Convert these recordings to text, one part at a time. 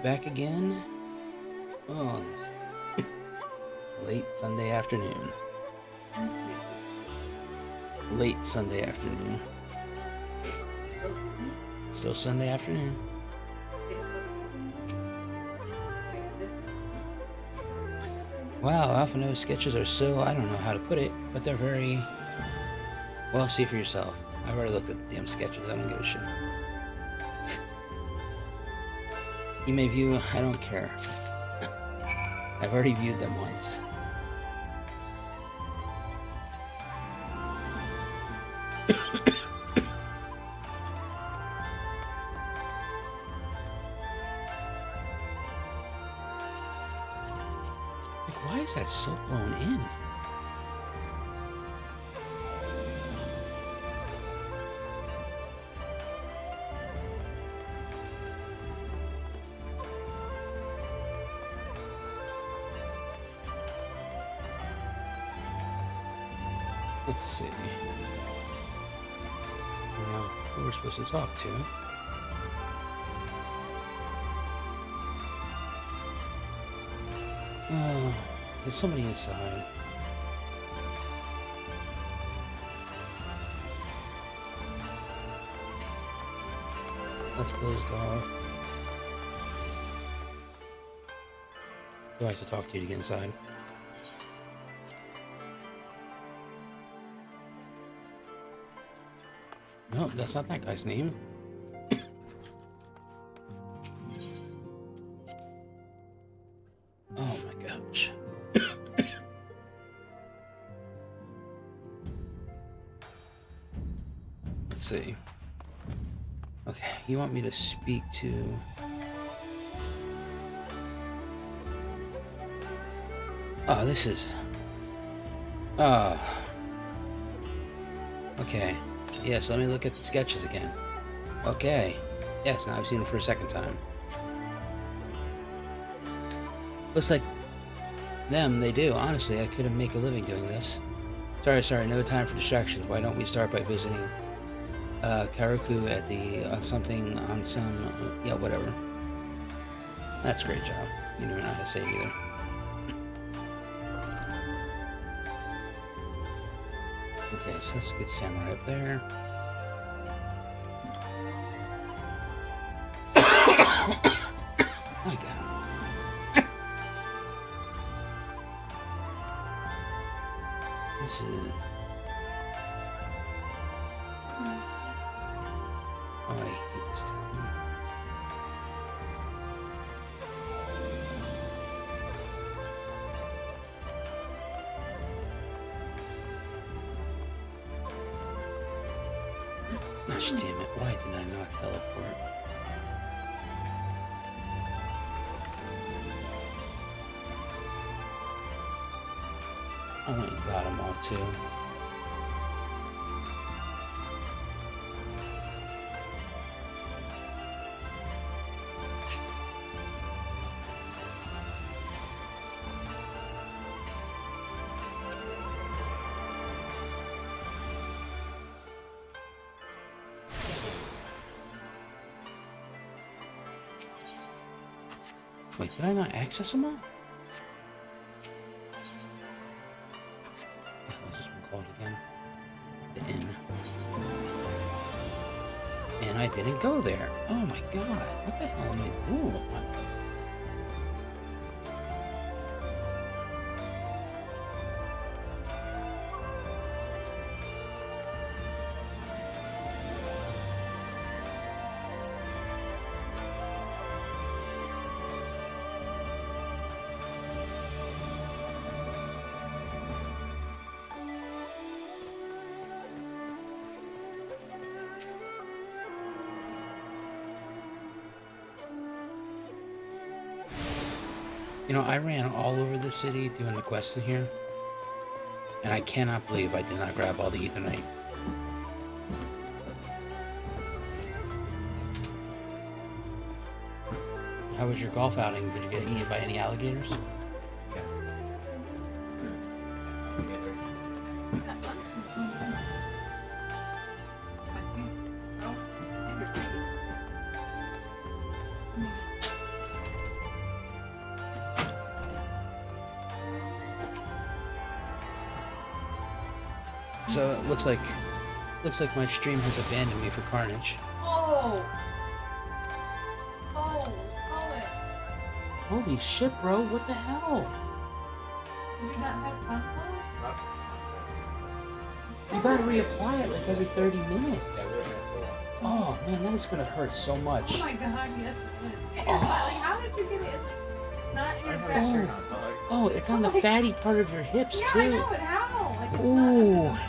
back again. Oh, late Sunday afternoon. Late Sunday afternoon. Still Sunday afternoon. Wow, Alpha Nose sketches are so, I don't know how to put it, but they're very, well, see for yourself. I've already looked at the damn sketches, I don't give a shit. You may view, I don't care. I've already viewed them once. Like, why is that so blown in? Let's see. Who we're supposed to talk to? Oh, there's somebody inside. That's closed off. Do I have to talk to you to get inside? Nope, that's not that guy's name. Oh my gosh. Let's see. Okay, you want me to speak to... Oh, this is... Oh. Okay. Yes, let me look at the sketches again. Okay. Yes, now I've seen it for a second time. Looks like them, they do. Honestly, I could make a living doing this. Sorry, no time for distractions. Why don't we start by visiting Karaku at the yeah, whatever. That's a great job. You don't know how to say it either. Okay, so that's a good samurai up there. My God. This is... Oh, I hate this town. Gosh damn it, why did I not teleport? I went and got them all too. Wait, did I not access them all? What's this one called again? The inn. And I didn't go there. Oh my God. What the hell am I doing with my life? You know, I ran all over the city doing the quests in here, and I cannot believe I did not grab all the Etherite. How was your golf outing? Did you get eaten by any alligators? So it looks like my stream has abandoned me for Carnage. Oh! Oh, call it. Holy shit, bro! What the hell? Did you not have Stormblood? You gotta reapply it like every 30 minutes. Oh man, that is gonna hurt so much. Oh my god, yes it would. And you're like, how did you get it? Not in your back. Oh, it's on the fatty part of your hips Yeah, too. I know it. How? Like, it's Ooh. not.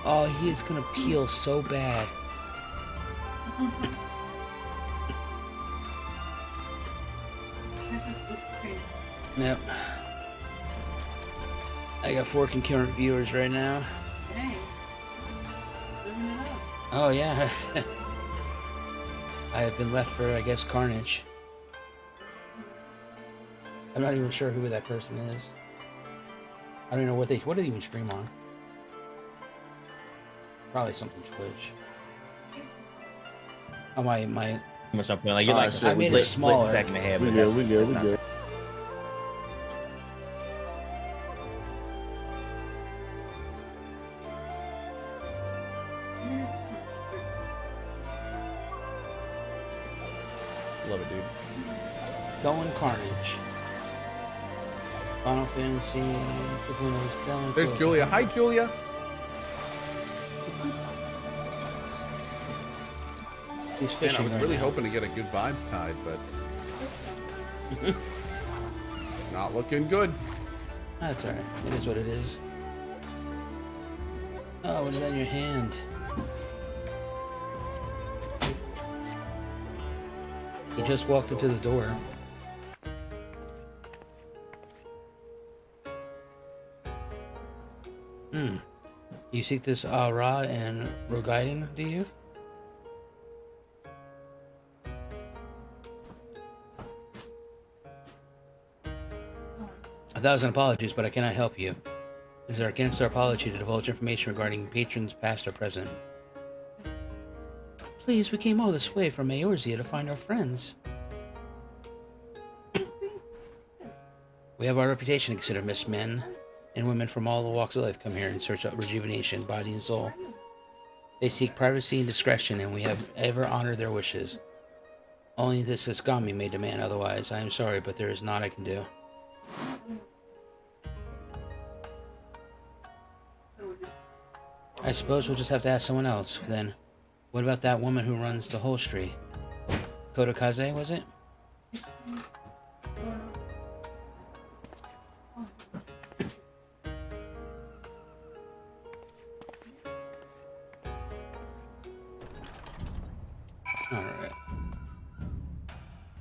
Oh, he is gonna peel so bad. Yep. I got 4 concurrent viewers right now. Dang. Living it up. Oh yeah. I have been left for, I guess, Carnage. I'm not even sure who that person is. I don't know what they even stream on. Probably something Twitch. Oh my. Much up, like you're like I made it smaller. second ahead. We but good, that's- we good, that's we not- good. Love it, dude. Going Carnage. Final Fantasy. There's Julia. Hi, Julia. He's Man, I fishing was right really now. hoping to get a good vibes tide, but not looking good. That's alright. It is what it is. Oh, what is that in your hand? He just walked into the door. You seek this Ra and Rogaiden, do you? A thousand apologies, but I cannot help you. It is against our policy to divulge information regarding patrons past or present. Please, we came all this way from Eorzea to find our friends. We have our reputation to consider, Miss. Men and women from all the walks of life come here in search of rejuvenation, body and soul. They seek privacy and discretion, and we have ever honored their wishes. Only this Iskami may demand otherwise. I am sorry, but there is naught I can do. I suppose we'll just have to ask someone else, then. What about that woman who runs the whole street? Kodakaze, was it? Alright.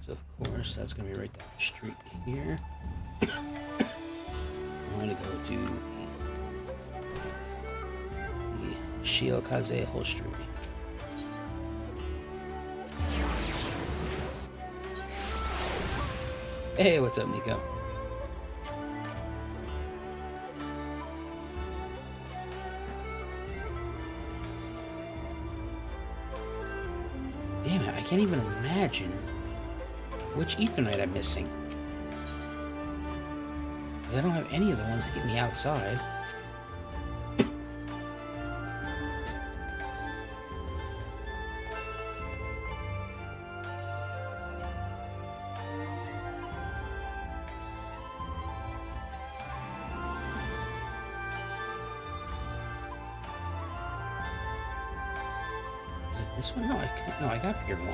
So, of course, that's going to be right down the street here. I'm going to go to the Shiokaze whole street. Hey, what's up, Nico? Damn it, I can't even imagine which Ethernet I'm missing. Because I don't have any of the ones that get me outside. Is it this one? No, I got Pier 1.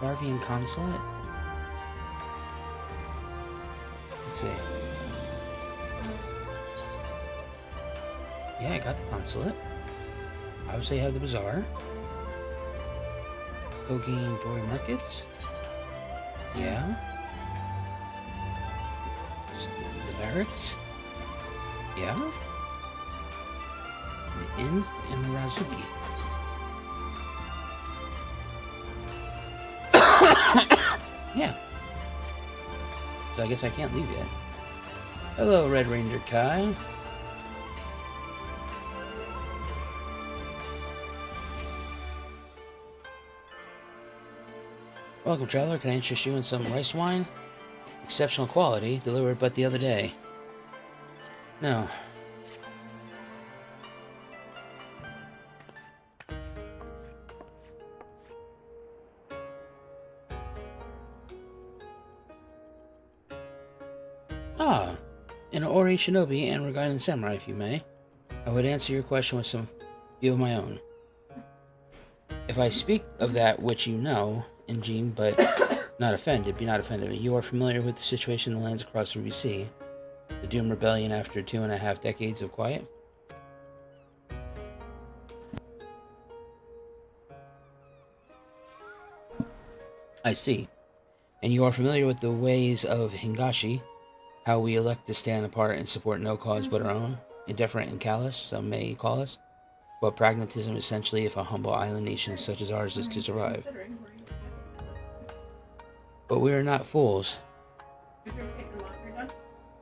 Garlean Consulate? Let's see. Yeah, I got the consulate. Obviously, I have the bazaar. Go Game Dory Markets. Yeah. The barracks. Yeah. The inn and the Razuki. Yeah. So I guess I can't leave yet. Hello, Red Ranger Kai. Welcome, traveler. Can I interest you in some rice wine? Exceptional quality, delivered but the other day. No. Ah, an Ori Shinobi and regarding the samurai, if you may. I would answer your question with some view of my own. If I speak of that which you know, Injim, but not offended, be not offended. You are familiar with the situation in the lands across the Ruby Sea, the Doom Rebellion after 2.5 decades of quiet. I see. And you are familiar with the ways of Hingashi, how we elect to stand apart and support no cause but our own, indifferent and callous, some may call us, but pragmatism essentially if a humble island nation such as ours is to survive. But we are not fools.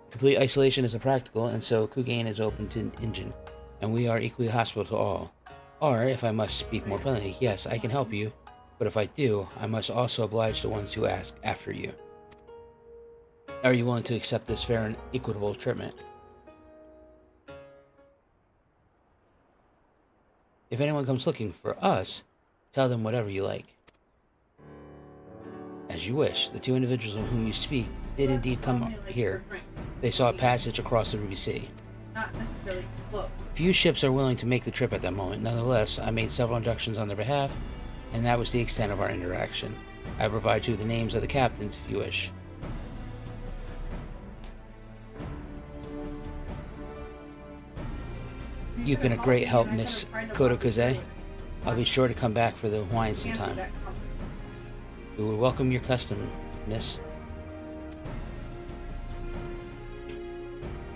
Complete isolation is impractical, and so Kugain is open to Injin, and we are equally hospitable to all. Or, if I must speak more plainly, yes, I can help you, but if I do, I must also oblige the ones who ask after you. Are you willing to accept this fair and equitable treatment? If anyone comes looking for us, tell them whatever you like. As you wish. The two individuals of whom you speak did indeed come here. They saw a passage across the Ruby Sea. Not necessarily look. Few ships are willing to make the trip at that moment. Nonetheless, I made several inductions on their behalf, and that was the extent of our interaction. I provide you with the names of the captains if you wish. You've been a great help, Miss Kotokaze. I'll be sure to come back for the wine sometime. We will welcome your custom, miss.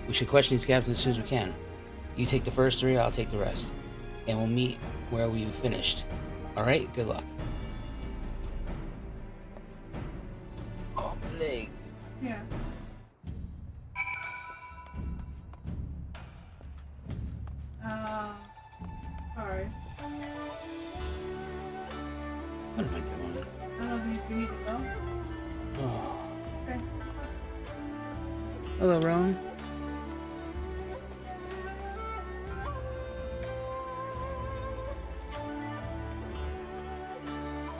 We should question these captains as soon as we can. You take the first 3, I'll take the rest. And we'll meet where we finished. Alright, good luck. Oh, my legs. Yeah. Sorry. What am I doing? I don't know if you need to go. Oh. Okay. Hello, Roan.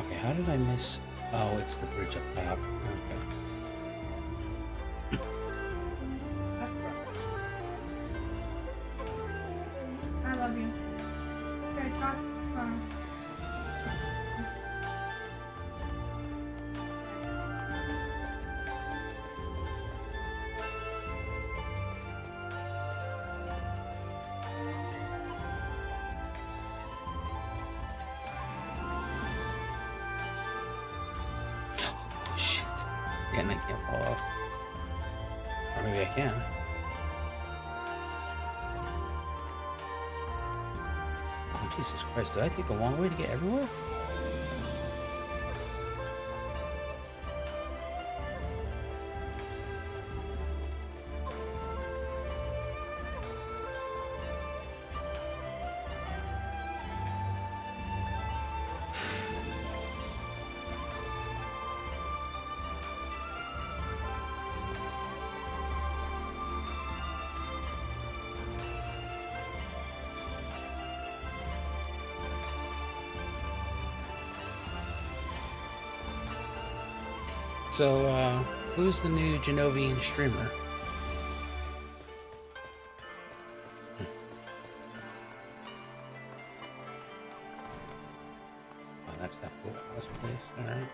Okay, how did I miss? Oh, it's the bridge up top. Okay. I love you. Okay, talk. Oh shit! Again, I can't fall off. Or maybe I can. Oh Jesus Christ! Did I take a long way to get everywhere? So, who's the new Genovian streamer? Oh, that's that cool house place. Alright.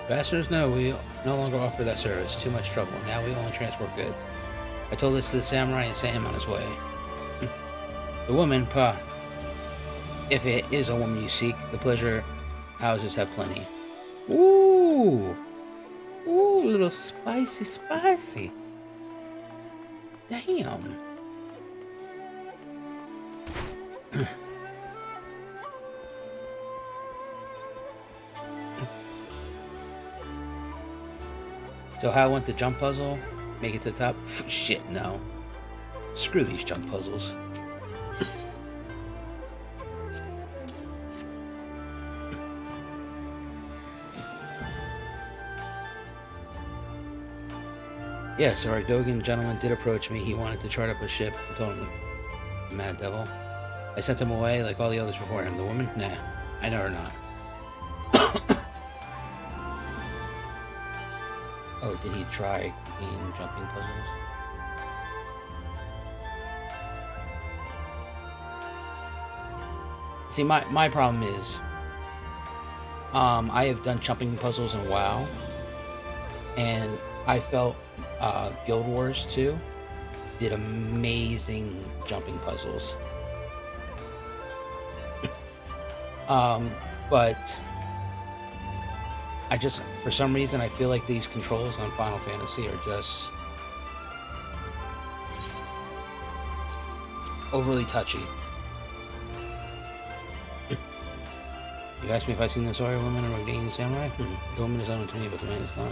Bastards, no, we no longer offer that service. Too much trouble. Now we only transport goods. I told this to the samurai and sent him on his way. The woman, pa. If it is a woman you seek, the pleasure houses have plenty. Ooh! Ooh, a little spicy, spicy. Damn. So how I want the jump puzzle? Make it to the top? Shit, no. Screw these jump puzzles. Yeah, so our Dogan gentleman did approach me. He wanted to chart up a ship. I told him, mad devil. I sent him away like all the others before him. The woman? Nah, I know her not. Oh, did he try being jumping puzzles? See, my problem is, I have done jumping puzzles in WoW, and I felt Guild Wars 2 did amazing jumping puzzles. But I just, for some reason, I feel like these controls on Final Fantasy are just overly touchy. You asked me if I've seen the Sawyer woman or Dating the Samurai? The woman is unknown to me, but the man is not.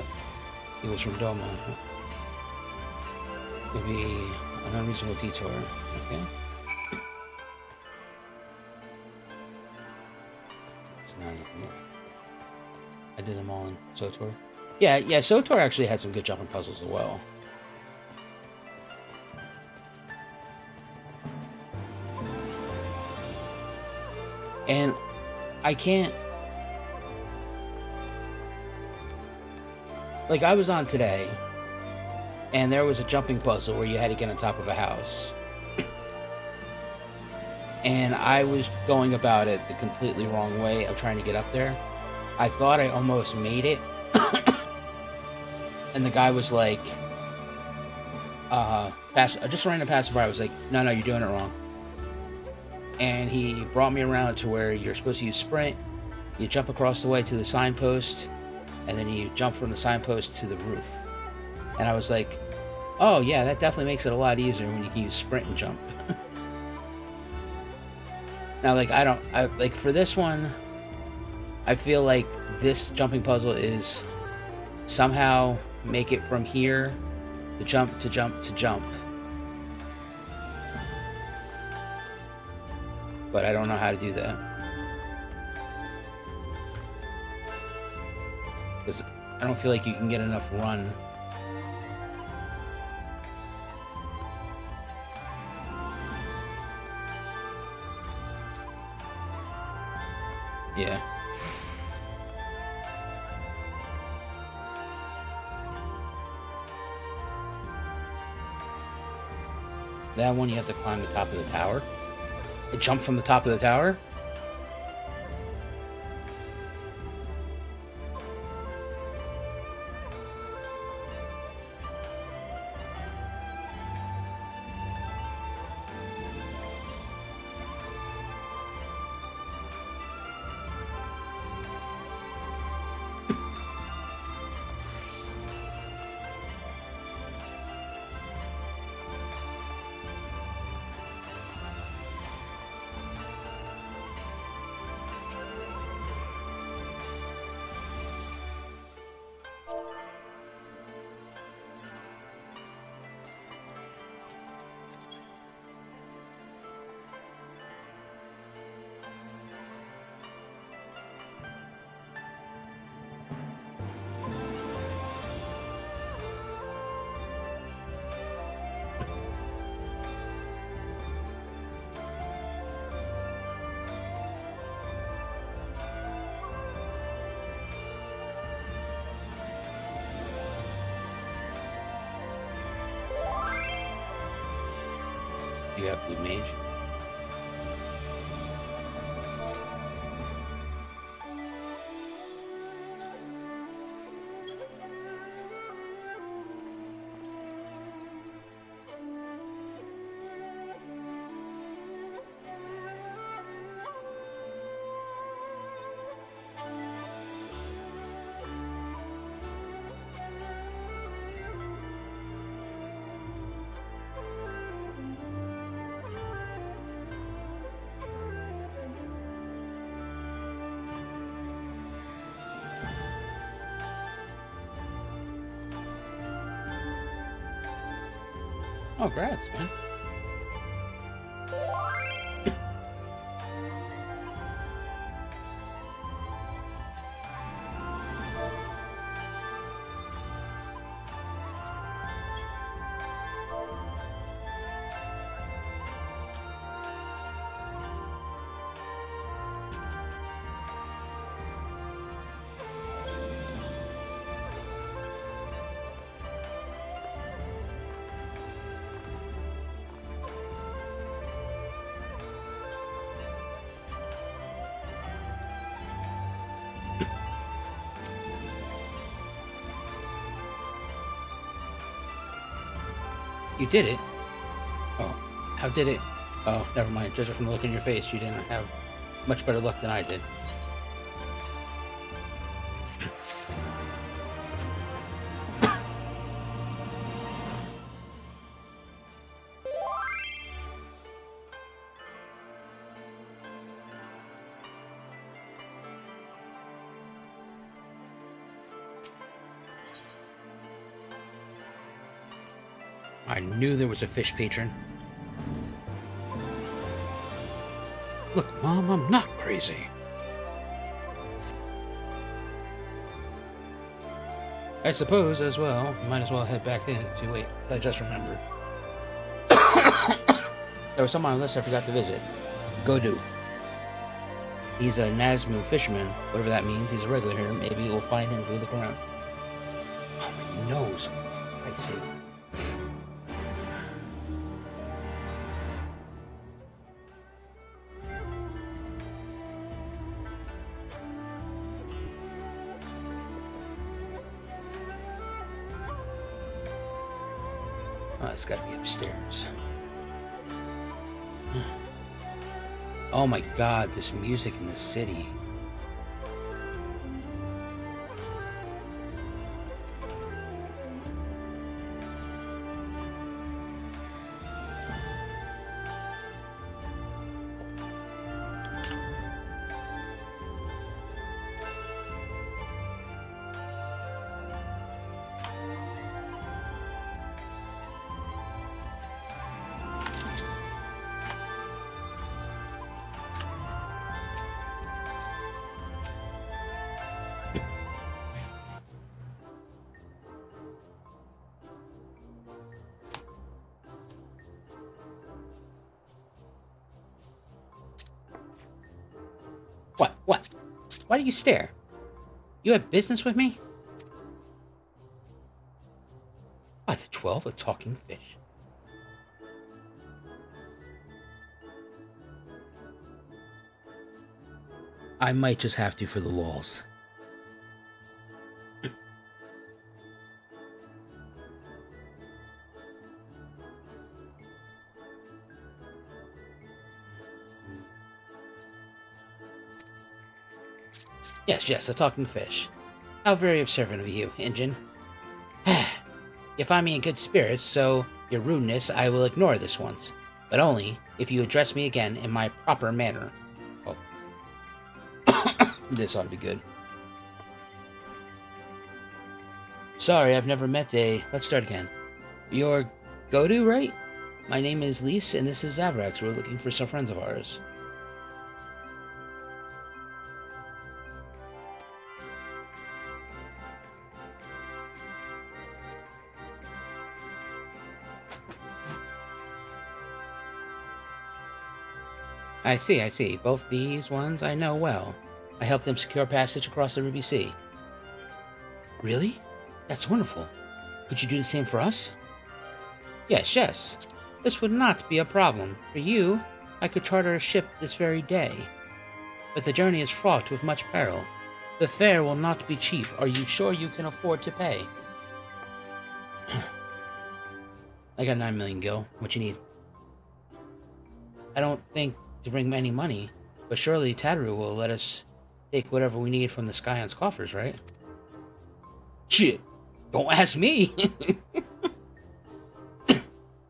He was from Doma. Maybe an unreasonable detour. Okay. I did them all in SOTOR. Yeah, SOTOR actually had some good jumping puzzles as well. And I can't... Like, I was on today, and there was a jumping puzzle where you had to get on top of a house. And I was going about it the completely wrong way of trying to get up there. I thought I almost made it. And the guy was like, just ran to pass by. I was like, no, you're doing it wrong. And he brought me around to where you're supposed to use sprint. You jump across the way to the signpost, and then you jump from the signpost to the roof. And I was like, oh yeah, that definitely makes it a lot easier when you can use sprint and jump. Now, like, like, for this one, I feel like this jumping puzzle is somehow make it from here to jump to jump to jump. But I don't know how to do that. Because I don't feel like you can get enough run. Yeah. That one you have to climb the top of the tower. Jump from the top of the tower? You have Blue Mage. Oh, congrats, man. You did it? Oh, how did it? Oh, never mind. Just from the look in your face, you didn't have much better luck than I did. I knew there was a fish patron. Look, Mom, I'm not crazy. I suppose, as well, might as well head back in to wait. I just remembered. There was someone on the list I forgot to visit. Godu. He's a Nazmu fisherman, whatever that means. He's a regular here. Maybe we'll find him if we look around. Oh, my nose. I see. Oh, it's gotta be upstairs. Oh my god, this music in the city. What? Why do you stare? You have business with me? By the 12, a talking fish. I might just have to for the lulz. Yes, a talking fish. How very observant of you, Injin. You find me in good spirits, so your rudeness I will ignore this once. But only if you address me again in my proper manner. Oh. This ought to be good. Sorry, I've never met a... Let's start again. You're Godu, right? My name is Lise, and this is Zaverax. We're looking for some friends of ours. I see. Both these ones I know well. I helped them secure passage across the Ruby Sea. Really? That's wonderful. Could you do the same for us? Yes. This would not be a problem. For you, I could charter a ship this very day. But the journey is fraught with much peril. The fare will not be cheap. Are you sure you can afford to pay? I got 9 million gil. What you need? I don't think to bring any money, but surely Tataru will let us take whatever we need from the Scion's coffers, right? Shit! Don't ask me!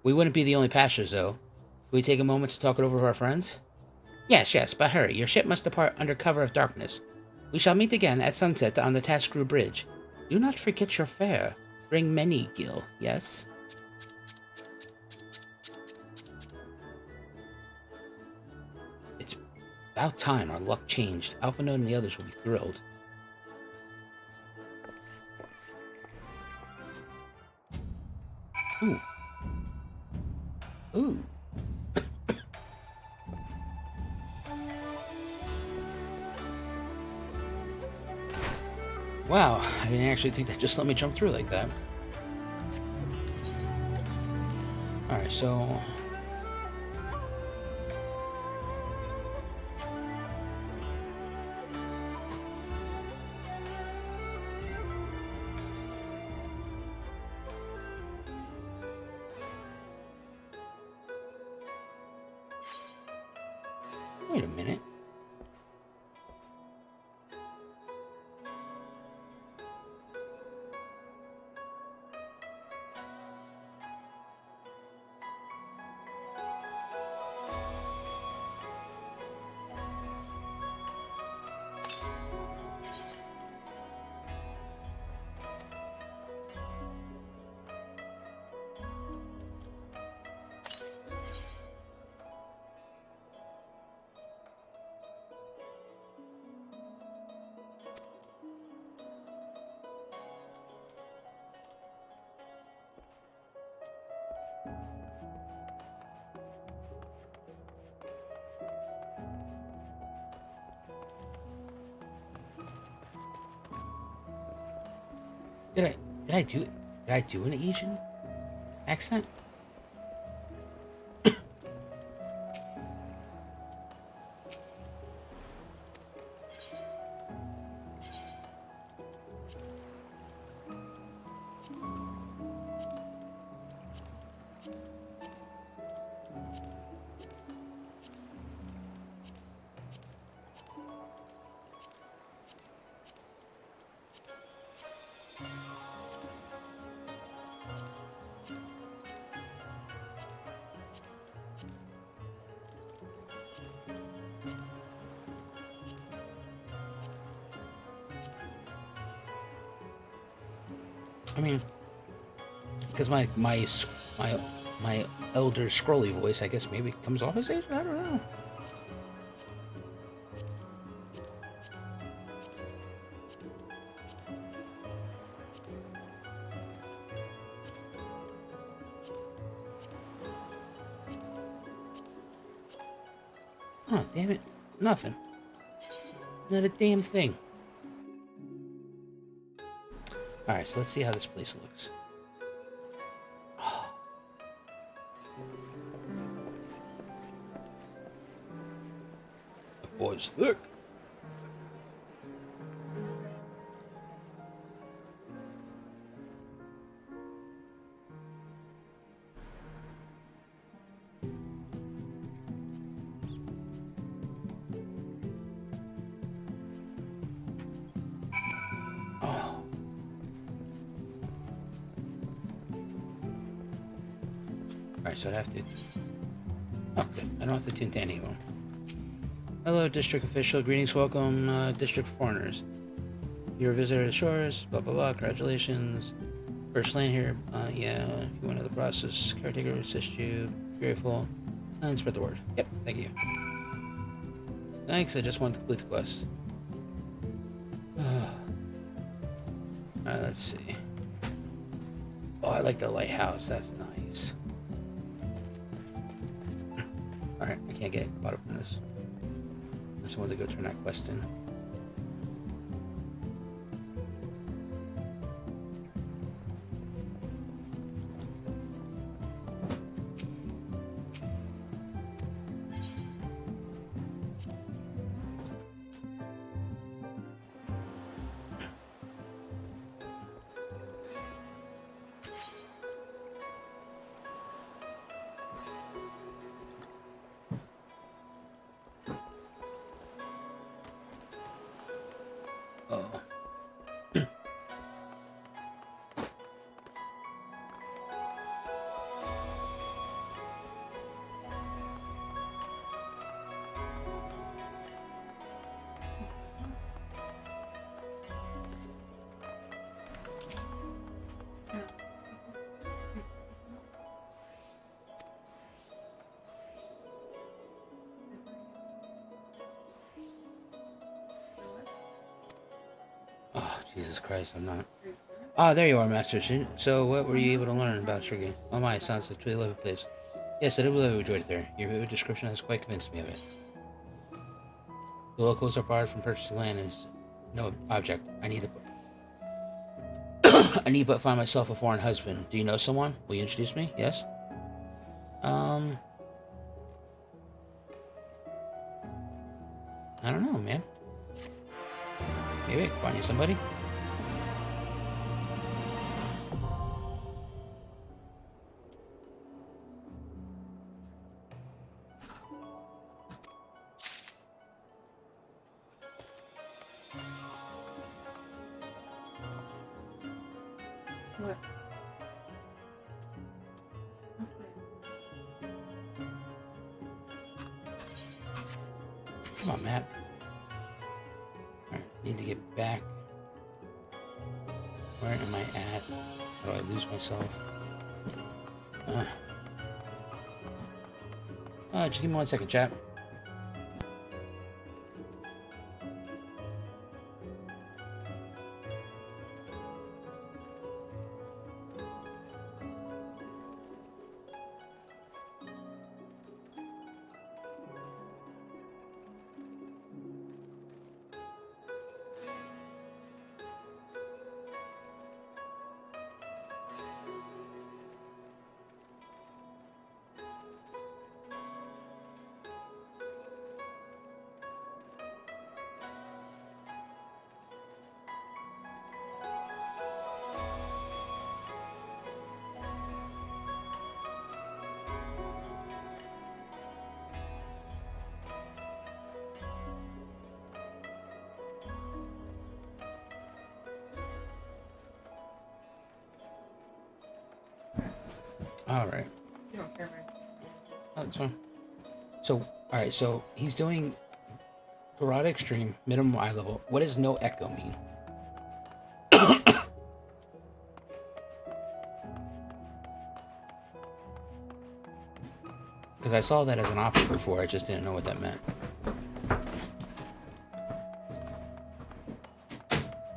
We wouldn't be the only passengers, though. Can we take a moment to talk it over with our friends? Yes, but hurry. Your ship must depart under cover of darkness. We shall meet again at sunset on the Taskru Bridge. Do not forget your fare. Bring many gil, yes? About time our luck changed. Alpha Node and the others will be thrilled. Ooh. Ooh. Wow, I didn't actually think that just let me jump through like that. Alright, so... Wait a minute. Did I do an Asian accent? I mean, because my elder scrolly voice, I guess maybe comes off as Asian. I don't know. Oh, damn it! Nothing. Not a damn thing. Alright, so let's see how this place looks. Oh. The boy's thick. Alright, so I'd have to... Oh, good. I don't have to tune to any of them. Hello, District Official. Greetings, welcome, District Foreigners. You're a visitor to the shores, blah, blah, blah. Congratulations. First land here. Yeah, if you want to know the process, caretaker will assist you. Grateful. And spread the word. Yep, thank you. Thanks, I just wanted to complete the quest. Alright, let's see. Oh, I like the lighthouse. That's nice. Alright, I can't get caught up in this. I just wanted to go turn that quest in. Jesus Christ, I'm not. Ah, there you are, Master Shin. So, what were you able to learn about your game? Oh my, it sounds like a truly lovely place. Yes, I did really enjoy it there. Your vivid description has quite convinced me of it. The locals are barred from purchasing land and is no object. I need but find myself a foreign husband. Do you know someone? Will you introduce me? Yes? I don't know, man. Maybe I can find you somebody. What? Come on, Matt. Alright, need to get back. Where am I at? How do I lose myself? Just give me 1 second, chat. Alright. You don't care, right? Oh, that's fine. So, alright, so he's doing Garrote Extreme, minimum eye level. What does no echo mean? Because I saw that as an option before, I just didn't know what that meant.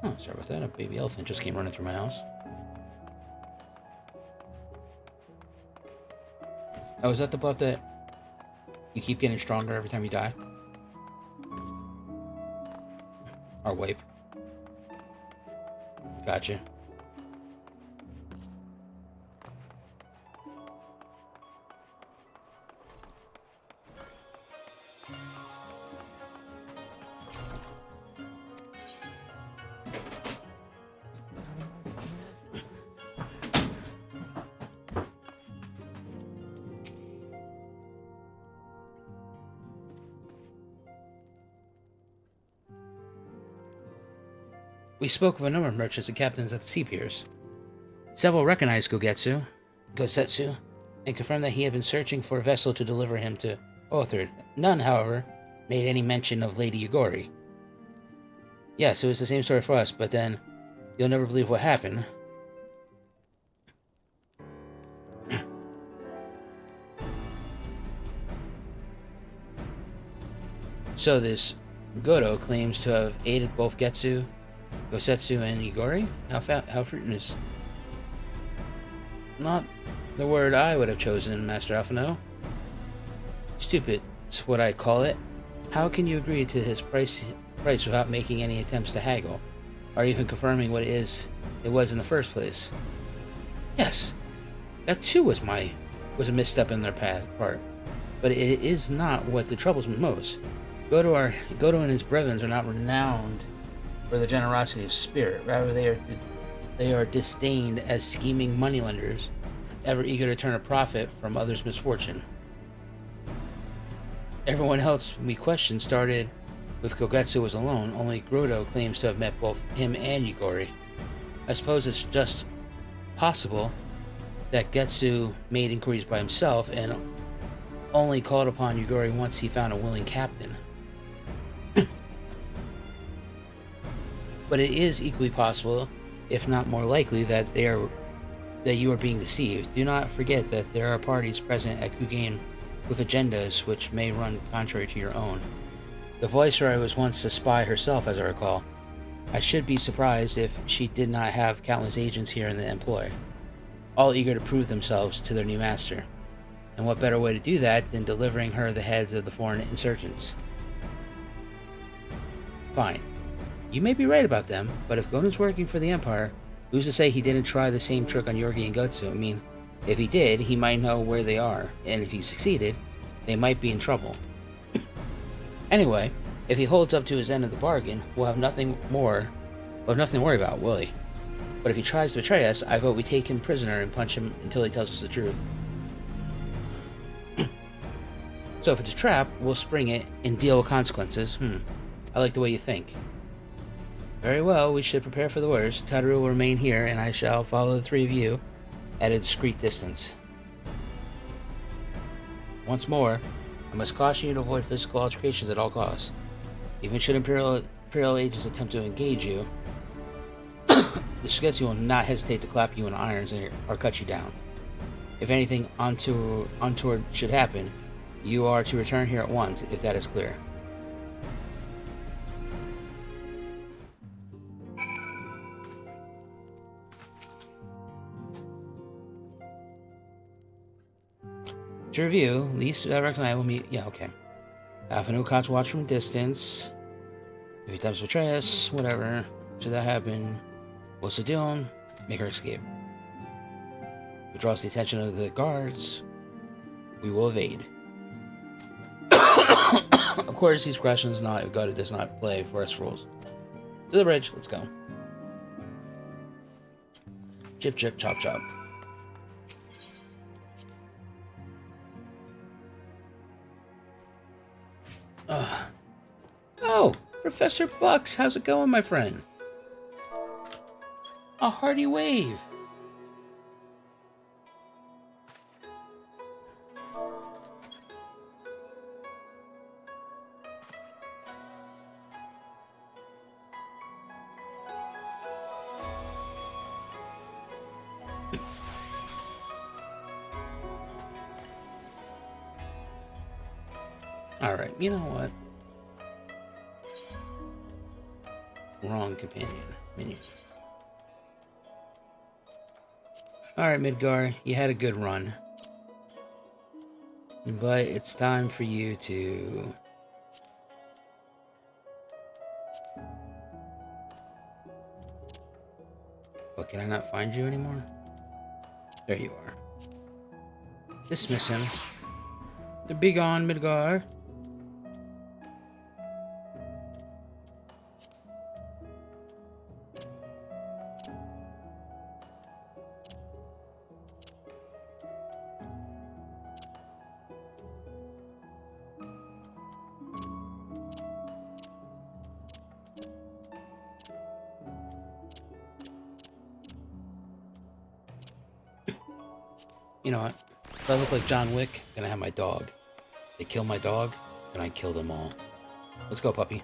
Oh, sorry about that. A baby elephant just came running through my house. Oh, is that the buff that you keep getting stronger every time you die? Or wipe? Gotcha. We spoke with a number of merchants and captains at the sea piers. Several recognized Gosetsu, and confirmed that he had been searching for a vessel to deliver him to Othard. None, however, made any mention of Lady Yugori. Yes, it was the same story for us, but then you'll never believe what happened. So this Goto claims to have aided both Gosetsu and Yugori? How fruitless. Not the word I would have chosen, Master Alphino. Stupid's what I call it. How can you agree to his price without making any attempts to haggle, or even confirming what it was in the first place? Yes, that too was a misstep in their part, but it is not what troubles me most. Goto and his brethren are not renowned for their generosity of spirit. Rather, they are disdained as scheming moneylenders, ever eager to turn a profit from others' misfortune. Everyone else we questioned started with Gogetsu was alone. Only Goto claims to have met both him and Yugori. I suppose it's just possible that Getsu made inquiries by himself and only called upon Yugori once he found a willing captain. But it is equally possible, if not more likely, that you are being deceived. Do not forget that there are parties present at Kugain with agendas which may run contrary to your own. The Viceroy was once a spy herself, as I recall. I should be surprised if she did not have countless agents here in the employ, all eager to prove themselves to their new master. And what better way to do that than delivering her the heads of the foreign insurgents? Fine. You may be right about them, but if Gonen's working for the Empire, who's to say he didn't try the same trick on Yorgi and Gotsu? I mean, if he did, he might know where they are, and if he succeeded, they might be in trouble. Anyway, if he holds up to his end of the bargain, we'll have nothing to worry about, will he? But if he tries to betray us, I vote we take him prisoner and punch him until he tells us the truth. So if it's a trap, we'll spring it and deal with consequences. I like the way you think. Very well, we should prepare for the worst. Tadaru will remain here, and I shall follow the three of you at a discreet distance. Once more, I must caution you to avoid physical altercations at all costs. Even should Imperial agents attempt to engage you, the Shigetsu will not hesitate to clap you in irons or cut you down. If anything untoward should happen, you are to return here at once, if that is clear. To review, Lise, Zaverax, and I will meet. Yeah, okay. Hanukkah to watch from a distance. If he attempts to betray us, whatever. Should that happen, what's the deal? Make her escape. If it draws the attention of the guards, we will evade. Of course, these questions Gota does not play for us rules. To the bridge, let's go. Chip, chip, chop, chop. Oh, Professor Bucks, how's it going, my friend? A hearty wave. Alright, you know what? Wrong companion. Menu. Alright, Midgar, you had a good run. But it's time for you to... What, can I not find you anymore? There you are. Dismiss him. Be gone, Midgar. You know what? If I look like John Wick, then I have my dog. They kill my dog, and I kill them all. Let's go, puppy.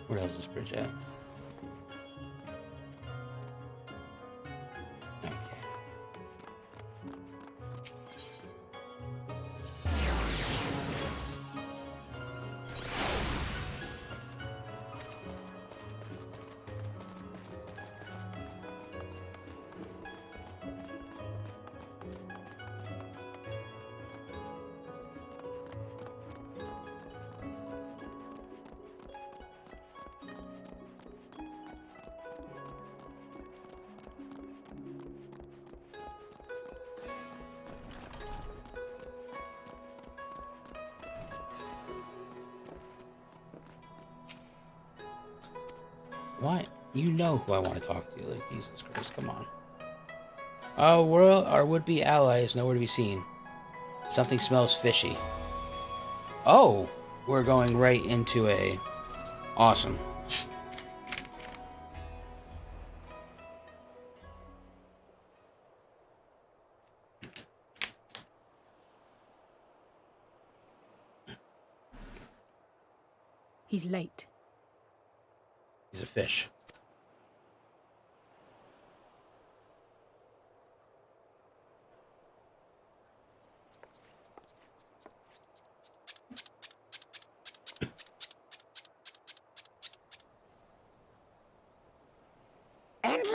Where else is this bridge at? Okay. Why? You know who I want to talk to. Like, Jesus Christ, come on. Our would-be ally is nowhere to be seen. Something smells fishy. Oh! We're going right into a... Awesome. He's late. He's a fish.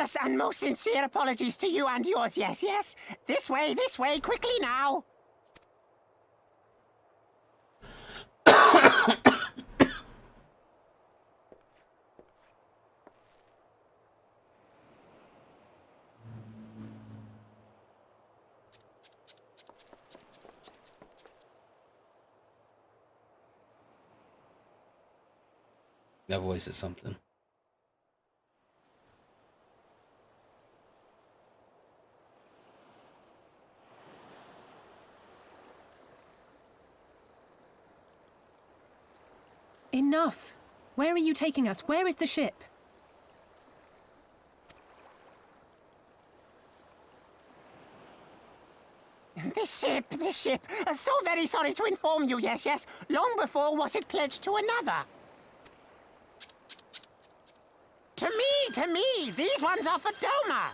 Countless and most sincere apologies to you and yours, yes, yes. This way, quickly now. That voice is something. Enough! Where are you taking us? Where is the ship? This ship. So very sorry to inform you, yes, yes. Long before was it pledged to another. To me, these ones are for Doma.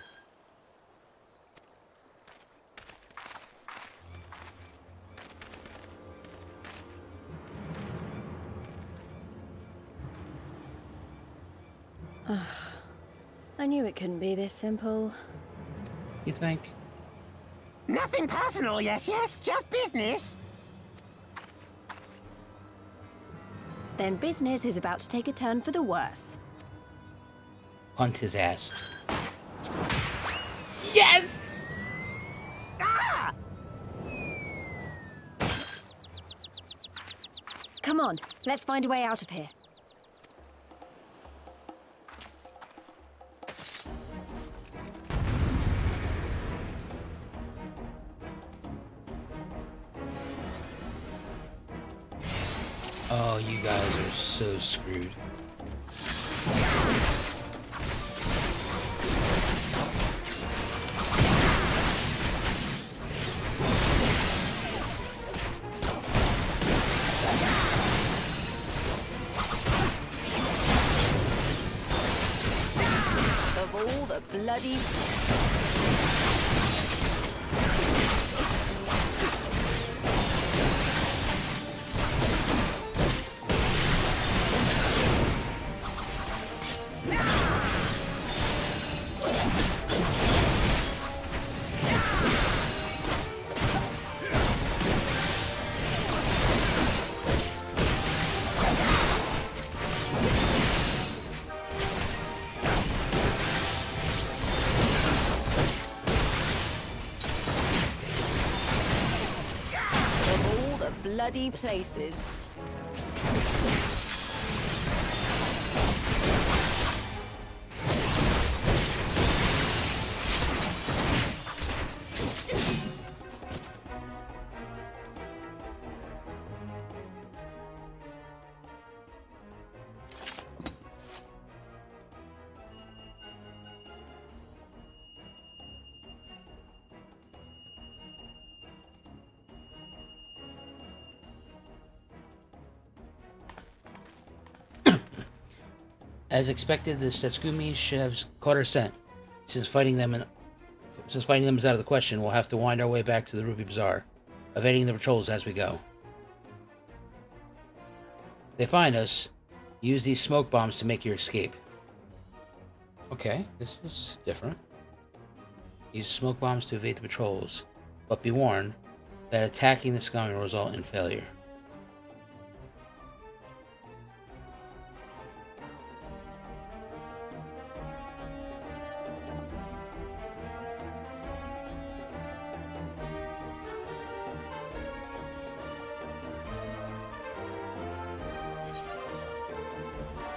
I knew it couldn't be this simple. You think? Nothing personal, yes, yes, just business. Then business is about to take a turn for the worse. Punt his ass. Yes! Ah! Come on, let's find a way out of here. Oh, you guys are so screwed. Of all the bloody... bloody places. As expected, the Setsugumi should have caught our scent. Since fighting them is out of the question, we'll have to wind our way back to the Ruby Bazaar, evading the patrols as we go. If they find us, use these smoke bombs to make your escape. Okay, this is different. Use smoke bombs to evade the patrols, but be warned that attacking the scum will result in failure.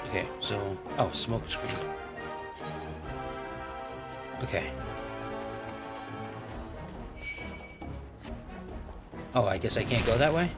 Okay, so... oh, smoke screen. Okay. Oh, I guess I can't go that way?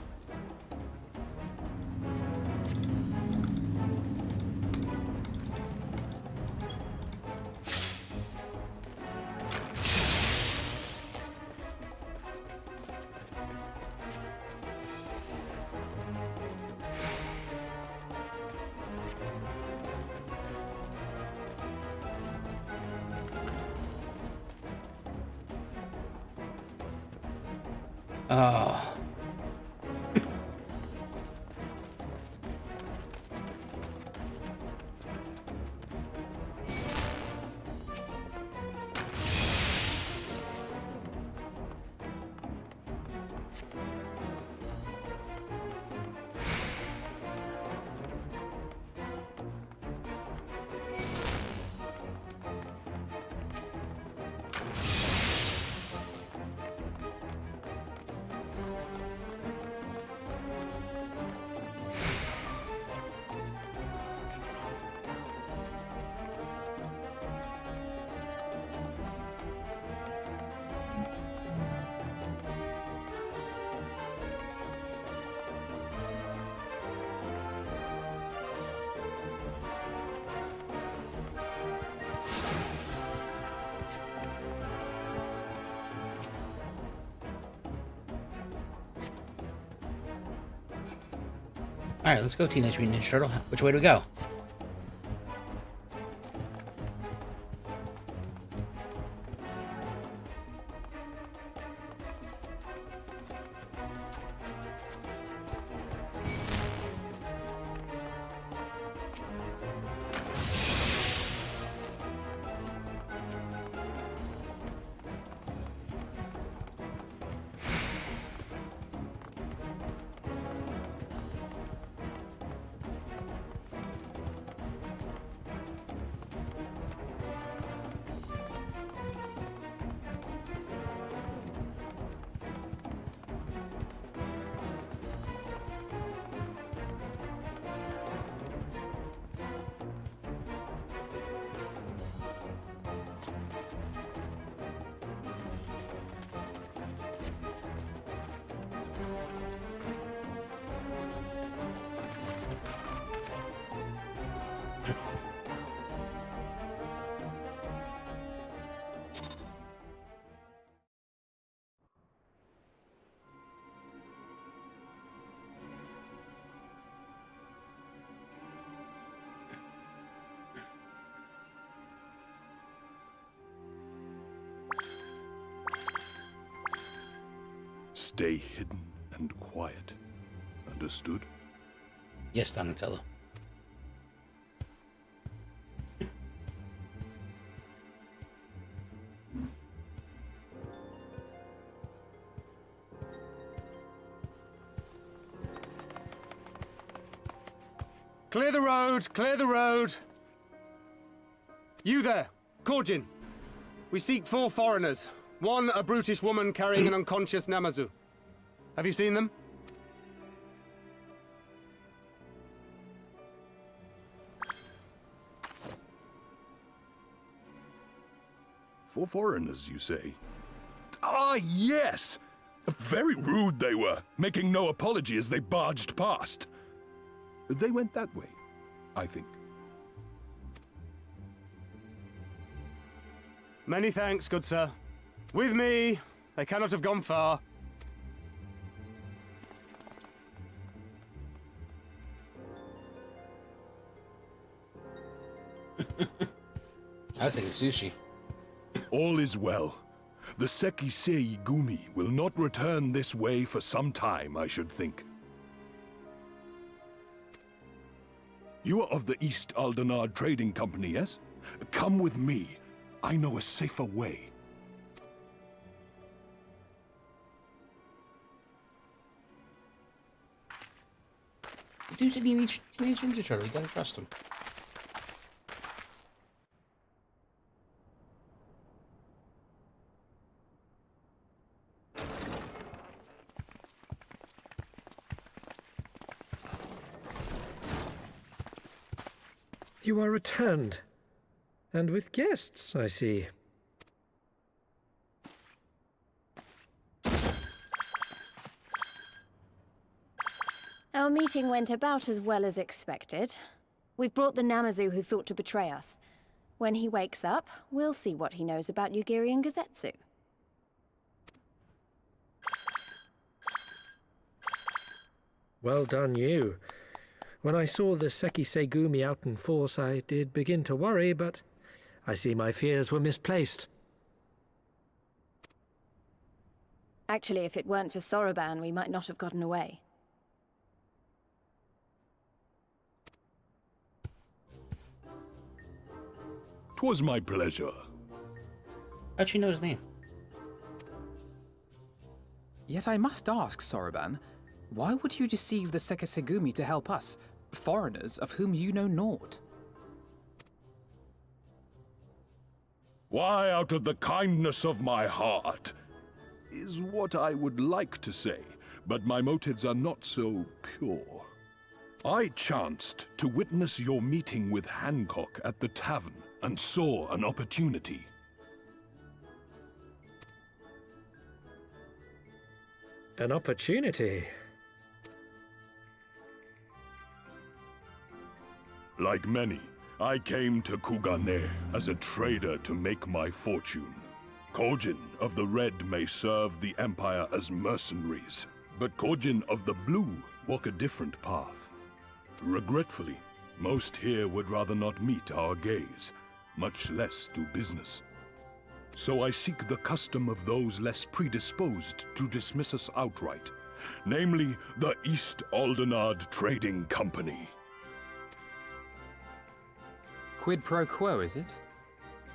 Oh. All right, let's go, Teenage Mutant Ninja Turtle. Which way do we go? Stay hidden and quiet. Understood? Yes, Donatello. Clear the road! Clear the road! You there, Korjin. We seek 4 foreigners. 1, a brutish woman carrying an unconscious Namazu. Have you seen them? For foreigners, you say? Ah, yes! Very rude they were, making no apology as they barged past. They went that way, I think. Many thanks, good sir. With me, they cannot have gone far. I was thinking sushi. All is well. The Sekisei Gumi will not return this way for some time, I should think. You are of the East Aldenard Trading Company, yes? Come with me. I know a safer way. Dude's a Teenage Ninja Turtle. You gotta trust him. You are returned. And with guests, I see. Our meeting went about as well as expected. We've brought the Namazu who thought to betray us. When he wakes up, we'll see what he knows about Yugiri and Gazetsu. Well done, you. When I saw the Sekisei Gumi out in force, I did begin to worry, but I see my fears were misplaced. Actually, if it weren't for Soroban, we might not have gotten away. 'Twas my pleasure. How'd you know his name? Yet I must ask, Soroban, why would you deceive the Sekisegumi to help us, foreigners of whom you know naught? Why, out of the kindness of my heart, is what I would like to say, but my motives are not so pure. I chanced to witness your meeting with Hancock at the tavern, and saw an opportunity. An opportunity? Like many, I came to Kugane as a trader to make my fortune. Kojin of the Red may serve the Empire as mercenaries, but Kojin of the Blue walk a different path. Regretfully, most here would rather not meet our gaze, much less do business. So I seek the custom of those less predisposed to dismiss us outright, namely the East Aldenard Trading Company. Quid pro quo, is it?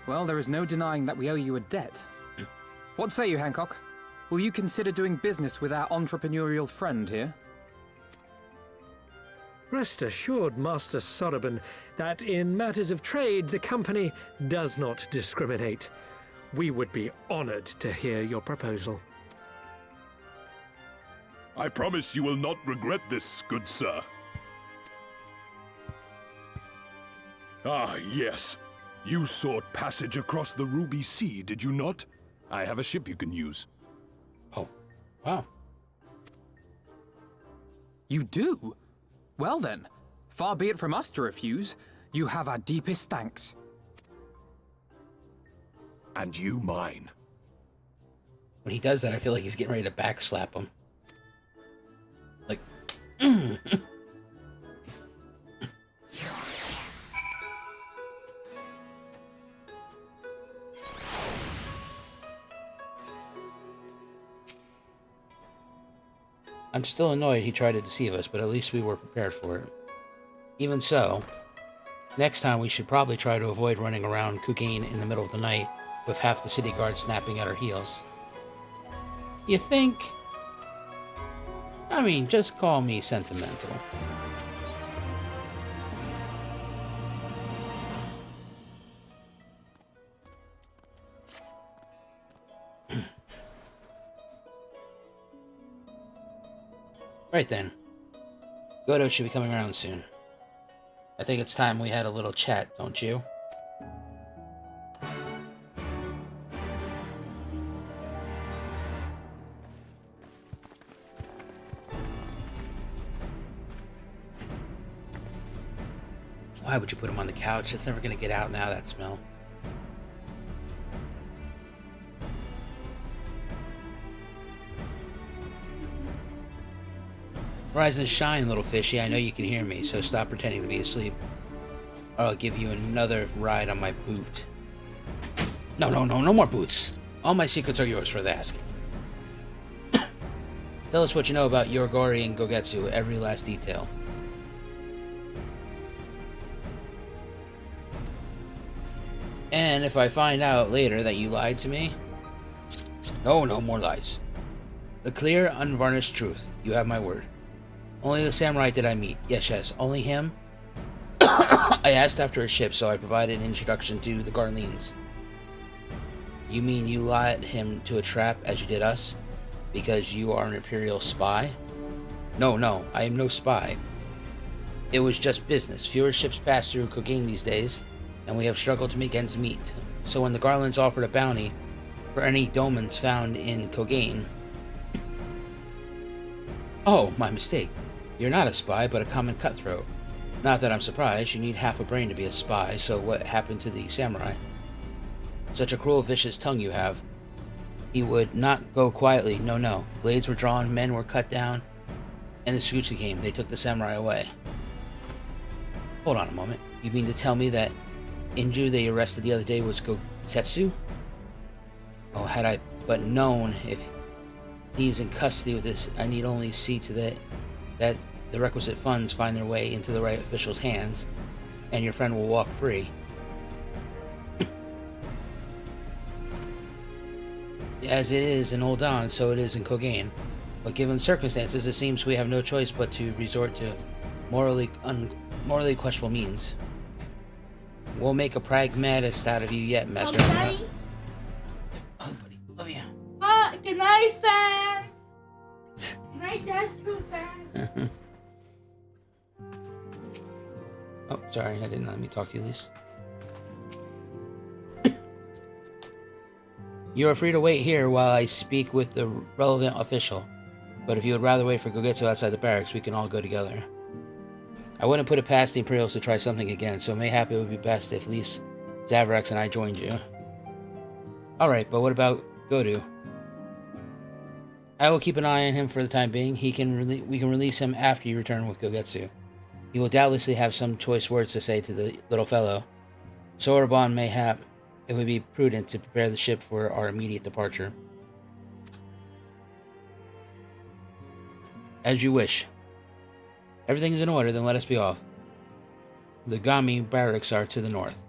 Well, there is no denying that we owe you a debt. What say you, Hancock? Will you consider doing business with our entrepreneurial friend here? Rest assured, Master Soroban, that in matters of trade, the company does not discriminate. We would be honored to hear your proposal. I promise you will not regret this, good sir. Ah, yes. You sought passage across the Ruby Sea, did you not? I have a ship you can use. Oh, wow. You do? Well then, far be it from us to refuse. You have our deepest thanks. And you mine. When he does that, I feel like he's getting ready to backslap him. Like, I'm still annoyed he tried to deceive us, but at least we were prepared for it. Even so, next time we should probably try to avoid running around Kugane in the middle of the night with half the city guard snapping at our heels. You think? I mean, just call me sentimental. Right then. Godo should be coming around soon. I think it's time we had a little chat, don't you? Why would you put him on the couch? It's never gonna get out now, that smell. Rise and shine, little fishy. I know you can hear me, so stop pretending to be asleep, or I'll give you another ride on my boot. No more boots. All my secrets are yours for the asking. Tell us what you know about Yorgori and Gogetsu, every last detail. And if I find out later that you lied to me... No more lies. The clear, unvarnished truth. You have my word. Only the samurai did I meet. Yes, only him. I asked after a ship, so I provided an introduction to the Garleans. You mean you led him to a trap as you did us? Because you are an Imperial spy? No, I am no spy. It was just business. Fewer ships pass through Kogane these days, and we have struggled to make ends meet. So when the Garlands offered a bounty for any domans found in Kogane... Oh, my mistake. You're not a spy, but a common cutthroat. Not that I'm surprised. You need half a brain to be a spy, so what happened to the samurai? Such a cruel, vicious tongue you have. He would not go quietly. No. Blades were drawn, men were cut down, and the Tsukuchi came. They took the samurai away. Hold on a moment. You mean to tell me that Inju they arrested the other day was Gosetsu? Oh, had I but known if he's in custody with this, I need only see to that the requisite funds find their way into the right officials' hands, and your friend will walk free. As it is in Old Dawn, so it is in Kogane. But given circumstances, it seems we have no choice but to resort to morally questionable means. We'll make a pragmatist out of you yet, Master. Good night. Oh, buddy, love you. Good night, fans. Good night, Jasper fans. Oh, sorry, I didn't let me talk to you, Lise. You are free to wait here while I speak with the relevant official. But if you would rather wait for Gogetsu outside the barracks, we can all go together. I wouldn't put it past the Imperials to try something again, so mayhap it would be best if Lise, Zaverax, and I joined you. Alright, but what about Godu? I will keep an eye on him for the time being. We can release him after you return with Gogetsu. He will doubtlessly have some choice words to say to the little fellow. Sorbonne mayhap, it would be prudent to prepare the ship for our immediate departure. As you wish. Everything is in order, then let us be off. The Gami barracks are to the north.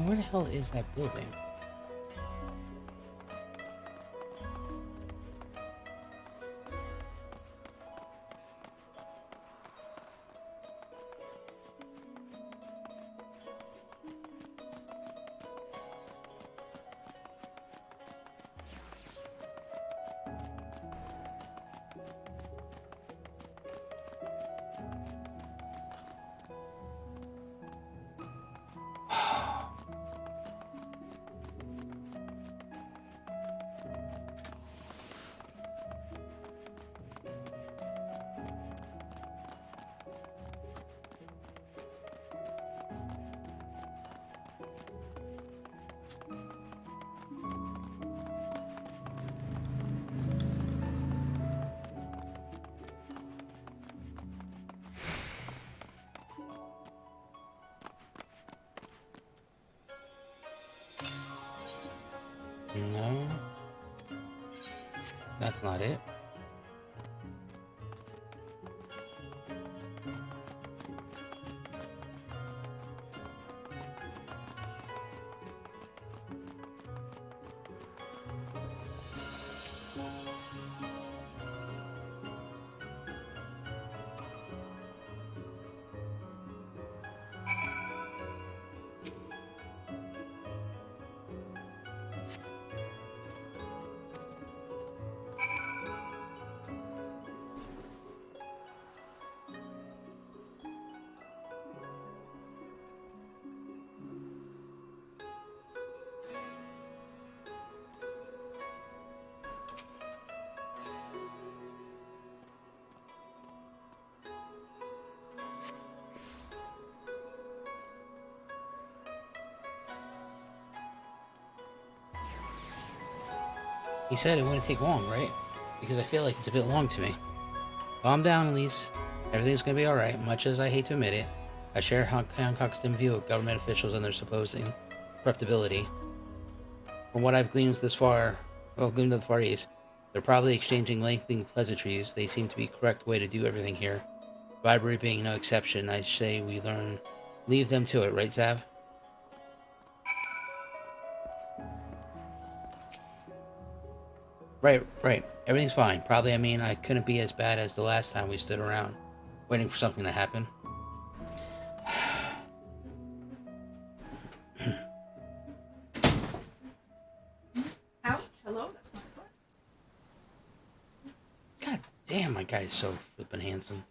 Where the hell is that building? No. That's not it. He said it wouldn't take long, right? Because I feel like it's a bit long to me. Calm down, Elise. Everything's gonna be alright, much as I hate to admit it. I share Hancock's dim view of government officials and their supposed corruptibility. From what I've gleaned thus far, gleaned of the Far East, they're probably exchanging lengthy pleasantries. They seem to be the correct way to do everything here. Bribery being no exception, I say we leave them to it, right, Zav? Right. Everything's fine. Probably, I mean, I couldn't be as bad as the last time we stood around, waiting for something to happen. Ouch, hello, that's my foot. God damn, my guy is so flippin' handsome.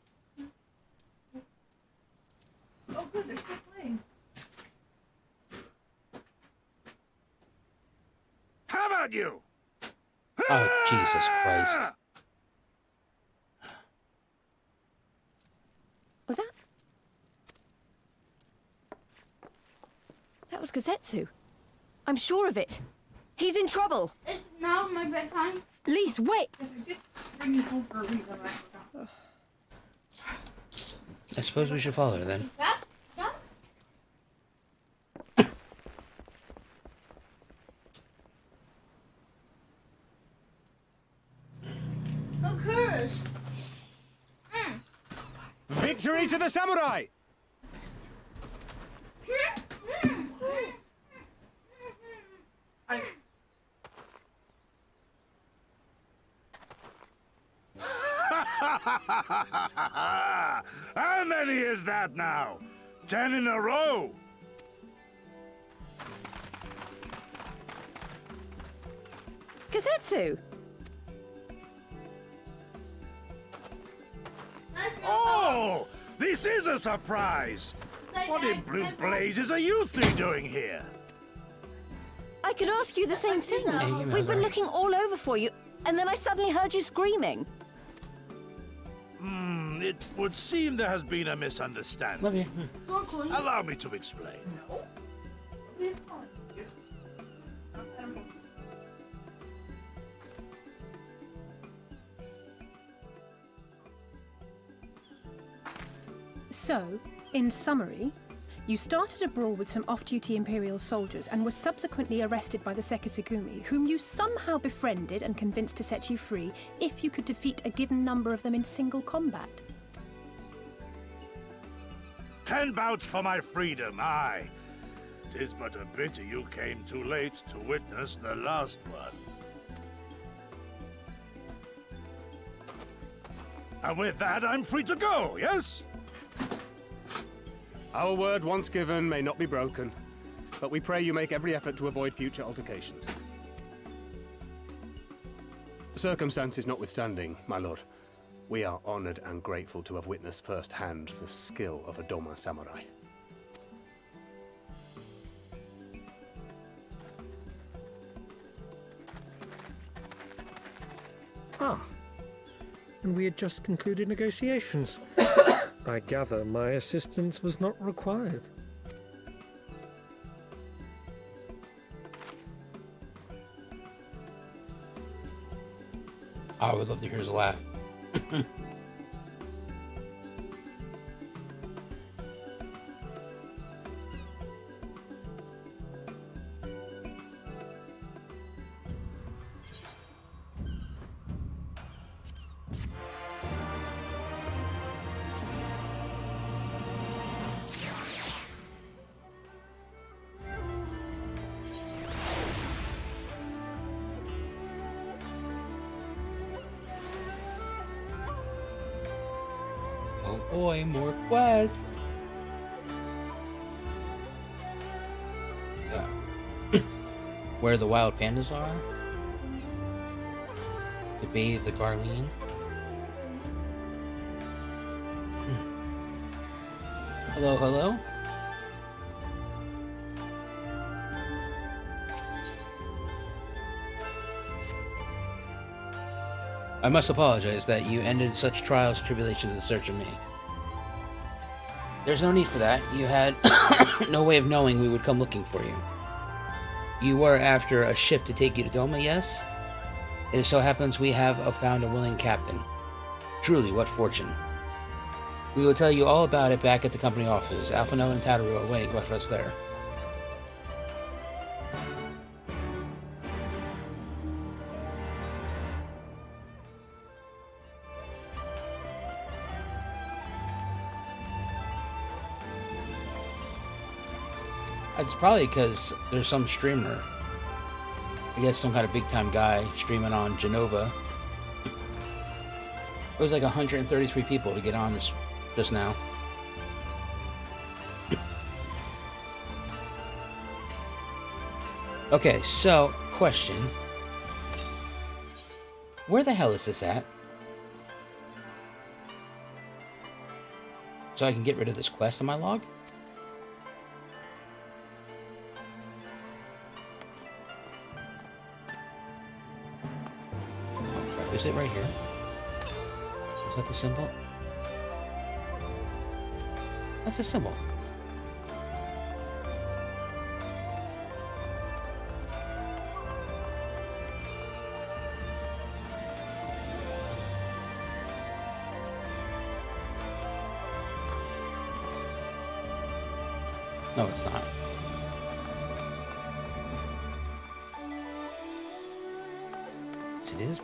Oh good, they're still playing. How about you? Oh, Jesus Christ. Was that? That was Gazetsu. I'm sure of it. He's in trouble. It's now my bedtime. Lise, wait! Yes, I did bring you home for a reason, I forgot. I suppose we should follow her then. Yeah? Oh, curse! Victory to the samurai! How many is that now? 10 in a row? Kazetsu! Oh! This is a surprise! What in blue blazes are you three doing here? I could ask you the same thing. Hey, you We've been remember. looking all over for you, and then I suddenly heard you screaming. It would seem there has been a misunderstanding. Love you. Allow me to explain. Please. So, in summary, you started a brawl with some off-duty Imperial soldiers and were subsequently arrested by the Sekisagumi, whom you somehow befriended and convinced to set you free if you could defeat a given number of them in single combat. 10 bouts for my freedom, aye. 'Tis but a pity you came too late to witness the last one. And with that, I'm free to go, yes? Our word once given may not be broken, but we pray you make every effort to avoid future altercations. Circumstances notwithstanding, my lord, we are honored and grateful to have witnessed firsthand the skill of a Doma samurai. Ah, and we had just concluded negotiations. I gather my assistance was not required. I would love to hear his laugh. Oh boy, more quests. Where the wild pandas are. To bathe the Garlean. Hello, hello. I must apologize that you ended such trials and tribulations in search of me. There's no need for that. You had no way of knowing we would come looking for you. You were after a ship to take you to Doma, yes? It so happens we have found a willing captain. Truly, what fortune. We will tell you all about it back at the company office. Alphano and Tataru are waiting for us there. It's probably because there's some streamer, I guess some kind of big time guy streaming on Genova. It was like 133 people to get on this just now. Okay, so question. Where the hell is this at? So I can get rid of this quest on my log? Is it right here? Is that the symbol? That's the symbol. No, it's not. Yes, it is.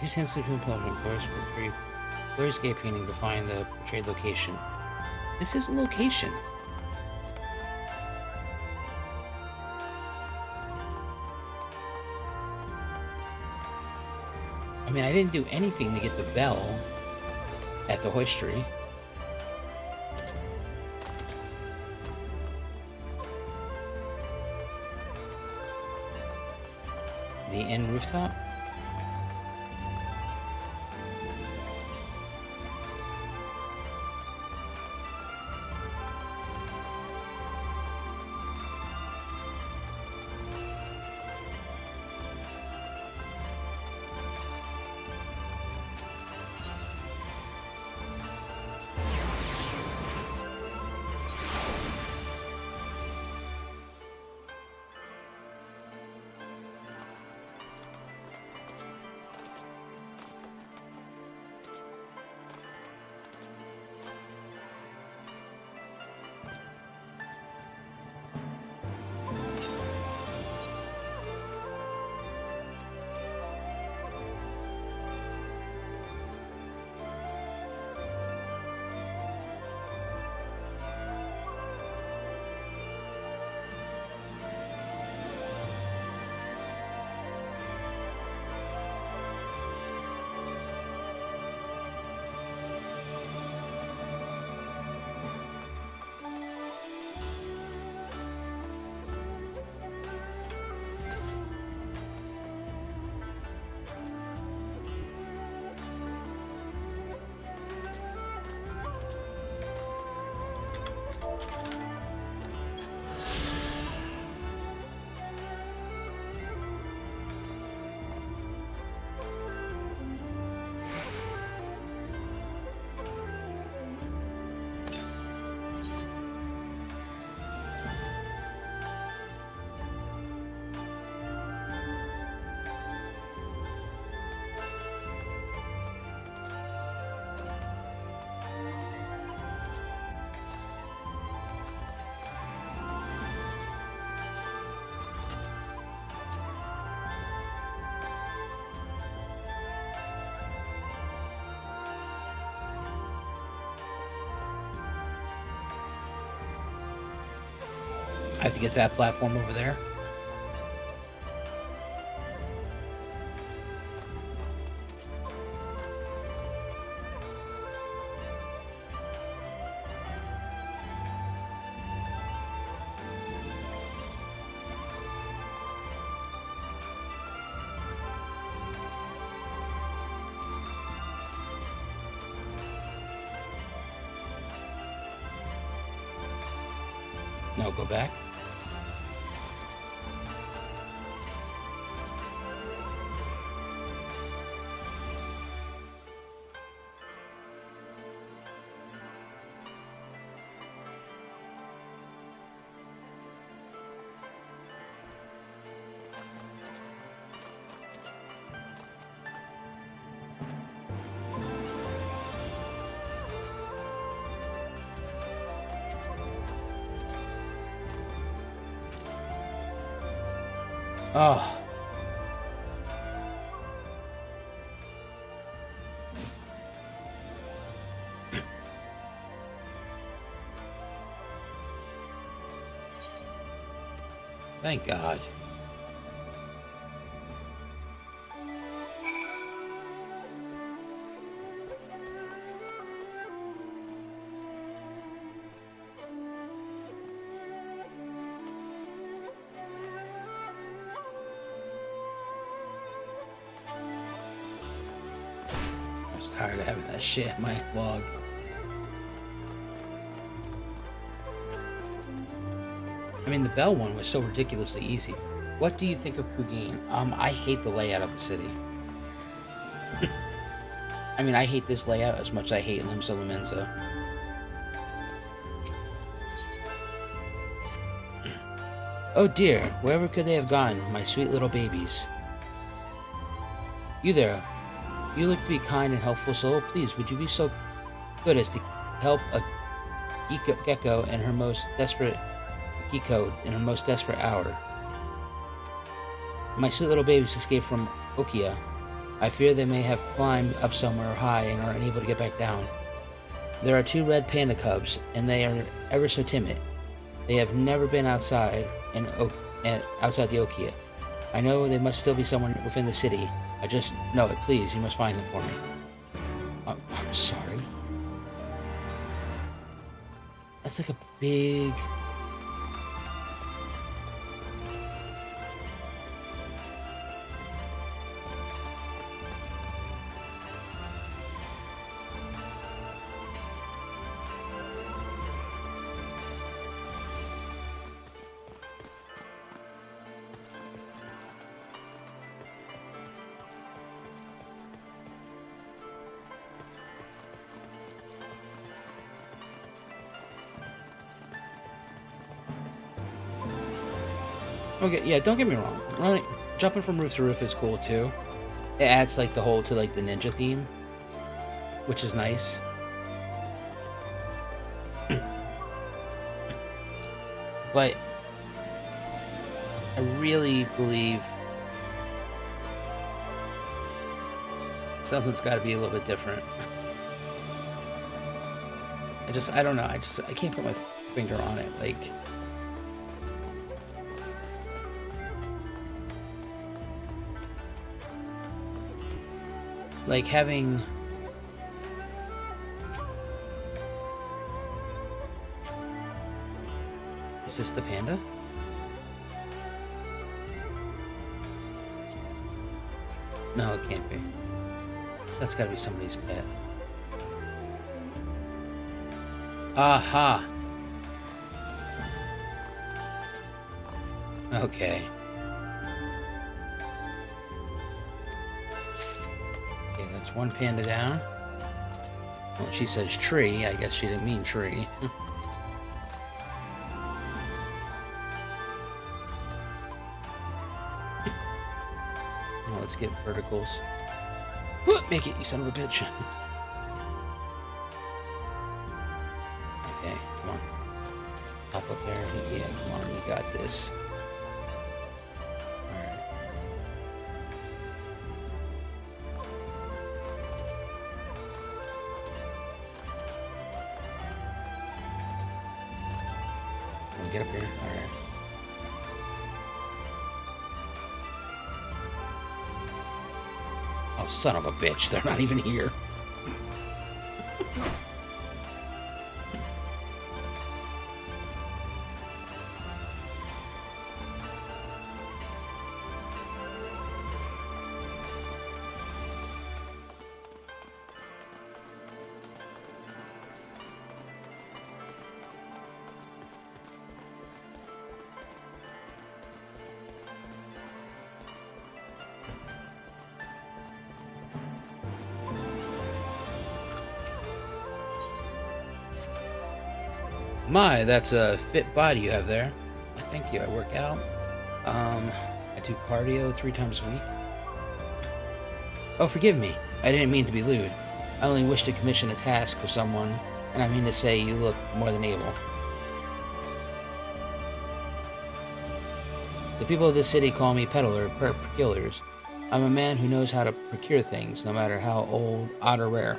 Use sensitive component course for clearscape painting to find the portrayed location. This is a location. I mean, I didn't do anything to get the bell at the hoistery. The inn rooftop? I have to get to that platform over there. No, go back. Oh. Thank God. I was tired of having that shit in my log. I mean, the Bell one was so ridiculously easy. What do you think of Kugin? I hate the layout of the city. I mean, I hate this layout as much as I hate Limsa Lominsa. Oh dear, wherever could they have gone, my sweet little babies? You there. You look to be kind and helpful soul. Please, would you be so good as to help a gecko in her most desperate hour? My sweet little babies escaped from Okia. I fear they may have climbed up somewhere high and are unable to get back down. There are 2 red panda cubs, and they are ever so timid. They have never been outside outside the Okia. I know they must still be somewhere within the city. I just know it. Please, you must find them for me. I'm sorry. That's like a big... Okay, yeah, don't get me wrong. Like, jumping from roof to roof is cool too. It adds like the whole to like the ninja theme, which is nice. But I really believe something's got to be a little bit different. I don't know. I can't put my finger on it. Like having... Is this the panda? No, it can't be. That's gotta be somebody's pet. Aha! Okay. That's one panda down. Well, she says tree. I guess she didn't mean tree. Well, let's get verticals. Make it, you son of a bitch. Okay, come on. Hop up there. Yeah, come on, you got this. Get up here. Alright. Oh, son of a bitch. They're not even here. My, that's a fit body you have there. Thank you. I work out. I do cardio 3 times a week. Oh, forgive me. I didn't mean to be lewd. I only wish to commission a task for someone, and I mean to say you look more than able. The people of this city call me peddler, procurers. I'm a man who knows how to procure things, no matter how old, odd, or rare.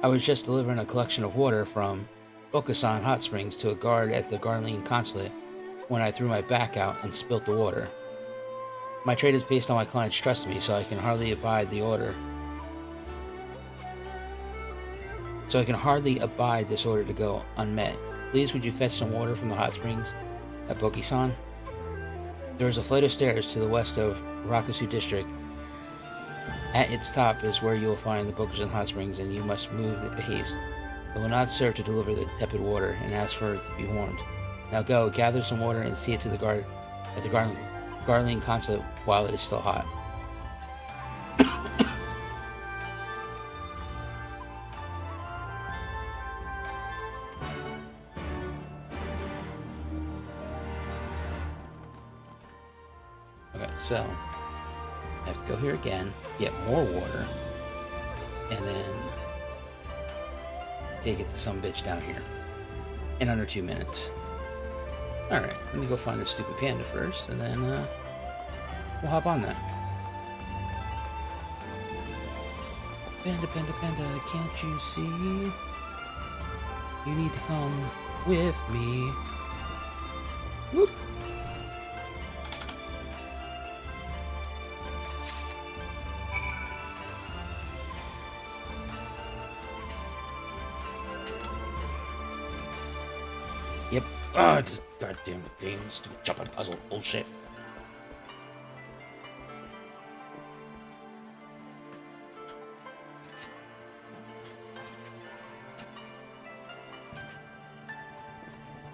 I was just delivering a collection of water from Okusan Hot Springs to a guard at the Garlean consulate when I threw my back out and spilt the water. My trade is based on my clients trusting me, so I can hardly abide this order to go unmet. Please, would you fetch some water from the hot springs at Bokisan? There is a flight of stairs to the west of Rakusu District. At its top is where you will find the Bokusan Hot Springs, and you must move with haste. It will not serve to deliver the tepid water and ask for it to be warmed. Now go, gather some water and see it to the guard at the Garlean consulate while it is still hot. Okay, so I have to go here again, get more water, and then take it to some bitch down here in under 2 minutes. Alright, let me go find this stupid panda first, and then we'll hop on that. Panda, panda, panda, can't you see? You need to come with me. Whoop. Yep. Oh, it's a goddamn game. Stupid jumping puzzle bullshit.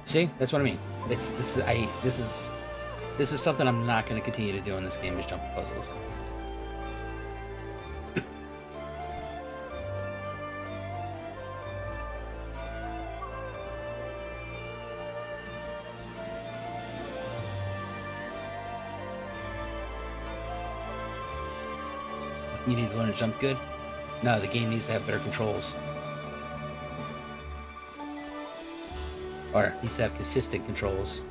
See, that's what I mean. This is something I'm not going to continue to do in this game, is jumping puzzles. You need to learn to jump good? No, the game needs to have better controls. Or needs to have consistent controls.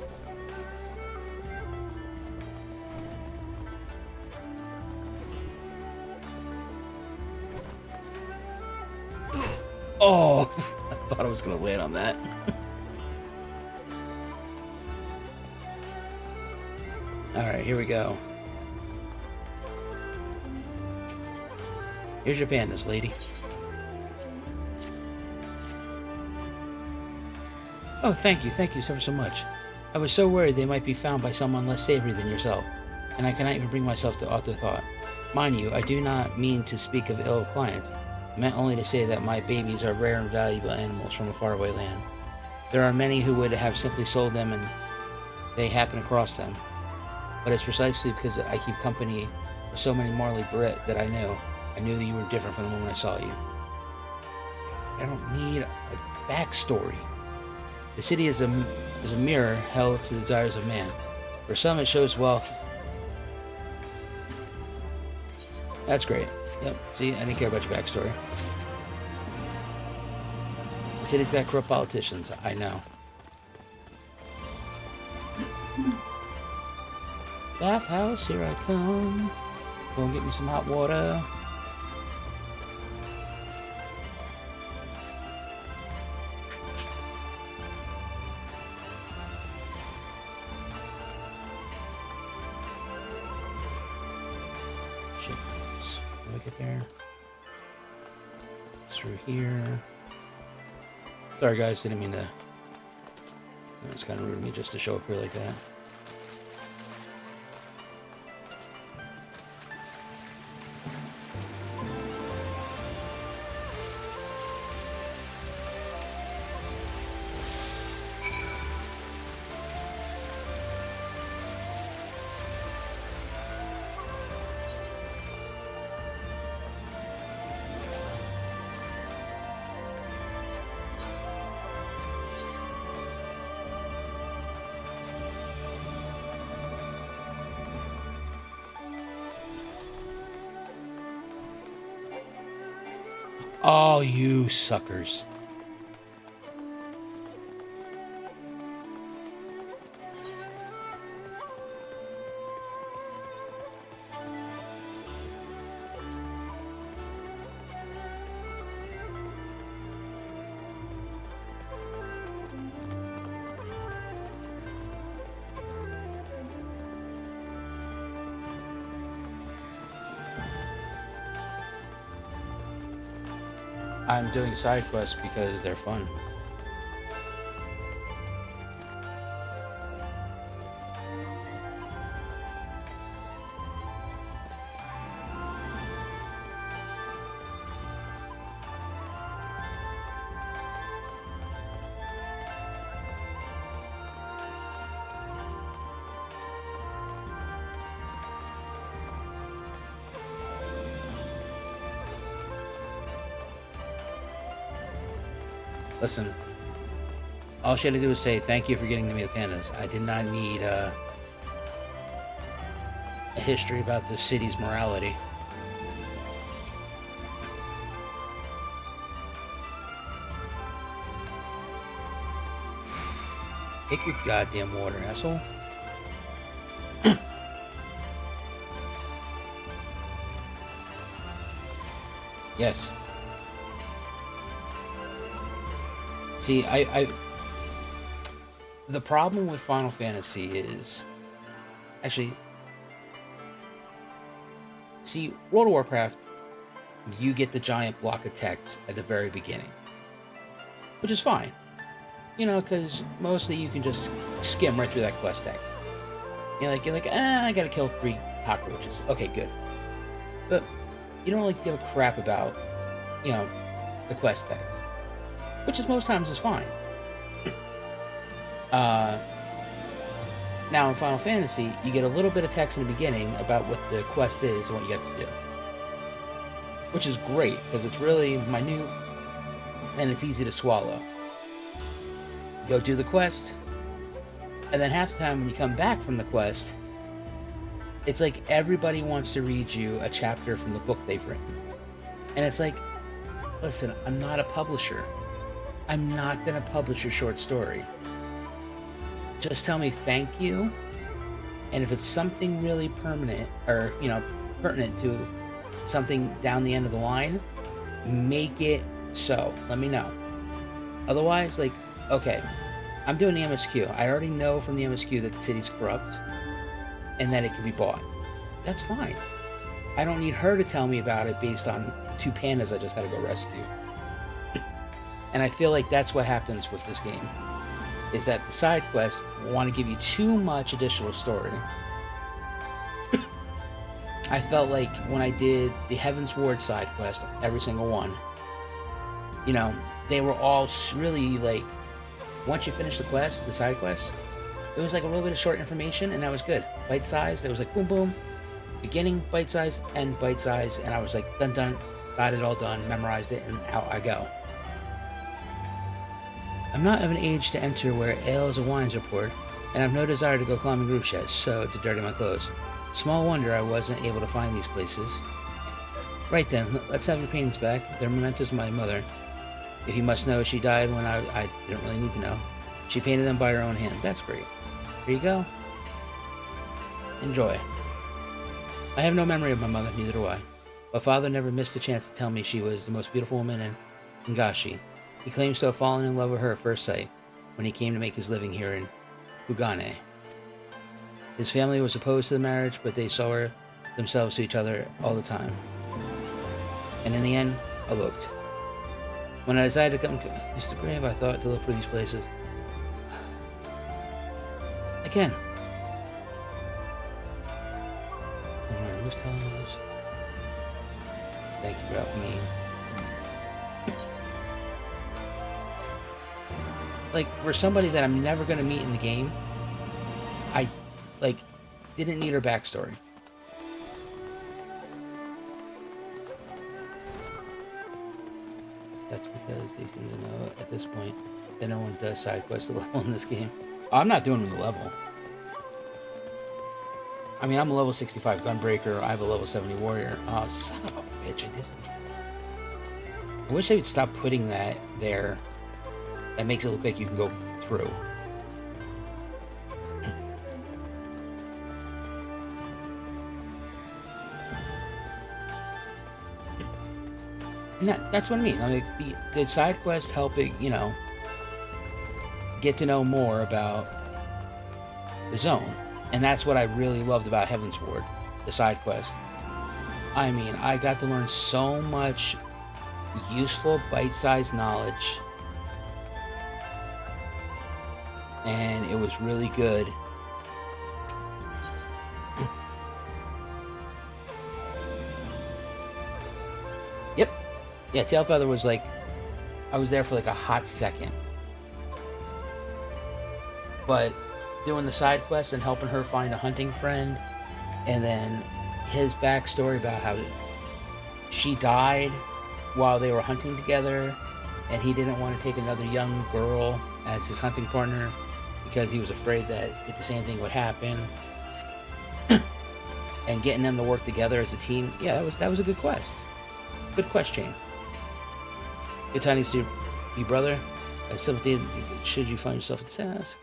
Oh! I thought I was going to land on that. Alright, here we go. Here's your pandas, lady. Oh, thank you so much. I was so worried they might be found by someone less savory than yourself, and I cannot even bring myself to utter thought. Mind you, I do not mean to speak of ill clients. I meant only to say that my babies are rare and valuable animals from a faraway land. There are many who would have simply sold them and they happen across them. But it's precisely because I keep company with so many Marley Brit that I knew that you were different from the moment I saw you. I don't need a backstory. The city is a mirror held to the desires of man. For some it shows wealth. That's great. Yep, see, I didn't care about your backstory. The city's got corrupt politicians, I know. Bathhouse, here I come. Go and get me some hot water. There. Through here. Sorry guys, didn't mean to. It's kind of rude of me just to show up here like that. Oh, you suckers. I'm doing side quests because they're fun. Listen, all she had to do was say, thank you for getting me the pandas. I did not need a history about the city's morality. Take your goddamn water, asshole. Yes. See, the problem with Final Fantasy is... Actually... See, World of Warcraft, you get the giant block of text at the very beginning. Which is fine. You know, because mostly you can just skim right through that quest text. You're like, I gotta kill 3 cockroaches. Okay, good. But you don't really give a crap about, you know, the quest text. Which is most times is fine. Now in Final Fantasy, you get a little bit of text in the beginning about what the quest is and what you have to do. Which is great, because it's really minute and it's easy to swallow. You go do the quest, and then half the time when you come back from the quest, it's like everybody wants to read you a chapter from the book they've written. And it's like, listen, I'm not a publisher. I'm not going to publish your short story. Just tell me thank you, and if it's something really permanent, or, you know, pertinent to something down the end of the line, make it so. Let me know. Otherwise, like, okay, I'm doing the MSQ. I already know from the MSQ that the city's corrupt, and that it can be bought. That's fine. I don't need her to tell me about it based on 2 pandas I just had to go rescue. And I feel like that's what happens with this game. Is that the side quests want to give you too much additional story. I felt like when I did the Heavensward side quest, every single one, you know, they were all really like, once you finish the quest, the side quest, it was like a little bit of short information, and that was good. Bite size, it was like boom boom, beginning bite size, end bite size, and I was like done done, got it all done, memorized it, and out I go. I'm not of an age to enter where ales and wines are poured, and I've no desire to go climbing roof sheds, so to dirty my clothes. Small wonder I wasn't able to find these places. Right then, let's have your paintings back. They're mementos of my mother. If you must know, she died when I didn't really need to know. She painted them by her own hand. That's great. Here you go. Enjoy. I have no memory of my mother, neither do I. My father never missed a chance to tell me she was the most beautiful woman in Ngashi. He claims to have fallen in love with her at first sight when he came to make his living here in Kugane. His family was opposed to the marriage, but they saw themselves to each other all the time. And in the end, eloped. When I decided to come to the grave, I thought to look for these places. Again. Rooftops. Thank you for helping me. Like, for somebody that I'm never going to meet in the game, I, like, didn't need her backstory. That's because they seem to know at this point that no one does side quests to level in this game. Oh, I'm not doing the level. I mean, I'm a level 65 Gunbreaker. I have a level 70 Warrior. Oh, son of a bitch, I didn't. I wish they would stop putting that there. That makes it look like you can go through. And that's what I mean. I mean, the side quests help it, you know, get to know more about the zone. And that's what I really loved about Heavensward, the side quest. I mean, I got to learn so much useful bite-sized knowledge. And it was really good. Yep. Yeah, Tailfeather was like, I was there for like a hot second. But doing the side quest and helping her find a hunting friend, and then his backstory about how she died while they were hunting together, and he didn't want to take another young girl as his hunting partner because he was afraid that if the same thing would happen. And getting them to work together as a team, yeah, that was a good quest. Good quest chain. Good tidings to your brother. As sympathy, should you find yourself at the task.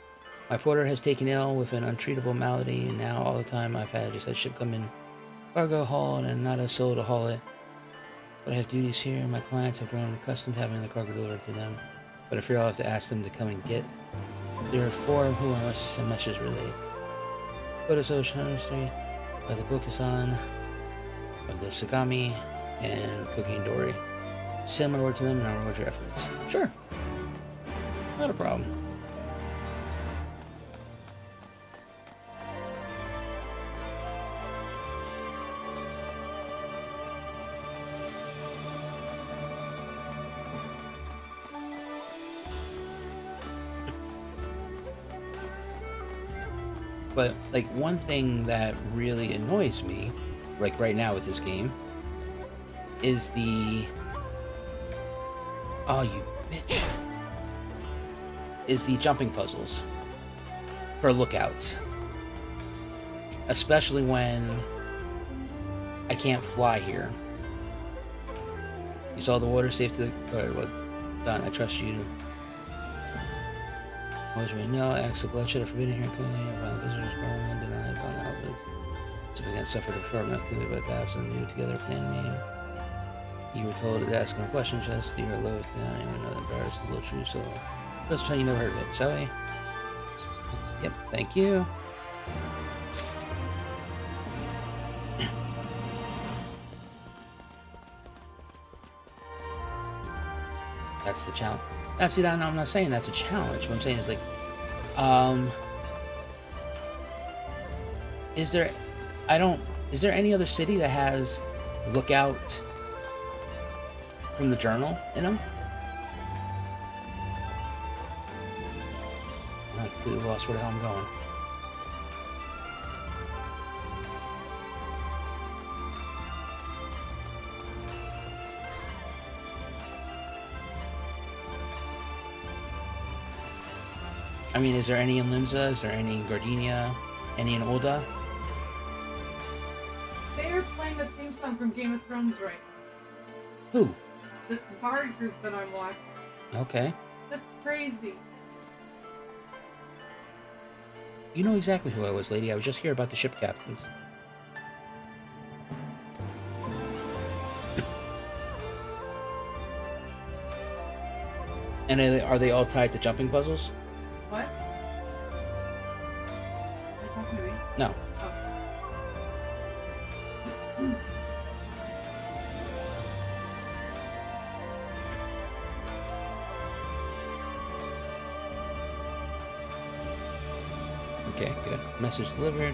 My porter has taken ill with an untreatable malady, and now all the time I've had just had ship come in, cargo hauled, and not a soul to haul it. But I have duties here. My clients have grown accustomed to having the cargo delivered to them. But I fear I'll have to ask them to come and get. There are 4 who I must send messages relayed. Photos Ocean History of the Bokusan, of the Sagami, and Cookie and Dory. Send my word to them and I'll reward your efforts. Sure. Not a problem. But, like, one thing that really annoys me, like right now with this game, is the... Oh, you bitch. Is the jumping puzzles for lookouts. Especially when I can't fly here. Use all the water safe to the... Alright, well, done. I trust you. Always we know, acts of bloodshed are forbidden here, violent visitors, growing undenied, violent outlets. So we can suffer the short clearly by paths and new together with the enemy. You were told to ask no questions, just you were low to anyone know that embarrassed is a little true, so let's try you never heard of it, shall we? Yep, thank you. That's the challenge. Now, see, that, no, I'm not saying that's a challenge. What I'm saying is, like, is there any other city that has lookout from the journal in them? I completely lost where the hell I'm going. I mean, is there any in Limsa? Is there any in Gardenia? Any in Ul'dah? They're playing the theme song from Game of Thrones right now. Who? This bard group that I'm watching. Okay. That's crazy. You know exactly who I was, lady. I was just here about the ship captains. And are they all tied to jumping puzzles? What? No. Okay, good. Message delivered.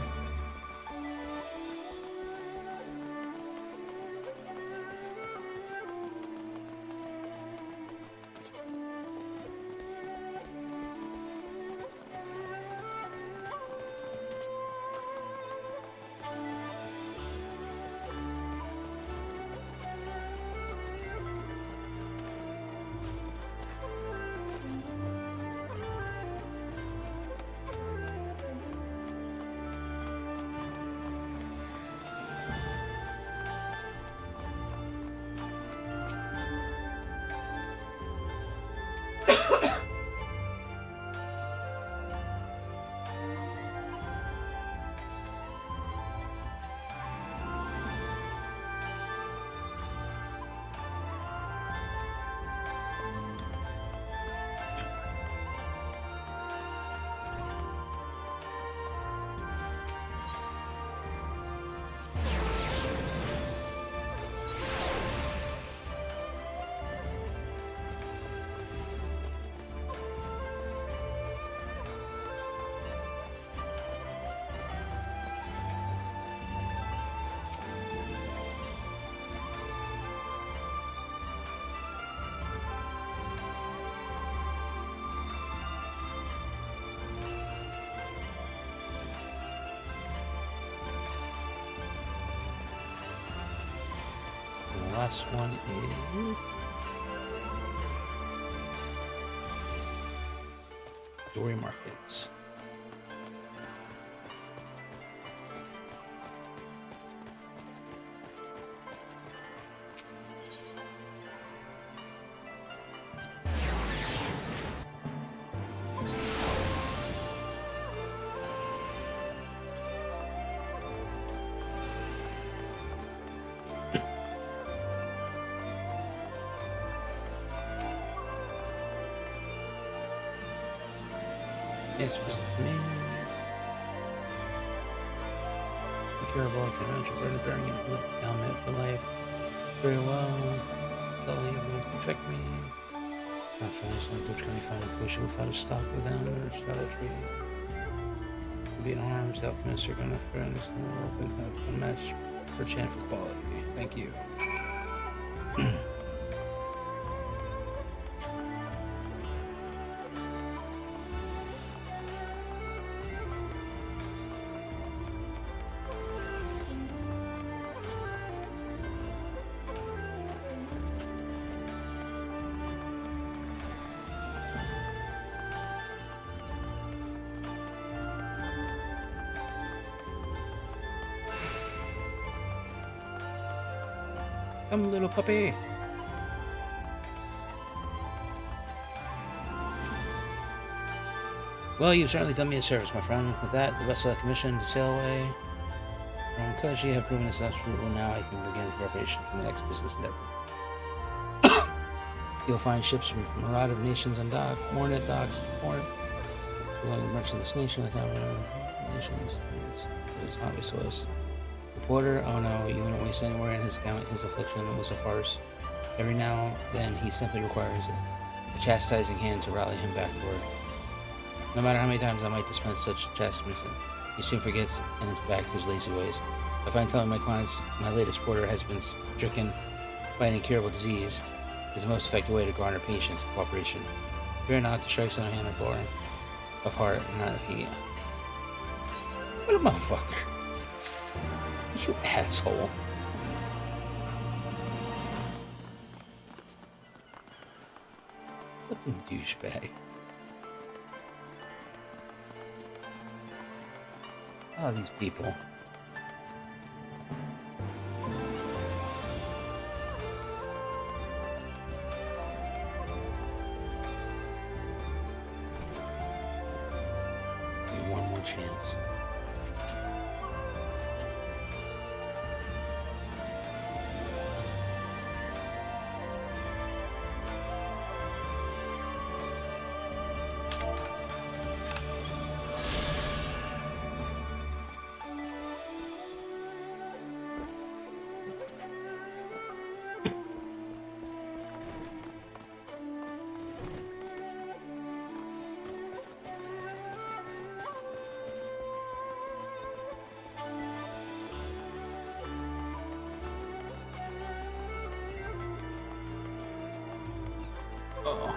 Last one is Dory Markets. It's just me. Incurable, I can imagine burn the bearing element for life. Very well. Slowly, everyone can trick me. Not trying something which can be found in pushing without a stock with them or idolatry. Be in arms, alchemists are gonna friend this world and have a match for chance for quality. Thank you. Come, little puppy. Well, you've certainly done me a service, my friend. With that, the vessel commissioned to sail away from Koji have proven its absolute rule. Now I can begin preparation for the next business endeavor. You'll find ships from Marauder nations on dock, Mornet docks, port, belonging to merchants of this nation, like our nations. It's obvious to us. Reporter, oh no, you wouldn't waste anywhere in his account. His affliction was a farce. Every now and then he simply requires a chastising hand to rally him back to work. No matter how many times I might dispense such chastisement, he soon forgets and is back to his lazy ways. I find telling my clients my latest porter has been stricken by an incurable disease is the most effective way to garner patience and cooperation. Fear not to strike on a hand of heart, and not of he. What a motherfucker. You asshole. Fucking douchebag. Oh, these people. Give me one more chance. Oh.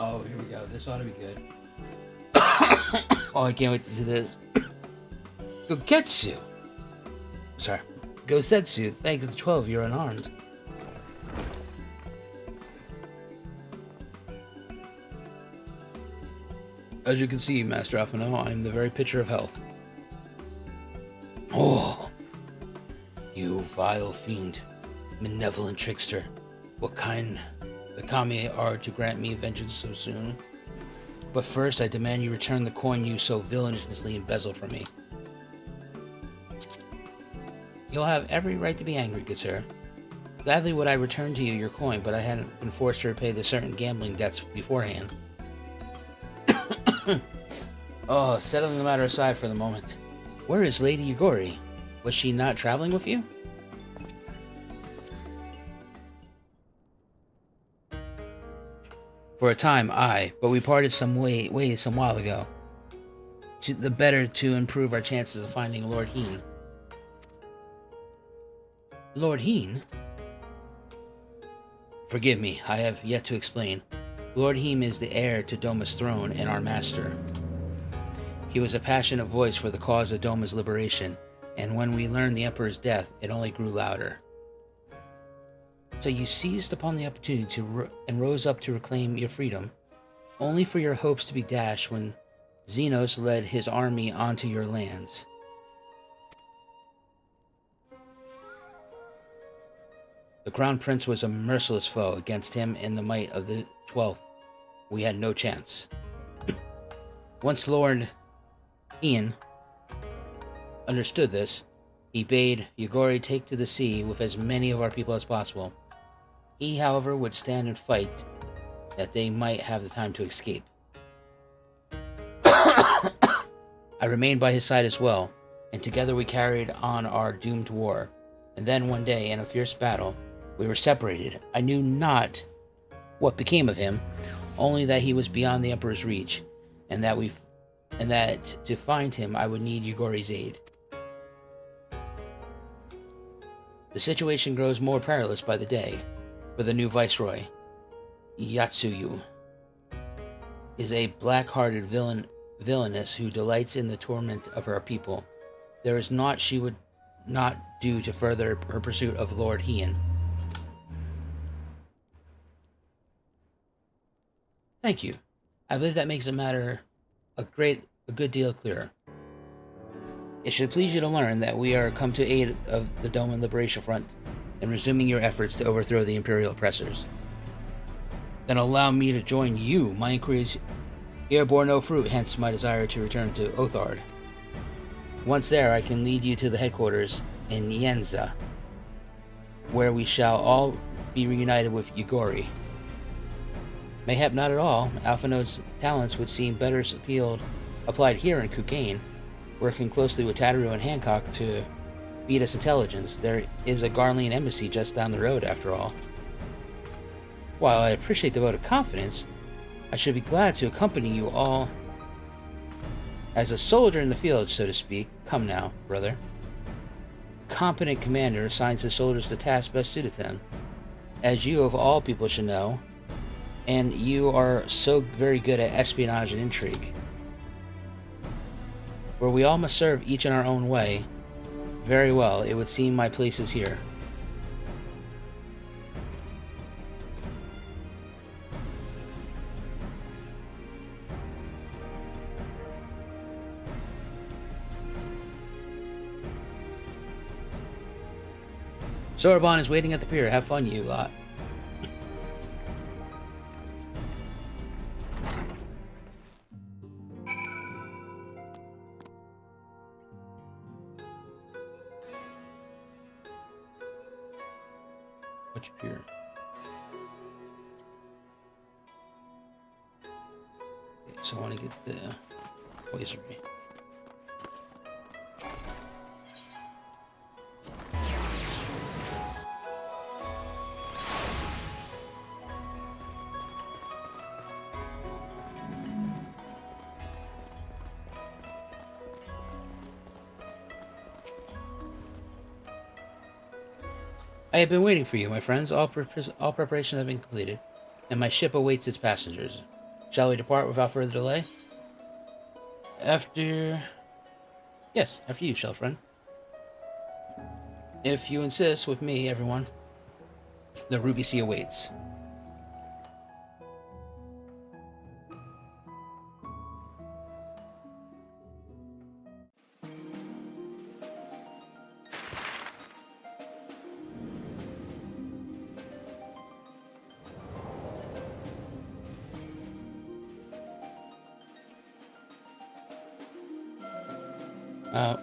Oh, here we go. This ought to be good. Oh, I can't wait to see this. Gogetsu! Sorry. Gosetsu, thanks to 12, you're unarmed. As you can see, Master Afano, I am the very picture of health. Oh! You vile fiend, malevolent trickster. What kind the kami are to grant me vengeance so soon? But first, I demand you return the coin you so villainously embezzled from me. You'll have every right to be angry, good sir. Gladly would I return to you your coin, but I hadn't been forced to repay the certain gambling debts beforehand. Oh, settling the matter aside for the moment. Where is Lady Yugori? Was she not traveling with you? For a time, aye, but we parted some ways some while ago. The better to improve our chances of finding Lord Heen. Lord Heen? Forgive me, I have yet to explain. Lord Heem is the heir to Doma's throne and our master. He was a passionate voice for the cause of Doma's liberation, and when we learned the Emperor's death, it only grew louder. So you seized upon the opportunity and rose up to reclaim your freedom, only for your hopes to be dashed when Xenos led his army onto your lands. The Crown Prince was a merciless foe. Against him and the might of the 12th, we had no chance. Once Lord Ian understood this, he bade Yugori take to the sea with as many of our people as possible. He, however, would stand and fight that they might have the time to escape. I remained by his side as well, and together we carried on our doomed war. And then one day, in a fierce battle, we were separated. I knew not what became of him, only that he was beyond the Emperor's reach, and that to find him I would need Yugori's aid. The situation grows more perilous by the day, for the new viceroy, Yatsuyu, is a black-hearted villainess who delights in the torment of her people. There is naught she would not do to further her pursuit of Lord Hien. Thank you. I believe that makes the matter a good deal clearer. It should please you to learn that we are come to aid of the Doman Liberation Front in resuming your efforts to overthrow the Imperial oppressors. Then allow me to join you. My inquiries here bore no fruit, hence my desire to return to Othard. Once there, I can lead you to the headquarters in Yenza, where we shall all be reunited with Yugori. Mayhap not at all. Alphinode's talents would seem better applied here in Kukain, working closely with Tataru and Hancock to feed us intelligence. There is a Garlean embassy just down the road, after all. While I appreciate the vote of confidence, I should be glad to accompany you all as a soldier in the field, so to speak. Come now, brother. A competent commander assigns his soldiers the tasks best suited to them, as you of all people should know, and you are so very good at espionage and intrigue. Where we all must serve each in our own way, very well, it would seem my place is here. Sorbonne is waiting at the pier. Have fun, you lot. Which pier? Okay, so I want to get the poisonery. I have been waiting for you, my friends. All preparations have been completed, and my ship awaits its passengers. Shall we depart without further delay? After you, shell friend. If you insist, with me, everyone. The Ruby Sea awaits.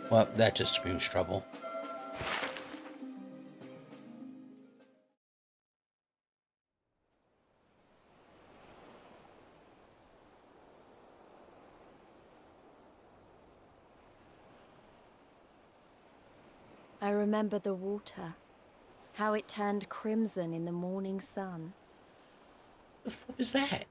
Well, that just screams trouble. I remember the water, how it turned crimson in the morning sun. The flip is that?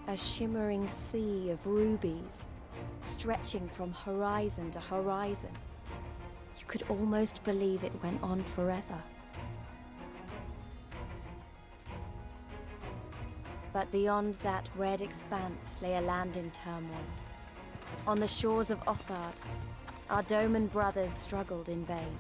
A shimmering sea of rubies, stretching from horizon to horizon. You could almost believe it went on forever. But beyond that red expanse lay a land in turmoil. On the shores of Othard, our Doman brothers struggled in vain.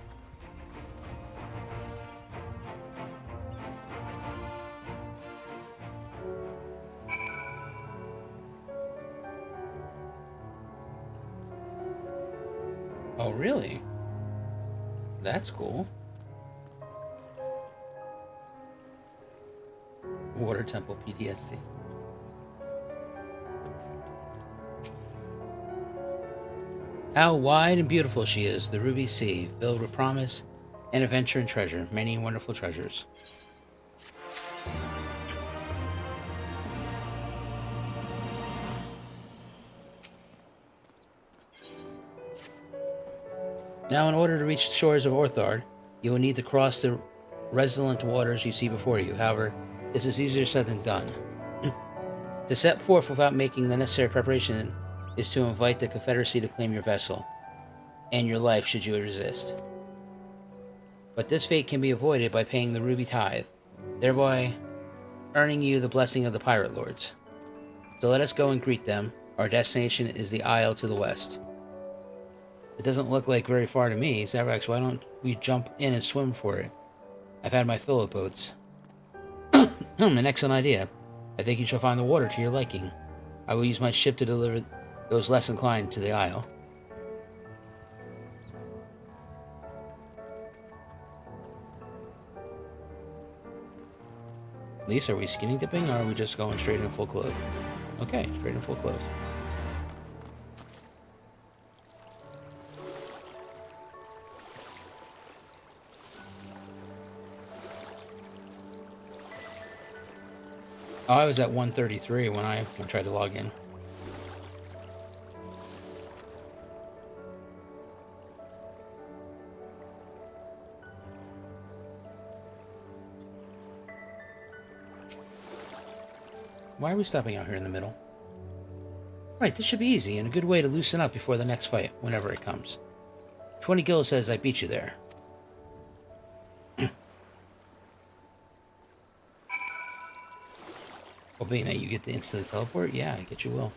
Oh, really? That's cool. Water Temple PTSD. How wide and beautiful she is, the Ruby Sea, filled with promise and adventure and treasure, many wonderful treasures. Now, in order to reach the shores of Orthard, you will need to cross the resonant waters you see before you. However, this is easier said than done. To set forth without making the necessary preparation is to invite the Confederacy to claim your vessel, and your life should you resist. But this fate can be avoided by paying the Ruby Tithe, thereby earning you the blessing of the Pirate Lords. So let us go and greet them. Our destination is the Isle to the west. It doesn't look like very far to me. Zaverax, why don't we jump in and swim for it? I've had my fill of boats. An excellent idea. I think you shall find the water to your liking. I will use my ship to deliver those less inclined to the Isle. Lisa, are we skinny dipping, or are we just going straight in full clothes? Okay, straight in full clothes. Oh, I was at 133 when I tried to log in. Why are we stopping out here in the middle? Right, this should be easy and a good way to loosen up before the next fight, whenever it comes. 20 gil says I beat you there. Oh, being that you get to instant teleport? Yeah, I guess you will.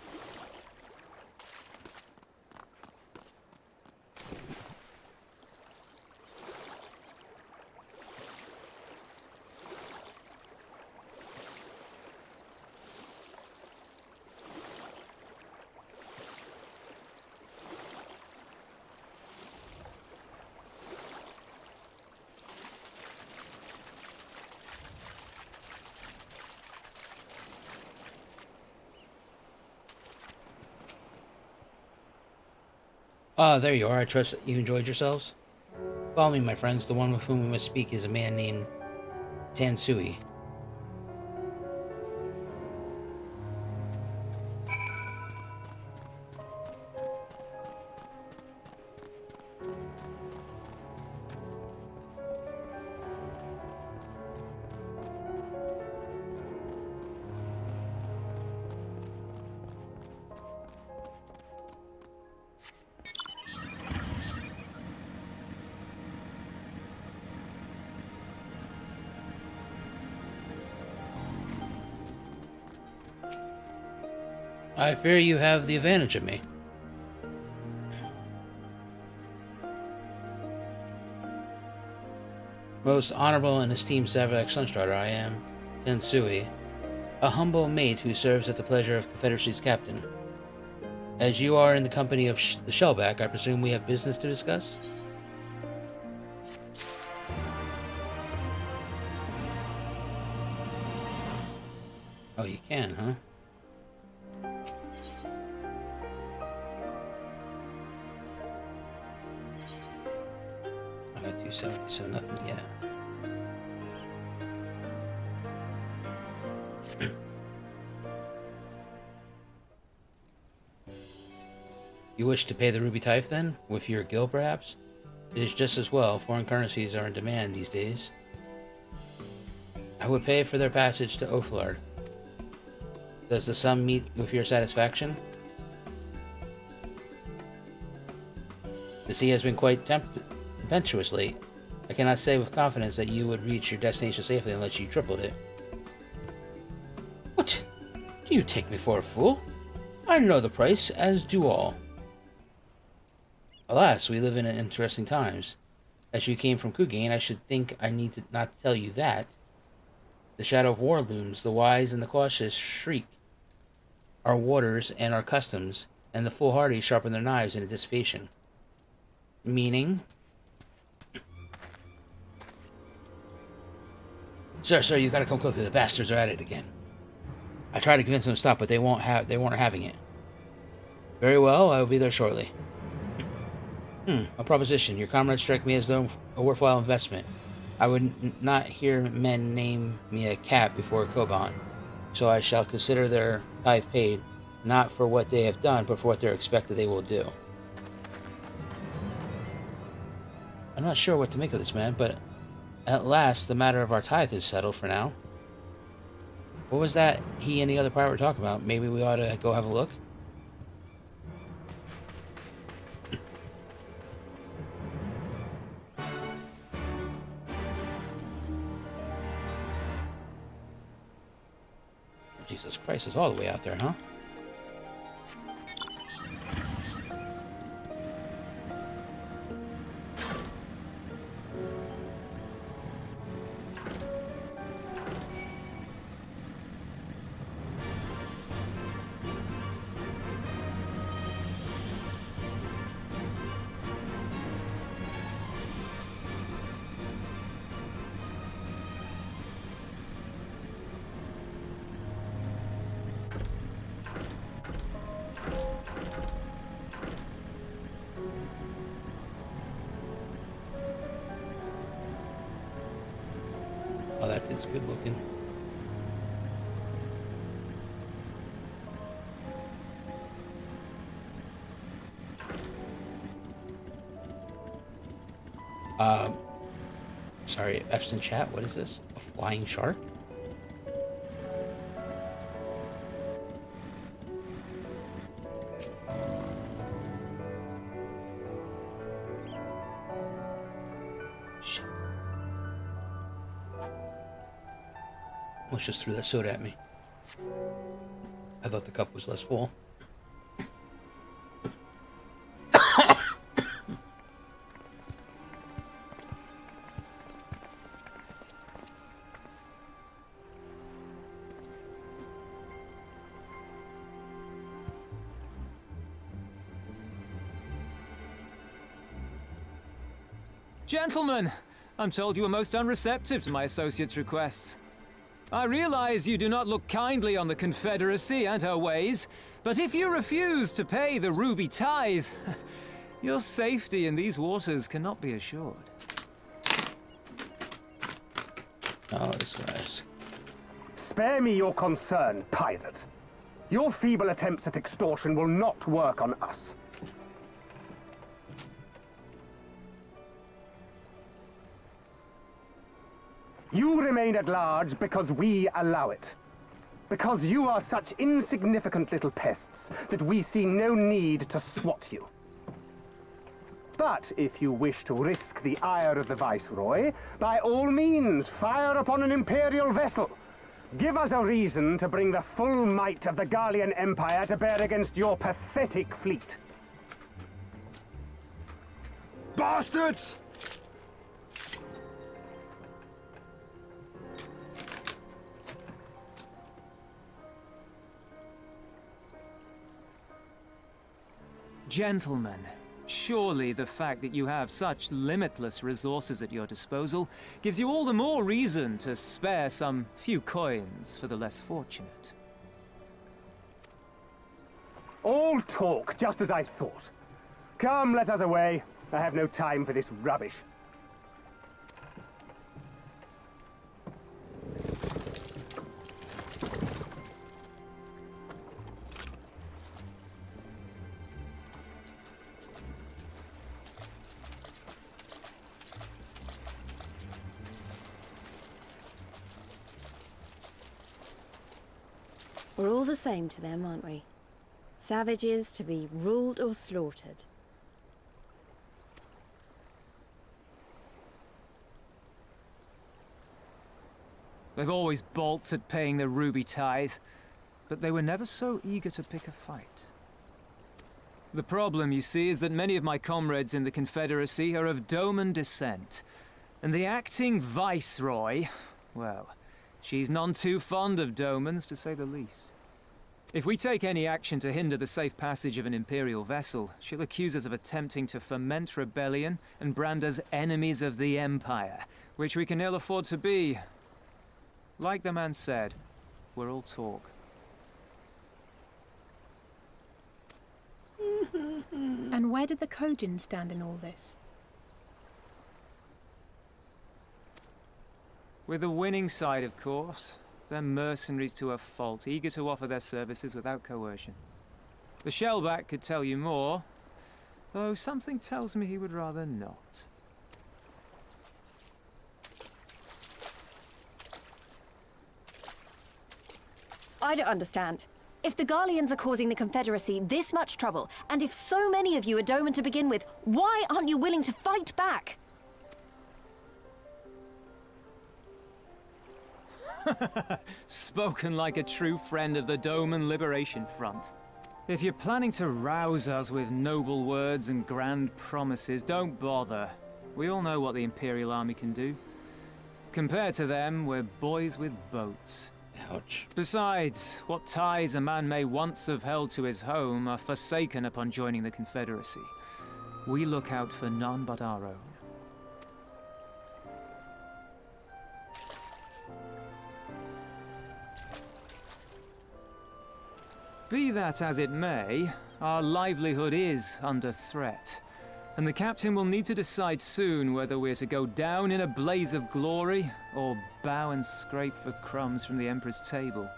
Ah, there you are. I trust that you enjoyed yourselves. Follow me, my friends. The one with whom we must speak is a man named Tansui. I fear you have the advantage of me. Most honorable and esteemed Zaverax Sunstrider, I am Tansui, a humble mate who serves at the pleasure of Confederacy's captain. As you are in the company of the Shellback, I presume we have business to discuss? Oh, you can, huh? I got 270, so nothing yet. You wish to pay the Ruby Tithe, then? With your guild, perhaps? It is just as well. Foreign currencies are in demand these days. I would pay for their passage to Oflard. Does the sum meet with your satisfaction? The sea has been quite tempestuous late. I cannot say with confidence that you would reach your destination safely unless you tripled it. What? Do you take me for a fool? I know the price, as do all. Alas, we live in interesting times. As you came from Kugain, I should think I need to not tell you that. The shadow of war looms, the wise and the cautious shriek our waters and our customs, and the foolhardy sharpen their knives in dissipation. Meaning? Sir, you gotta come quickly. The bastards are at it again. I tried to convince them to stop, but they weren't having it. Very well, I will be there shortly. A proposition. Your comrades strike me as though a worthwhile investment. I would not hear men name me a cat before Koban, so I shall consider their tithe paid, not for what they have done, but for what they're expected they will do. I'm not sure what to make of this, man, but at last the matter of our tithe is settled for now. What was that he and the other pirate were talking about? Maybe we ought to go have a look? Jesus Christ, is all the way out there, huh? Oh, that is good looking. Sorry, F's in chat. What is this? A flying shark? Shit. Almost just threw that soda at me. I thought the cup was less full. Gentlemen, I'm told you are most unreceptive to my associate's requests. I realize you do not look kindly on the Confederacy and her ways, but if you refuse to pay the ruby tithe, your safety in these waters cannot be assured. Oh, this guy's... Spare me your concern, pirate. Your feeble attempts at extortion will not work on us. You remain at large because we allow it. Because you are such insignificant little pests that we see no need to swat you. But if you wish to risk the ire of the Viceroy, by all means, fire upon an Imperial vessel. Give us a reason to bring the full might of the Garlean Empire to bear against your pathetic fleet. Bastards! Gentlemen, surely the fact that you have such limitless resources at your disposal gives you all the more reason to spare some few coins for the less fortunate. All talk, just as I thought. Come, let us away. I have no time for this rubbish. We're all the same to them, aren't we? Savages to be ruled or slaughtered. They've always balked at paying the ruby tithe, but they were never so eager to pick a fight. The problem, you see, is that many of my comrades in the Confederacy are of Doman descent, and the acting viceroy, well, she's none too fond of Domans, to say the least. If we take any action to hinder the safe passage of an Imperial vessel, she'll accuse us of attempting to foment rebellion and brand us enemies of the Empire, which we can ill afford to be. Like the man said, we're all talk. And where did the Kojin stand in all this? With the winning side, of course. They're mercenaries to a fault, eager to offer their services without coercion. The Shellback could tell you more, though something tells me he would rather not. I don't understand. If the Garleans are causing the Confederacy this much trouble, and if so many of you are Doman to begin with, why aren't you willing to fight back? Spoken like a true friend of the Doman Liberation Front. If you're planning to rouse us with noble words and grand promises, don't bother. We all know what the Imperial Army can do. Compared to them, we're boys with boats. Ouch. Besides, what ties a man may once have held to his home are forsaken upon joining the Confederacy. We look out for none but our own. Be that as it may, our livelihood is under threat, and the captain will need to decide soon whether we're to go down in a blaze of glory, or bow and scrape for crumbs from the Emperor's table.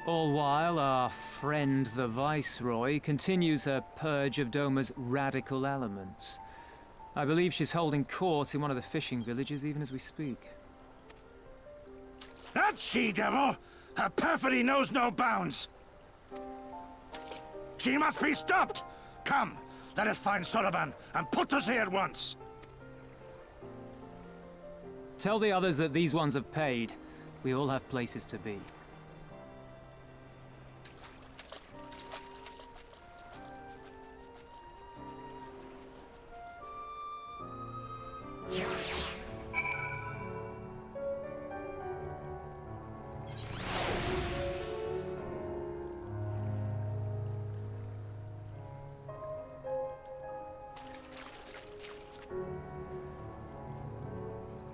All while our friend the Viceroy continues her purge of Doma's radical elements. I believe she's holding court in one of the fishing villages even as we speak. That she-devil! Her perfidy knows no bounds! She must be stopped! Come, let us find Soroban and put us here at once! Tell the others that these ones have paid. We all have places to be.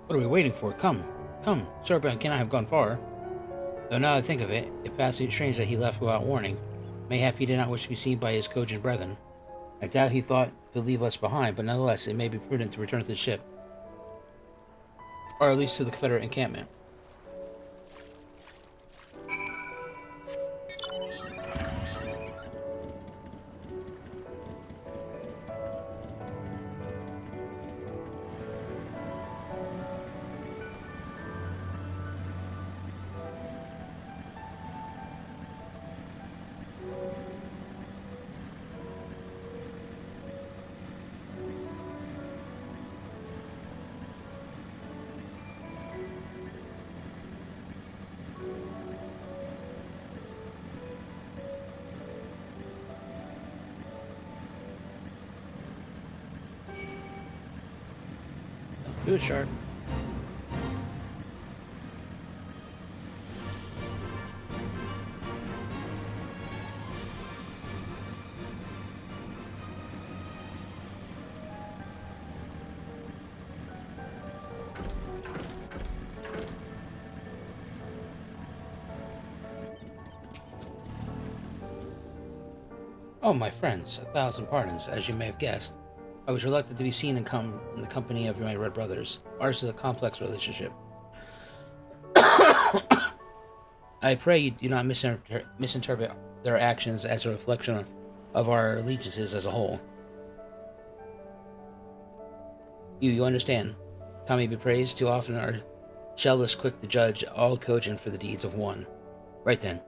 What are we waiting for? Come. Come. Soroban cannot have gone far. Though now that I think of it, it passing strange that he left without warning. Mayhap he did not wish to be seen by his Kojin brethren. I doubt he thought to leave us behind, but nonetheless it may be prudent to return to the ship. Or at least to the Confederate encampment. Do it, shark. Oh, my friends, 1,000 pardons, as you may have guessed. I was reluctant to be seen and come in the company of my red brothers. Ours is a complex relationship. I pray you do not misinterpret their actions as a reflection of our allegiances as a whole. You understand. God may be praised, too often are shelless quick to judge all Kojin for the deeds of one. Right then.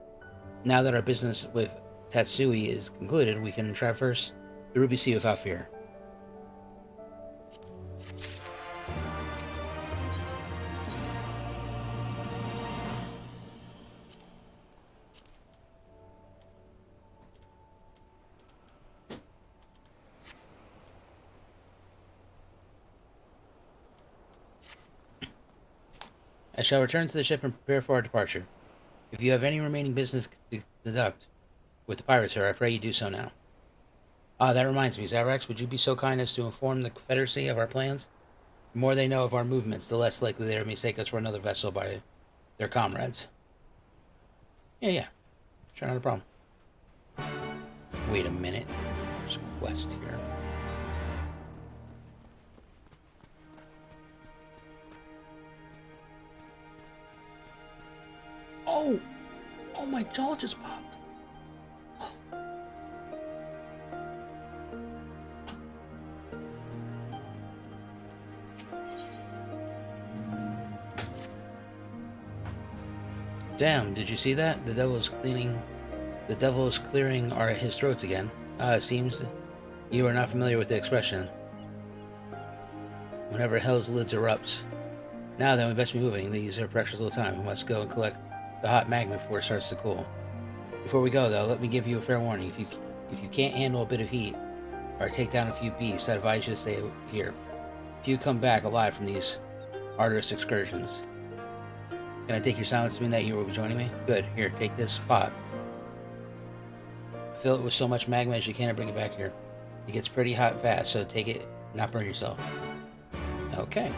Now that our business with Tatsui is concluded, we can traverse the Ruby Sea without fear. I shall return to the ship and prepare for our departure. If you have any remaining business to conduct with the pirates here, I pray you do so now. Ah, that reminds me, Zaverax, would you be so kind as to inform the Confederacy of our plans? The more they know of our movements, the less likely they are to mistake us for another vessel by their comrades. Yeah. Sure, not a problem. Wait a minute. There's a quest here. Oh, my jaw just popped. Damn, did you see that? The devil is clearing his throats again. It seems you are not familiar with the expression. Whenever hell's lids erupts. Now then, we best be moving. These are precious little time. We must go and collect the hot magma before it starts to cool. Before we go, though, let me give you a fair warning. If you can't handle a bit of heat, or take down a few beasts, I advise you to stay here. If you come back alive from these arduous excursions. Can I take your silence to mean that you will be joining me? Good. Here, take this pot. Fill it with so much magma as you can and bring it back here. It gets pretty hot fast, so take it, not burn yourself. Okay.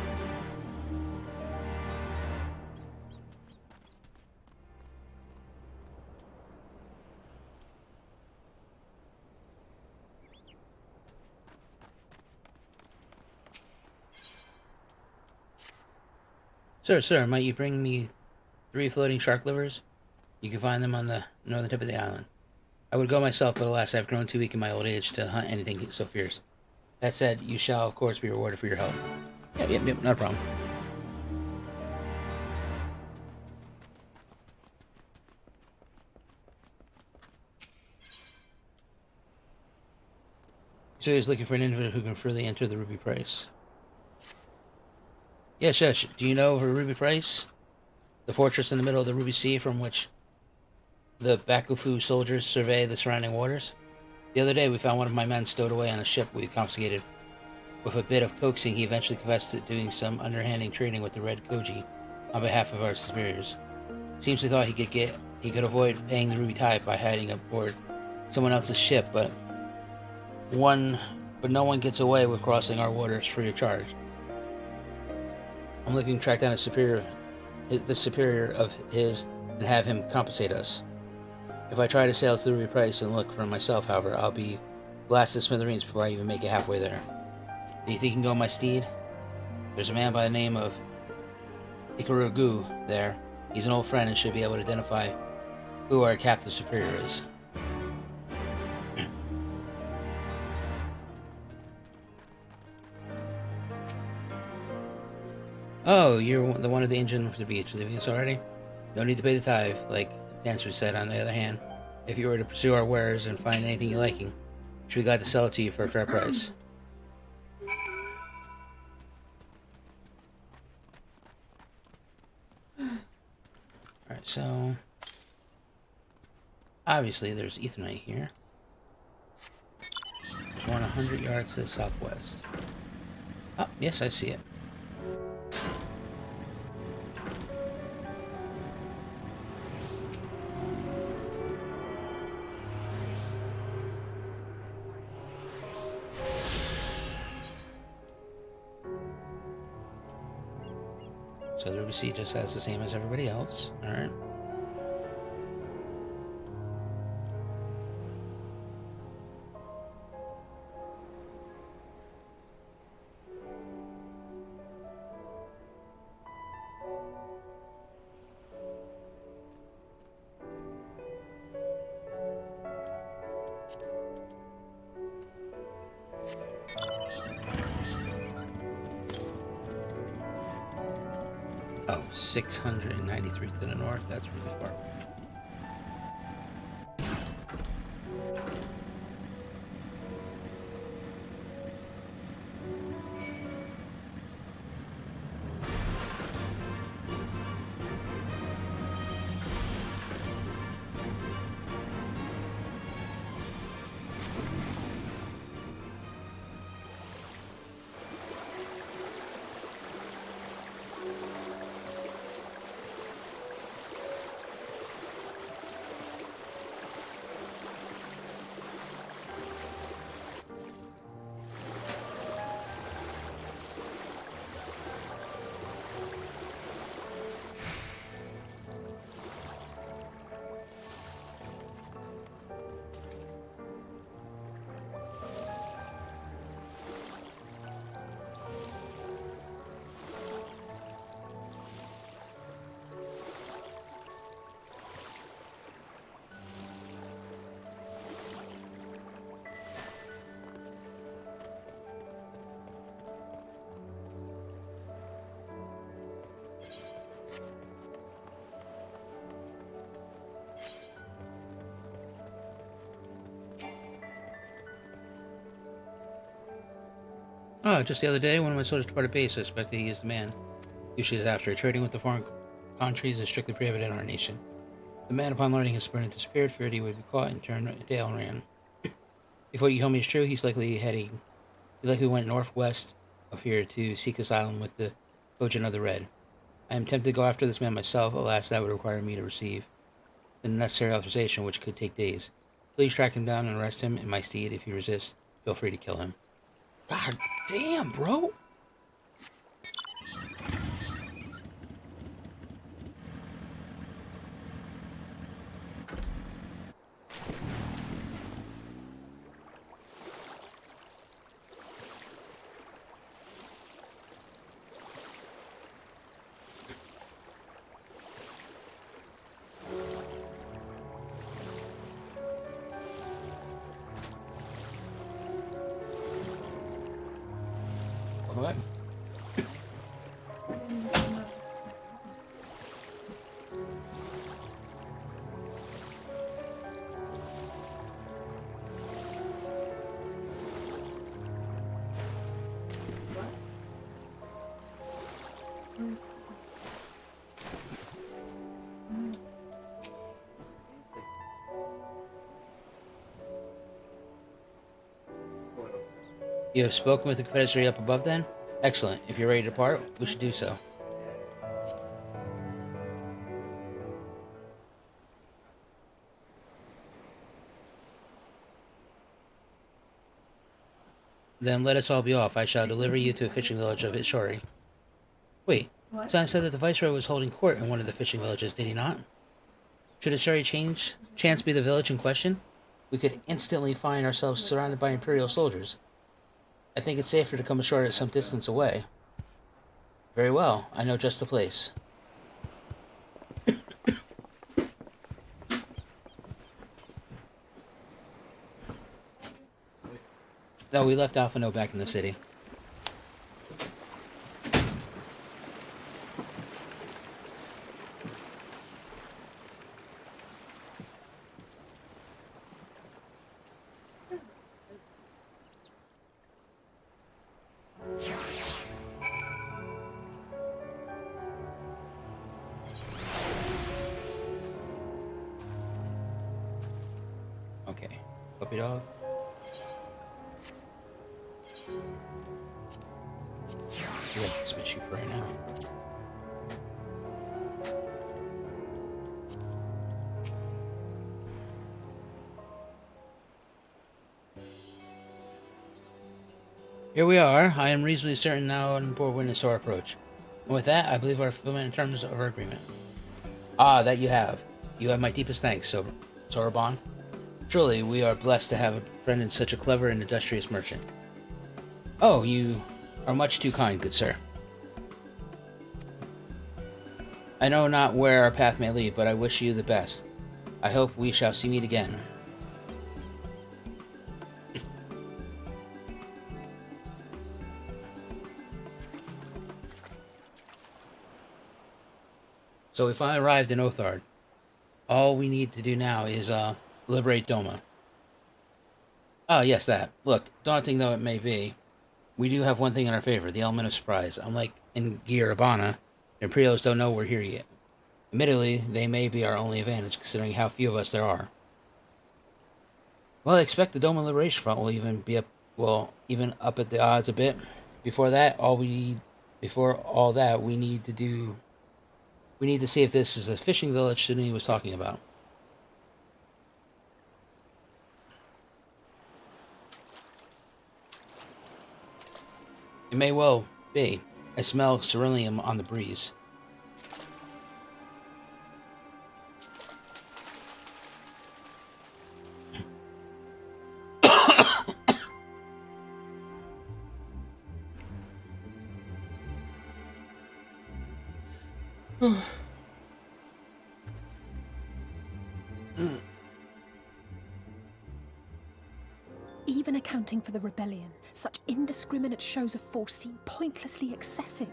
Sir, might you bring me 3 floating shark livers? You can find them on the northern tip of the island. I would go myself, but alas, I've grown too weak in my old age to hunt anything so fierce. That said, you shall, of course, be rewarded for your help. Yep, not a problem. So he's looking for an individual who can freely enter the Ruby Price. Yes, do you know of a Ruby Price? The fortress in the middle of the Ruby Sea from which the Bakufu soldiers survey the surrounding waters? The other day we found one of my men stowed away on a ship we confiscated. With a bit of coaxing, he eventually confessed to doing some underhanding trading with the Red Koji on behalf of our superiors. Seems he thought he could avoid paying the Ruby tithe by hiding aboard someone else's ship, but no one gets away with crossing our waters free of charge. I'm looking to track down the superior of his and have him compensate us. If I try to sail to the Ruby Price and look for myself, however, I'll be blasted to smithereens before I even make it halfway there. Do you think you can go on my steed? There's a man by the name of Ikarugu there. He's an old friend and should be able to identify who our captive superior is. Oh, you're the one of the engine of the beach, leaving us already? No need to pay the tithe, like Dancer said. On the other hand, if you were to pursue our wares and find anything you liking, we should be glad to sell it to you for a fair price. Alright, so obviously there's Ethernet here. There's one 100 yards to the southwest. Oh, yes, I see it. So the Ruby Sea just has the same as everybody else. Alright. Oh, 693 to the north. That's really far away. Oh, just the other day, one of my soldiers departed base. I suspected he is the man Yoshida is after. Trading with the foreign countries is strictly prohibited in our nation. The man, upon learning his sprint, disappeared, feared he would be caught, and turned tail and ran. If what you told me is true, he likely went northwest of here to seek asylum with the Kojin of the Red. I am tempted to go after this man myself. Alas, that would require me to receive the necessary authorization, which could take days. Please track him down and arrest him and my steed. If he resists, feel free to kill him. God damn, bro! What? You have spoken with the Confederacy up above then? Excellent. If you're ready to depart, we should do so. Then let us all be off. I shall deliver you to a fishing village of Ishori. Wait, San said that the Viceroy was holding court in one of the fishing villages, did he not? Should Ishori chance be the village in question? We could instantly find ourselves surrounded by Imperial soldiers. I think it's safer to come ashore at some distance away. Very well, I know just the place. No, we left Alphino back in the city. Okay, puppy dog. Yeah, dismiss you for right now. Here we are. I am reasonably certain now on board witness to our approach. And with that, I believe our fulfillment in terms of our agreement. Ah, that you have. You have my deepest thanks, Sorobon. Truly, we are blessed to have a friend in such a clever and industrious merchant. Oh, you are much too kind, good sir. I know not where our path may lead, but I wish you the best. I hope we shall meet again. So we finally arrived in Othard. All we need to do now is liberate Doma. Oh, yes, that. Look, daunting though it may be, we do have one thing in our favor, the element of surprise. Unlike in Girabana, the Imperials don't know we're here yet. Admittedly, they may be our only advantage, considering how few of us there are. Well, I expect the Doma Liberation Front will even be even up at the odds a bit. Before all that, we need to see if this is a fishing village Sydney was talking about. It may well be. I smell ceruleum on the breeze. Even accounting for the rebellion, such indiscriminate shows of force seem pointlessly excessive.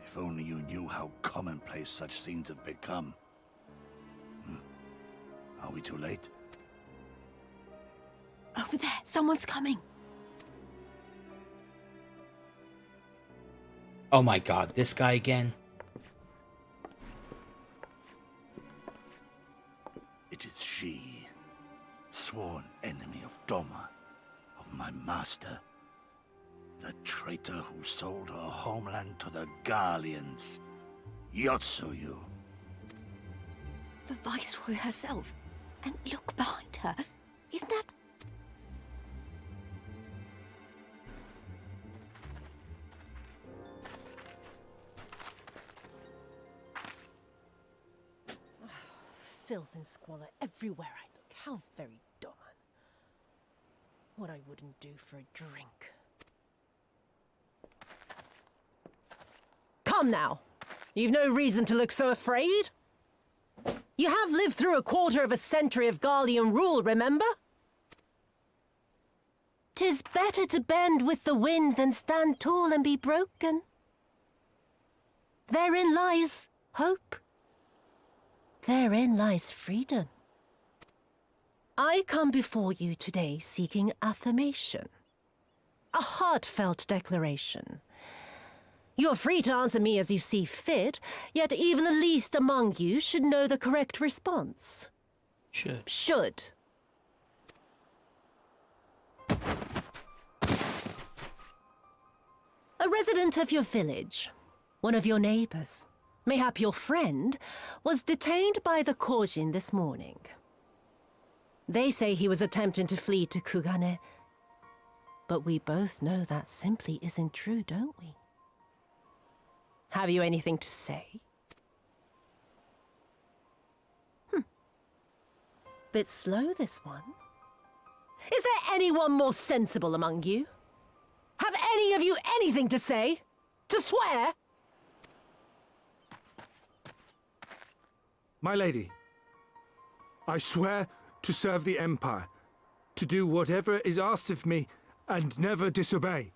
If only you knew how commonplace such scenes have become. Are we too late? Over there, someone's coming. Oh my god, this guy again? It is she, sworn enemy of Doma, of my master. The traitor who sold her homeland to the Garleans. Yotsuyu. The Viceroy herself. And look behind her. Isn't that... Filth and squalor everywhere I look. How very Doman. What I wouldn't do for a drink. Come now. You've no reason to look so afraid. You have lived through a quarter of a century of Garlean rule, remember? 'Tis better to bend with the wind than stand tall and be broken. Therein lies hope. Therein lies freedom. I come before you today seeking affirmation. A heartfelt declaration. You're free to answer me as you see fit, yet even the least among you should know the correct response. Should. A resident of your village, one of your neighbors, mayhap your friend, was detained by the Korjin this morning. They say he was attempting to flee to Kugane, but we both know that simply isn't true, don't we? Have you anything to say? Bit slow, this one. Is there anyone more sensible among you? Have any of you anything to say? To swear? My lady, I swear to serve the Empire, to do whatever is asked of me, and never disobey.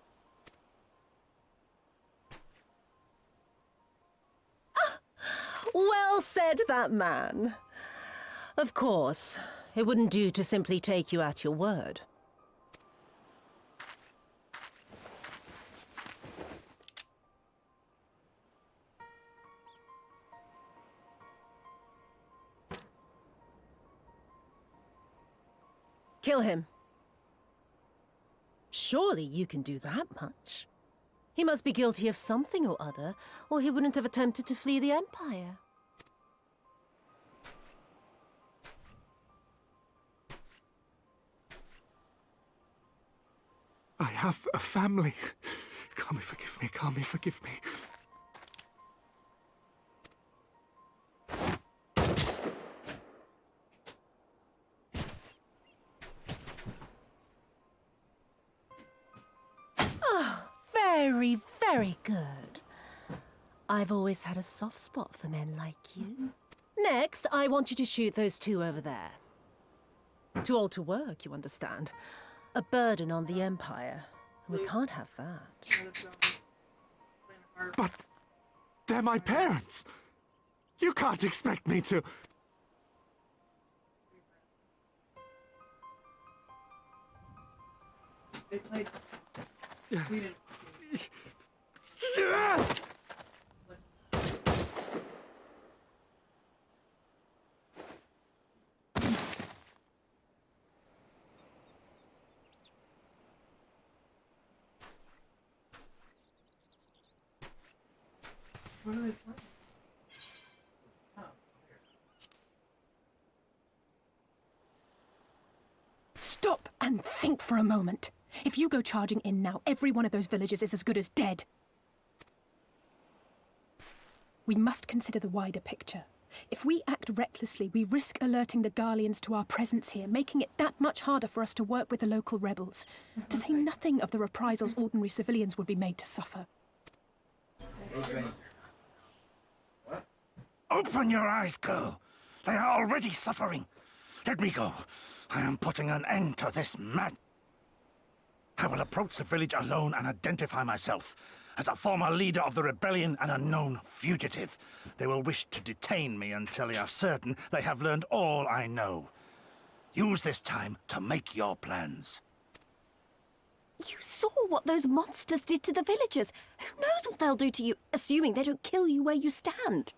Well said, that man. Of course, it wouldn't do to simply take you at your word. Kill him. Surely you can do that much. He must be guilty of something or other, or he wouldn't have attempted to flee the Empire. I have a family. Kami, forgive me. Kami, forgive me. Very, very good. I've always had a soft spot for men like you. Next, I want you to shoot those two over there. Too old to work, you understand. A burden on the Empire. We can't have that. But they're my parents. You can't expect me to... They played. We didn't. What are they playing? Stop and think for a moment. If you go charging in now, every one of those villagers is as good as dead. We must consider the wider picture. If we act recklessly, we risk alerting the Garleans to our presence here, making it that much harder for us to work with the local rebels. To say nothing of the reprisals ordinary civilians would be made to suffer. Open your eyes, girl. They are already suffering. Let me go. I am putting an end to this mad... I will approach the village alone and identify myself. As a former leader of the rebellion and a known fugitive, they will wish to detain me until they are certain they have learned all I know. Use this time to make your plans. You saw what those monsters did to the villagers. Who knows what they'll do to you, assuming they don't kill you where you stand?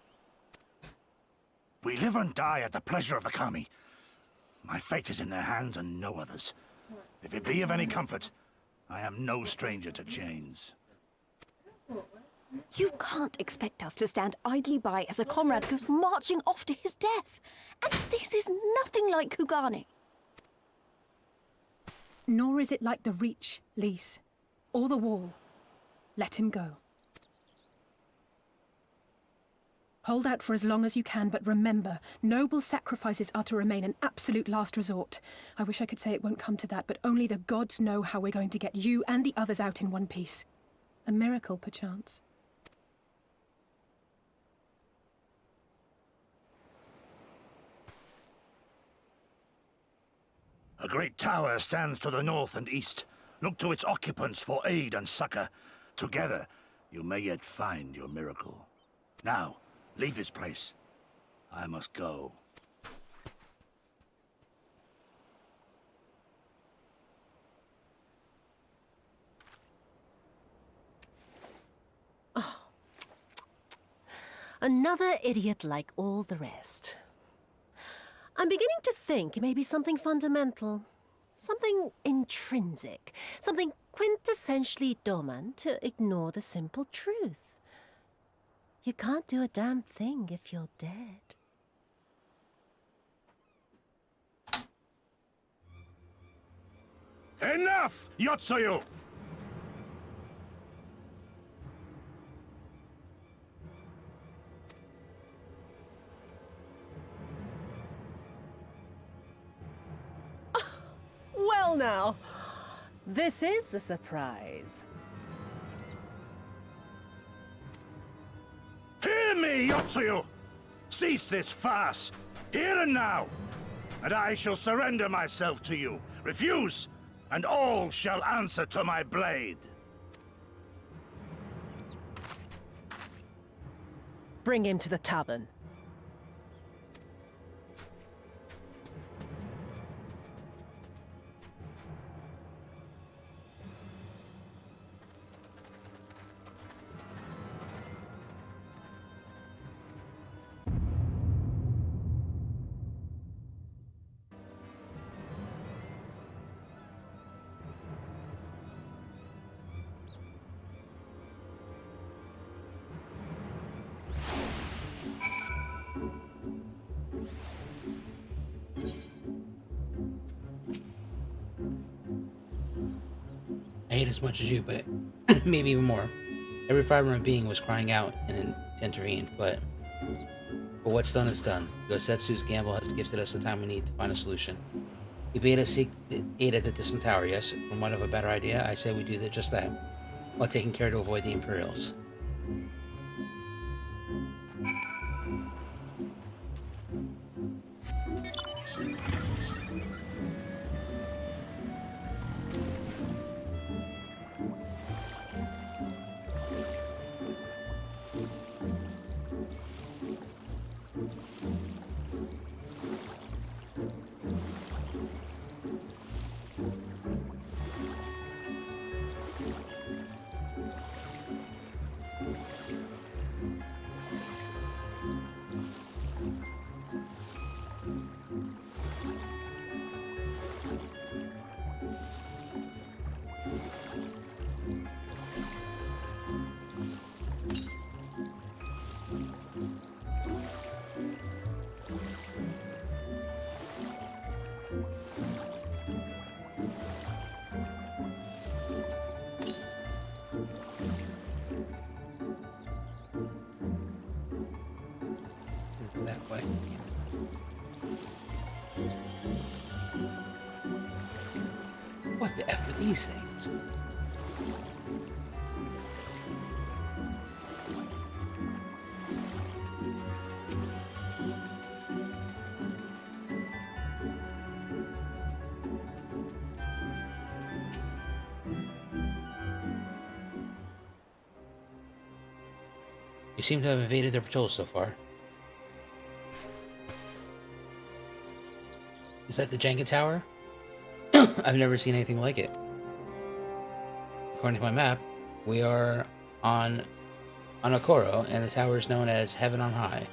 We live and die at the pleasure of the kami. My fate is in their hands and no others. If it be of any comfort, I am no stranger to chains. You can't expect us to stand idly by as a comrade goes marching off to his death. And this is nothing like Kugani. Nor is it like the Reach, Lise, or the Wall. Let him go. Hold out for as long as you can, but remember, noble sacrifices are to remain an absolute last resort. I wish I could say it won't come to that, but only the gods know how we're going to get you and the others out in one piece. A miracle, perchance. A great tower stands to the north and east. Look to its occupants for aid and succor. Together, you may yet find your miracle. Now, leave this place. I must go. Oh. Another idiot like all the rest. I'm beginning to think it may be something fundamental. Something intrinsic. Something quintessentially Doman to ignore the simple truth. You can't do a damn thing if you're dead. Enough, Yotsuyu! Well now, this is a surprise. Hear me, Yotsuyu! Cease this farce, here and now, and I shall surrender myself to you. Refuse, and all shall answer to my blade. Bring him to the tavern. I hate as much as you, but maybe even more. Every fiber of my being was crying out and to intervene, but what's done is done. Gosetsu's gamble has gifted us the time we need to find a solution. He bade us seek aid at the distant tower, yes? From what of a better idea, I say we do just that, while taking care to avoid the Imperials. That way. What the F are these things? You seem to have evaded their patrols so far. Is that the Jenga Tower? I've never seen anything like it. According to my map, we are on Okoro, and the tower is known as Heaven on High.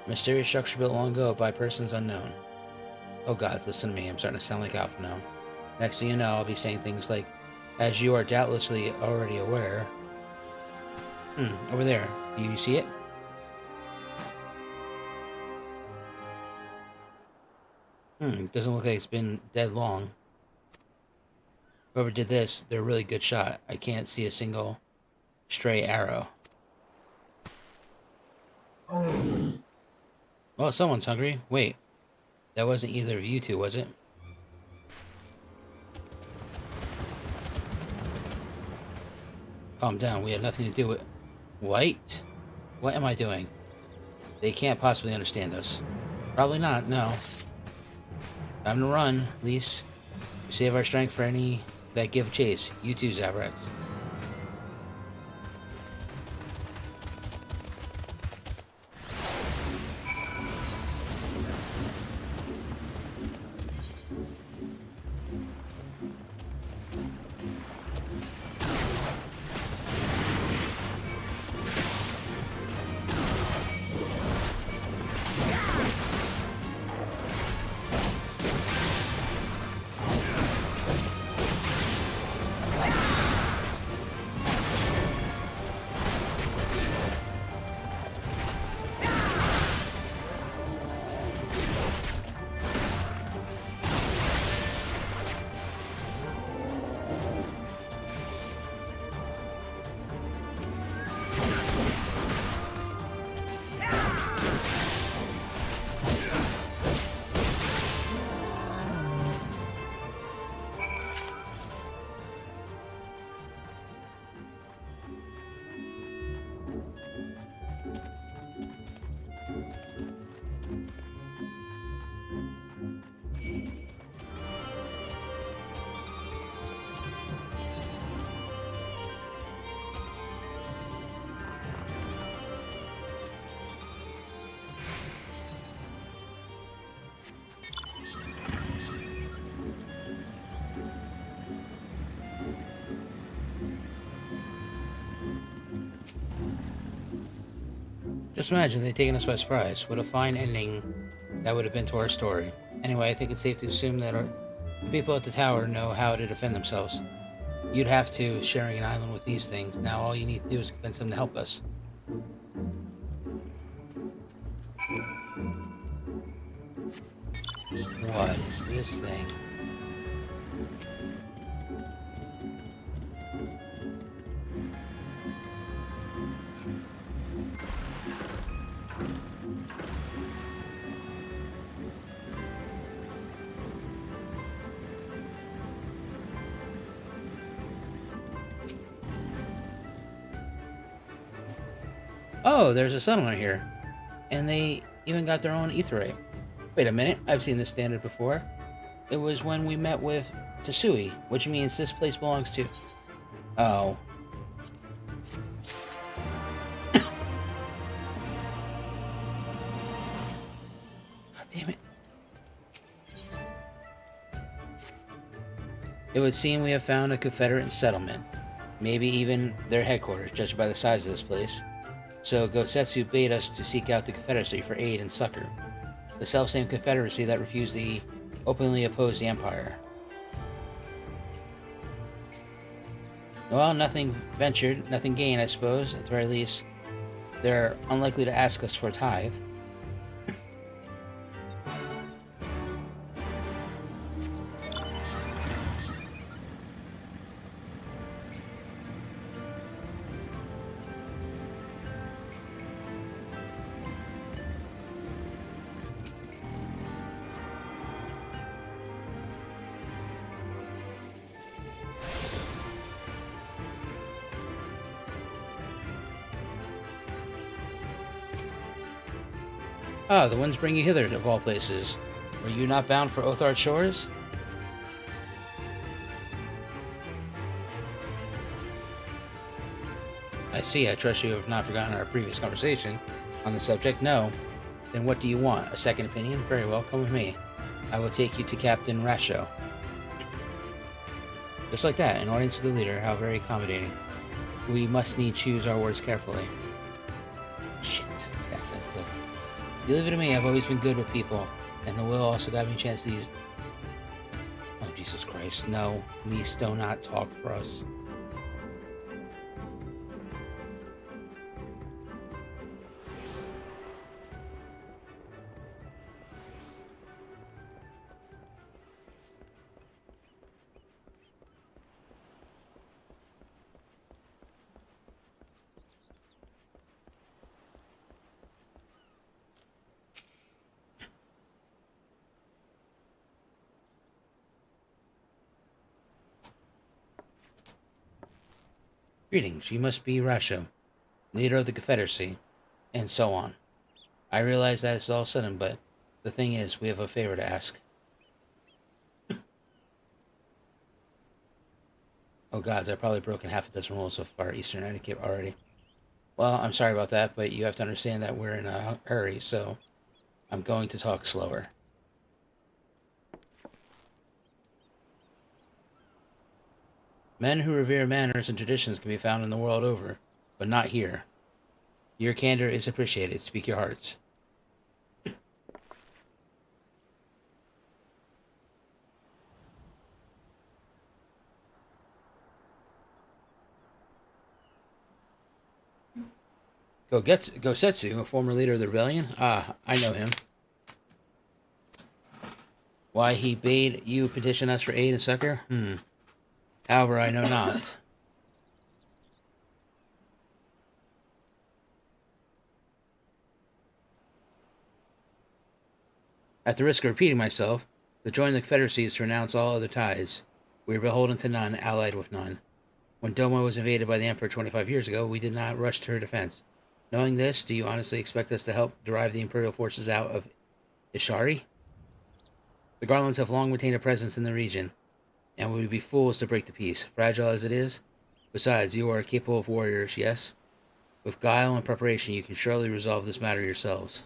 A mysterious structure built long ago by persons unknown. Oh gods, listen to me, I'm starting to sound like Alpha now. Next thing you know, I'll be saying things like, as you are doubtlessly already aware... over there. Do you see it? It doesn't look like it's been dead long. Whoever did this, they're a really good shot. I can't see a single stray arrow. Oh, someone's hungry. Wait. That wasn't either of you two, was it? Calm down. We had nothing to do with... What? What am I doing? They can't possibly understand us. Probably not, no. Time to run, at least. We save our strength for any that give chase. You too, Zaverax. Just imagine they'd taken us by surprise. What a fine ending that would have been to our story. Anyway, I think it's safe to assume that our people at the tower know how to defend themselves. You'd have to, sharing an island with these things. Now all you need to do is convince them to help us. What is this thing? Oh, there's a settlement here. And they even got their own Aetheryte. Wait a minute, I've seen this standard before. It was when we met with Tasui, which means this place belongs to... Oh. God damn it. It would seem we have found a Confederate settlement. Maybe even their headquarters, judged by the size of this place. So Gosetsu bade us to seek out the Confederacy for aid and succor. The self-same Confederacy that refused to openly oppose the Empire. Well, nothing ventured, nothing gained, I suppose. At the very least, they're unlikely to ask us for a tithe. Ah, the winds bring you hither, of all places. Were you not bound for Othard shores? I see, I trust you have not forgotten our previous conversation on the subject. No. Then what do you want? A second opinion? Very well, come with me. I will take you to Captain Rasho. Just like that, an audience with the leader, how very accommodating. We must need choose our words carefully. Shit. Look. You leave it to me, I've always been good with people, and the will also got me a chance to use... Oh, Jesus Christ, no. Please do not talk for us. Greetings, you must be Rasho, leader of the Confederacy, and so on. I realize that it's all sudden, but the thing is, we have a favor to ask. Oh gods, I've probably broken half a dozen rules of our Eastern etiquette already. Well, I'm sorry about that, but you have to understand that we're in a hurry, so I'm going to talk slower. Men who revere manners and traditions can be found in the world over, but not here. Your candor is appreciated. Speak your hearts. Gosetsu, a former leader of the rebellion? Ah, I know him. Why he bade you petition us for aid and succor? However, I know not. At the risk of repeating myself, to join the Confederacy is to renounce all other ties. We are beholden to none, allied with none. When Doma was invaded by the Emperor 25 years ago, we did not rush to her defense. Knowing this, do you honestly expect us to help drive the Imperial forces out of Ishari? The Garlands have long maintained a presence in the region, and we would be fools to break the peace, fragile as it is. Besides, you are capable of warriors, yes? With guile and preparation, you can surely resolve this matter yourselves.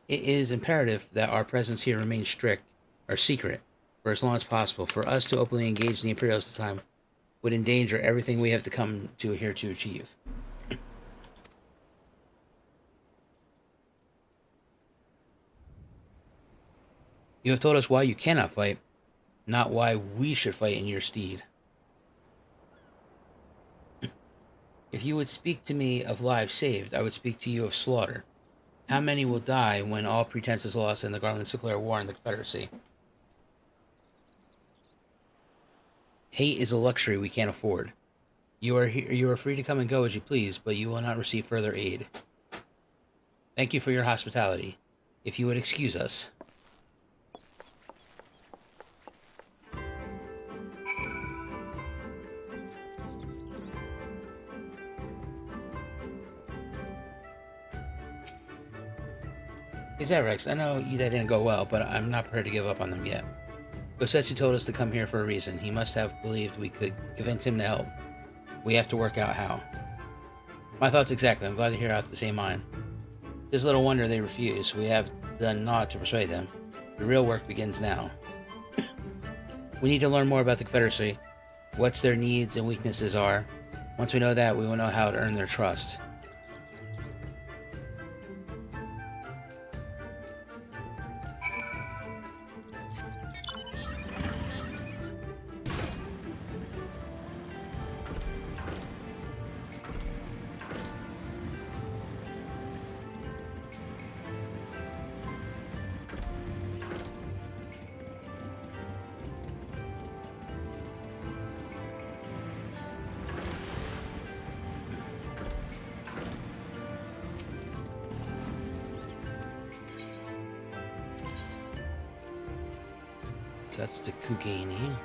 It is imperative that our presence here remain strict, or secret, for as long as possible. For us to openly engage the Imperials this time would endanger everything we have to come to here to achieve. You have told us why you cannot fight, not why we should fight in your stead. If you would speak to me of lives saved, I would speak to you of slaughter. How many will die when all pretense is lost and the Garlands declare war on the Confederacy? Hate is a luxury we can't afford. You are free to come and go as you please, but you will not receive further aid. Thank you for your hospitality. If you would excuse us. Hey Zaverax, I know that didn't go well, but I'm not prepared to give up on them yet. Gosetsu told us to come here for a reason. He must have believed we could convince him to help. We have to work out how. My thoughts exactly. I'm glad to hear out the same mind. There's little wonder they refuse. We have done naught to persuade them. The real work begins now. We need to learn more about the Confederacy, what their needs and weaknesses are. Once we know that, we will know how to earn their trust. So that's the Kugani.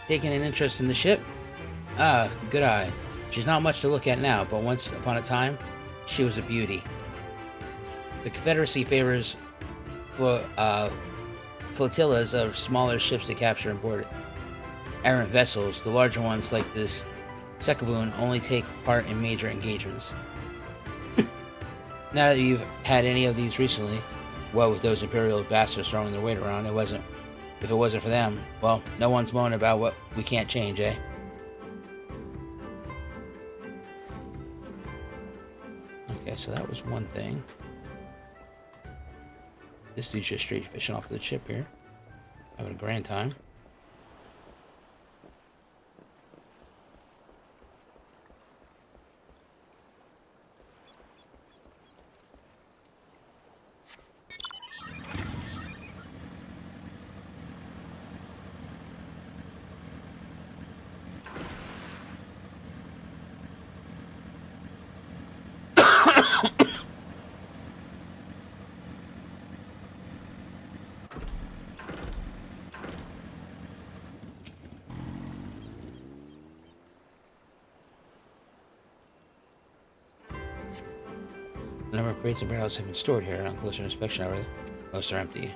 Taking an interest in the ship? Ah, good eye. She's not much to look at now, but once upon a time, she was a beauty. The Confederacy favors flotillas of smaller ships to capture and board errant vessels. The larger ones, like this Sekaboon, only take part in major engagements. Now that you've had any of these recently, what with those Imperial bastards throwing their weight around, if it wasn't for them, well, no one's moaning about what we can't change, eh? Okay, so that was one thing. This dude's just straight fishing off the ship here. Having a grand time. A number of crates and barrels have been stored here. On closer inspection, however, most are empty.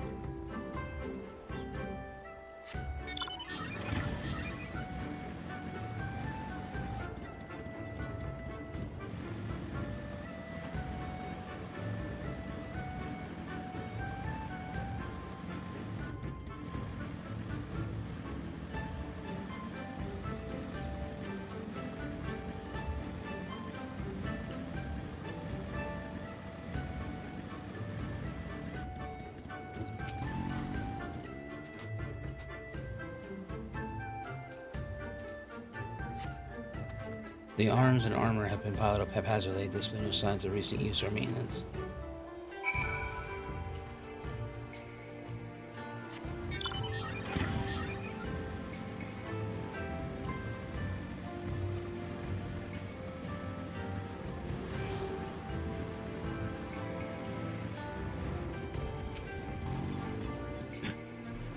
The arms and armor have been piled up haphazardly, displaying no signs of recent use or maintenance.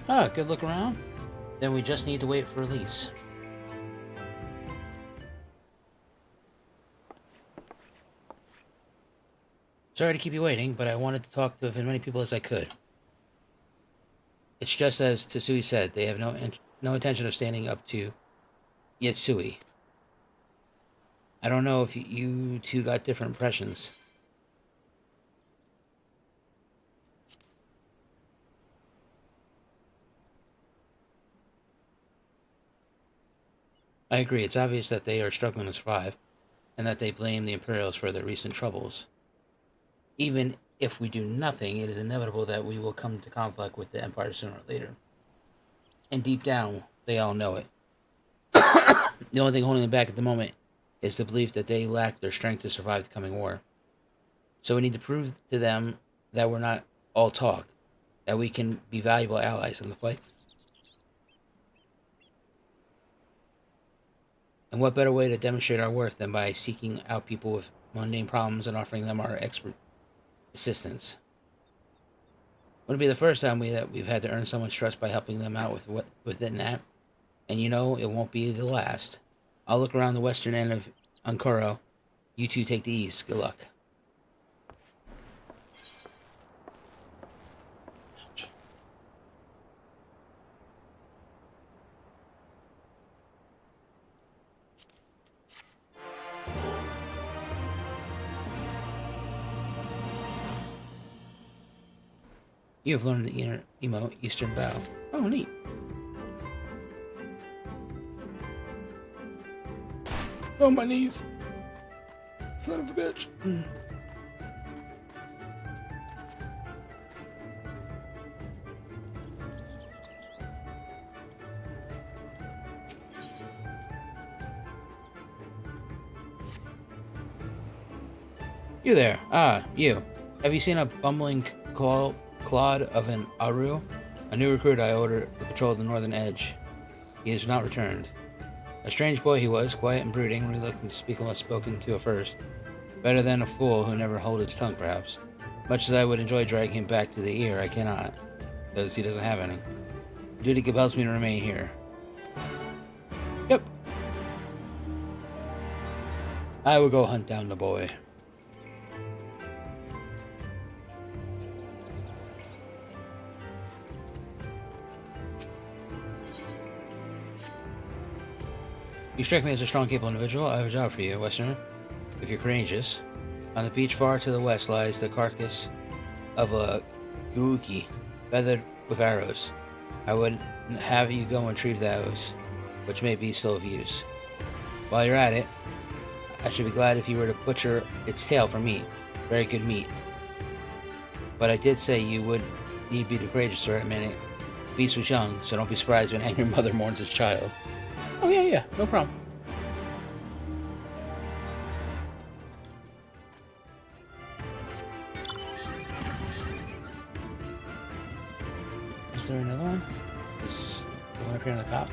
Ah, good look around. Then we just need to wait for release. Sorry to keep you waiting, but I wanted to talk to as many people as I could. It's just as Tsui said, they have no intention of standing up to Yatsui. I don't know if you two got different impressions. I agree, it's obvious that they are struggling to survive, and that they blame the Imperials for their recent troubles. Even if we do nothing, it is inevitable that we will come to conflict with the Empire sooner or later. And deep down, they all know it. The only thing holding them back at the moment is the belief that they lack their strength to survive the coming war. So we need to prove to them that we're not all talk, that we can be valuable allies in the fight. And what better way to demonstrate our worth than by seeking out people with mundane problems and offering them our expert assistance. Wouldn't be the first time we've had to earn someone's trust by helping them out within that. And you know, it won't be the last. I'll look around the western end of Ankoro. You two take the east. Good luck. You have learned the Emo Eastern Bow. Oh, neat. Oh, my knees. Son of a bitch. You there. Ah, you. Have you seen a bumbling clod of an Aru? A new recruit I ordered to patrol the northern edge. He has not returned. A strange boy he was, quiet and brooding, reluctant to speak unless spoken to at first. Better than a fool who never holds its tongue, perhaps. Much as I would enjoy dragging him back to the ear, I cannot, because he doesn't have any. Duty compels me to remain here. Yep. I will go hunt down the boy. You strike me as a strong, capable individual. I have a job for you, Westerner, if you're courageous. On the beach far to the west lies the carcass of a Guuki, feathered with arrows. I would have you go and retrieve those, which may be still of use. While you're at it, I should be glad if you were to butcher its tail for meat. Very good meat. But I did say you would need to be courageous, sir. I mean, the beast was young, so don't be surprised when an angry mother mourns its child. Oh, yeah, no problem. Is there another one? Is the one up here on the top?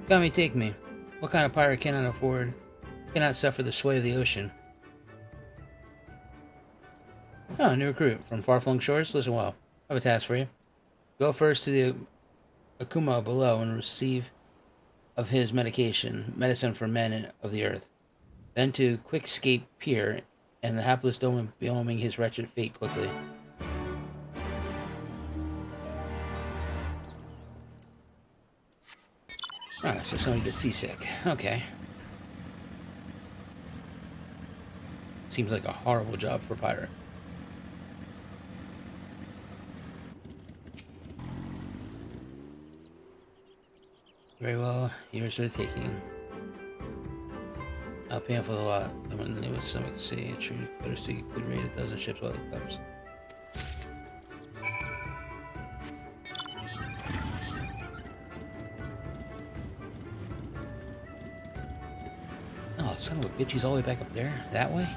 Come me, take me. What kind of pirate cannot suffer the sway of the ocean? Oh, new recruit from far-flung shores. Listen well. I have a task for you. Go first to the Akuma below and receive of his medicine for men of the earth. Then to Quickscape Pier and the hapless Doman beoming his wretched fate quickly. Alright, so somebody gets seasick. Okay. Seems like a horrible job for a pirate. Very well, yours for the taking. I'll pay him for the lot. I'm gonna name it something to see. A true better see could raid a dozen ships while it comes. Oh, son of a bitch, he's all the way back up there? That way?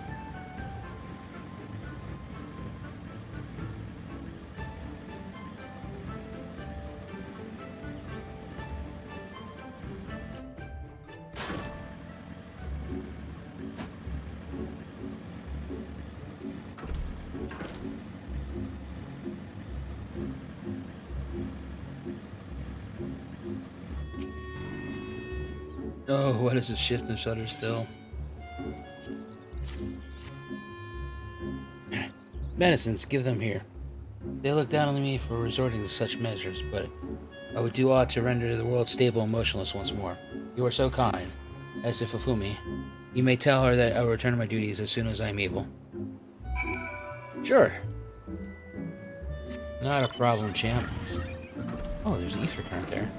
Oh, what is this shift and shutter still? Medicines, give them here. They look down on me for resorting to such measures, but I would do aught to render the world stable and motionless once more. You are so kind. As if Fufumi, you may tell her that I will return to my duties as soon as I am able. Sure. Not a problem, champ. Oh, there's an ether current there.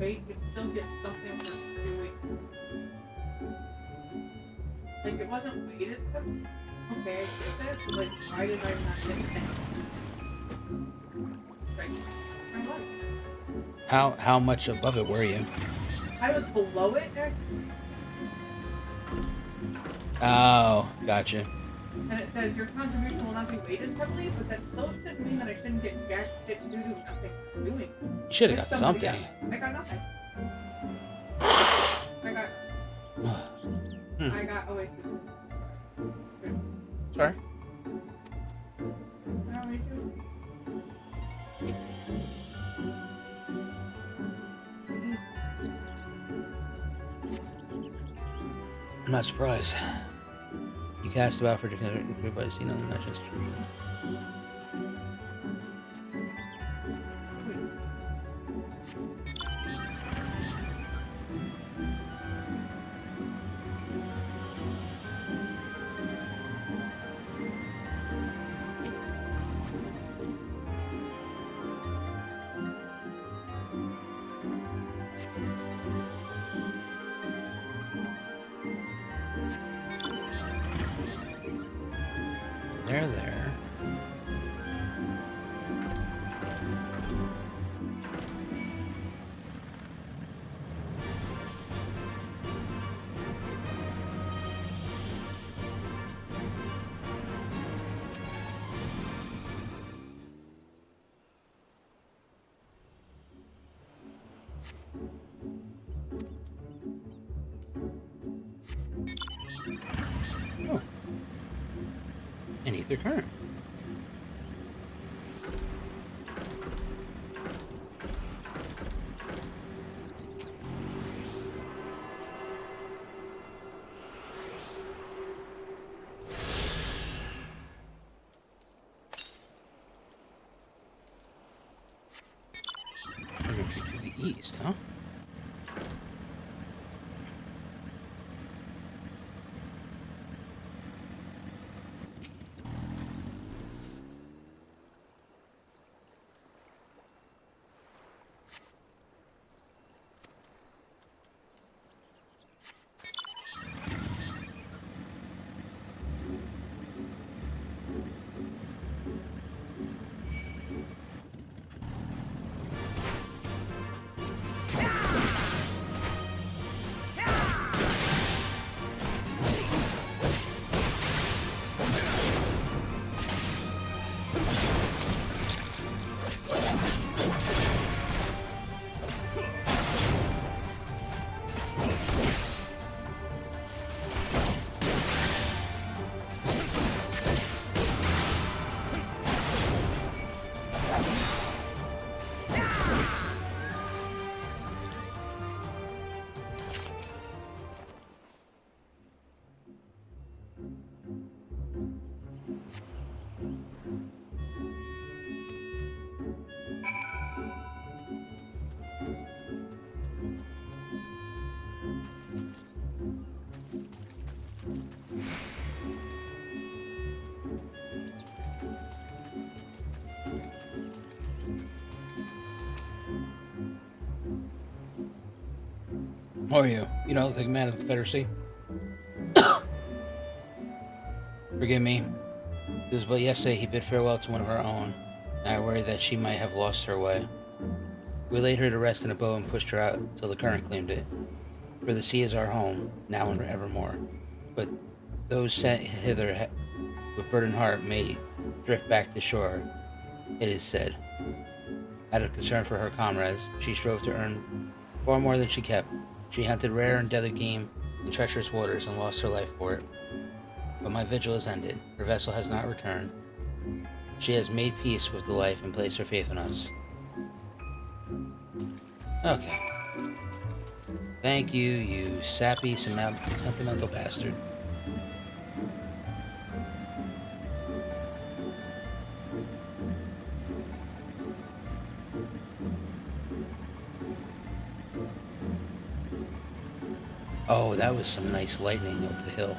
You still get something for doing. Like, it wasn't weighted stuff. Okay, I get it. Like, why did I not get that? Right. I was. How much above it were you? I was below it, actually. Oh, gotcha. And it says your contribution will not be weighted heavily, but that still shouldn't mean that I shouldn't get jack shit due to nothing for doing. You should have got something. Else. I got nothing. I got Oasis. Sorry? I'm not surprised. You cast about for declared by seen on the matches. There. they're current. To the east, huh? How are you? You don't look like a man of the Confederacy. Forgive me. It was but yesterday he bid farewell to one of our own, and I worried that she might have lost her way. We laid her to rest in a boat and pushed her out till the current claimed it. For the sea is our home, now and evermore. But those sent hither with burdened heart may drift back to shore, it is said. Out of concern for her comrades, she strove to earn far more than she kept. She hunted rare and deadly game in treacherous waters and lost her life for it. But my vigil is ended. Her vessel has not returned. She has made peace with the life and placed her faith in us. Okay. Thank you, you sappy, sentimental bastard. Oh, that was some nice lightning over the hill.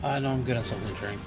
I know I'm good on something to drink.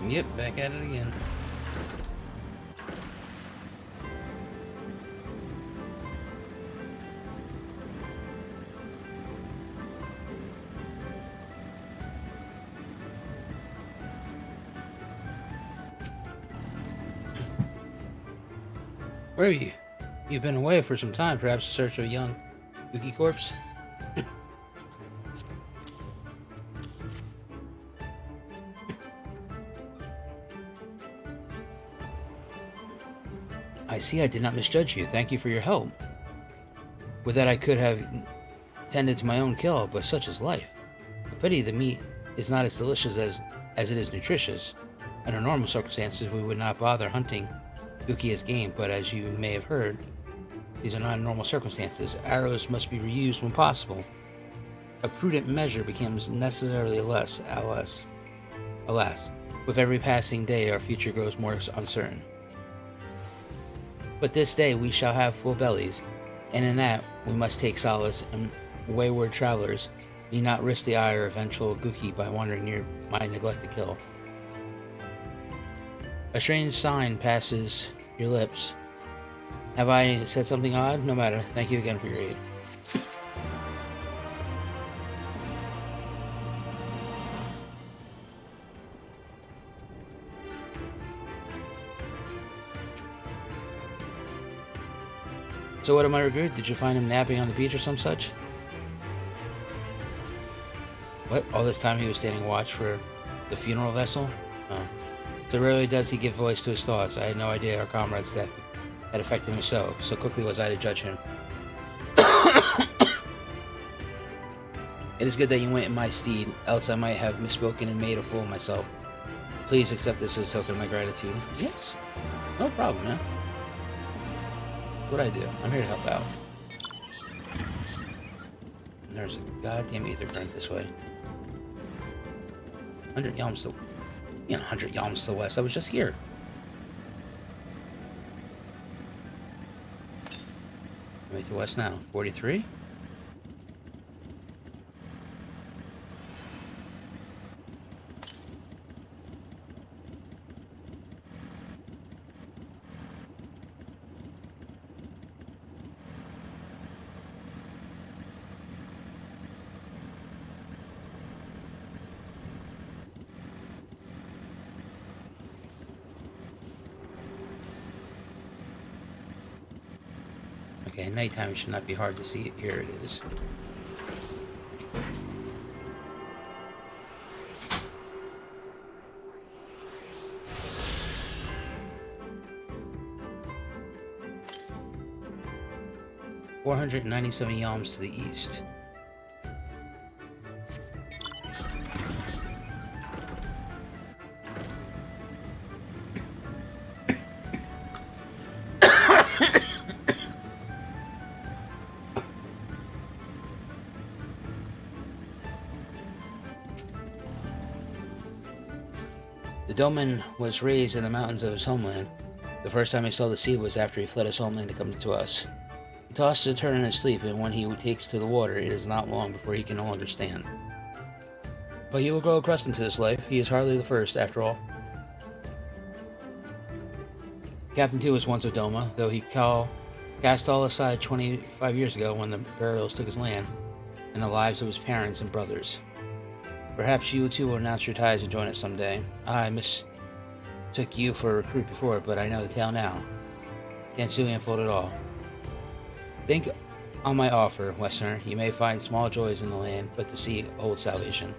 Yep, back at it again. Where are you? You've been away for some time, perhaps in search of a young Yuki corpse? I see I did not misjudge you. Thank you for your help. With that I could have tended to my own kill, but such is life. A pity the meat is not as delicious as it is nutritious. Under normal circumstances we would not bother hunting Yuki as game, but as you may have heard, these are not normal circumstances. Arrows must be reused when possible. A prudent measure becomes necessarily less, alas. With every passing day our future grows more uncertain. But this day we shall have full bellies, and in that we must take solace, and wayward travelers need not risk the ire of vengeful Guki by wandering near my neglected kill. A strange sign passes your lips. Have I said something odd? No matter. Thank you again for your aid. So what am I regret? Did you find him napping on the beach or some such? What? All this time he was standing watch for the funeral vessel? Oh. So rarely does he give voice to his thoughts. I had no idea our comrade's death had affected him so quickly was I to judge him. It is good that you went in my stead, else I might have misspoken and made a fool of myself. Please accept this as a token of my gratitude. Yes. No problem, man. What I do? I'm here to help out. And there's a goddamn ether current this way. 100 yalms to... 100 yalms to the west. I was just here. Way to the west now. 43? Okay, at nighttime it should not be hard to see it. Here it is. $497 yalms to the east. The Doman was raised in the mountains of his homeland. The first time he saw the sea was after he fled his homeland to come to us. He tosses and turns in his sleep, and when he takes to the water, it is not long before he can no longer stand. But he will grow accustomed to this life. He is hardly the first, after all. Captain 2 was once of Doma, though he cast all aside 25 years ago when the burials took his land, and the lives of his parents and brothers. Perhaps you too will announce your ties and join us someday. I mistook you for a recruit before, but I know the tale now. Gensui unfolded all. Think on my offer, Westerner. You may find small joys in the land, but the sea holds salvation.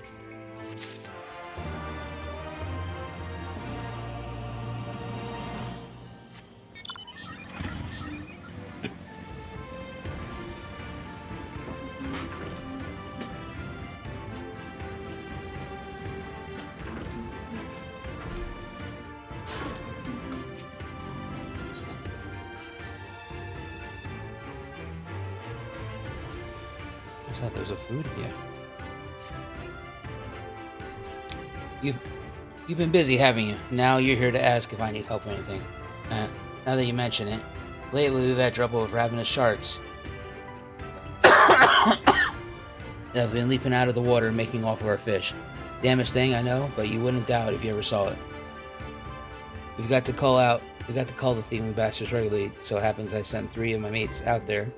I thought there was a food here. You've been busy, haven't you? Now you're here to ask if I need help or anything. Now that you mention it, lately we've had trouble with ravenous sharks that have been leaping out of the water and making off of our fish. Damnest thing, I know, but you wouldn't doubt if you ever saw it. We got to call the thieving bastards regularly. So it happens I sent 3 of my mates out there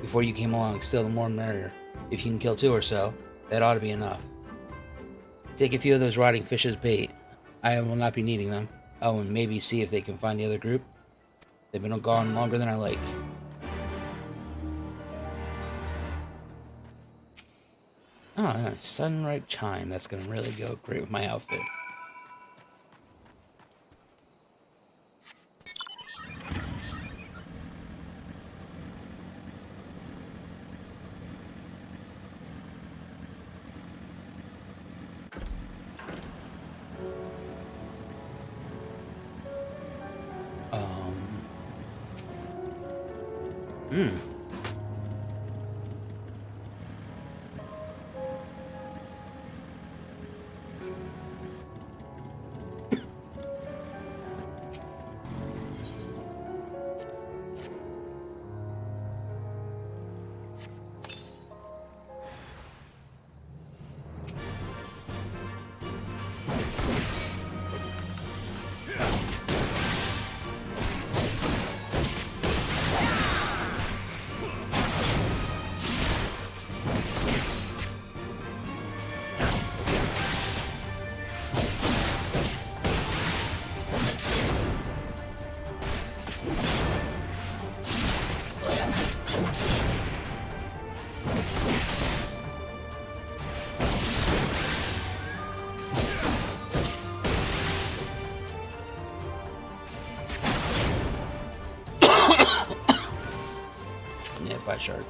before you came along. Still, the more the merrier. If you can kill 2 or so, that ought to be enough. Take a few of those rotting fish as bait. I will not be needing them. Oh, and maybe see if they can find the other group. They've been gone longer than I like. Oh, a sunripe chime. That's gonna really go great with my outfit. By shark.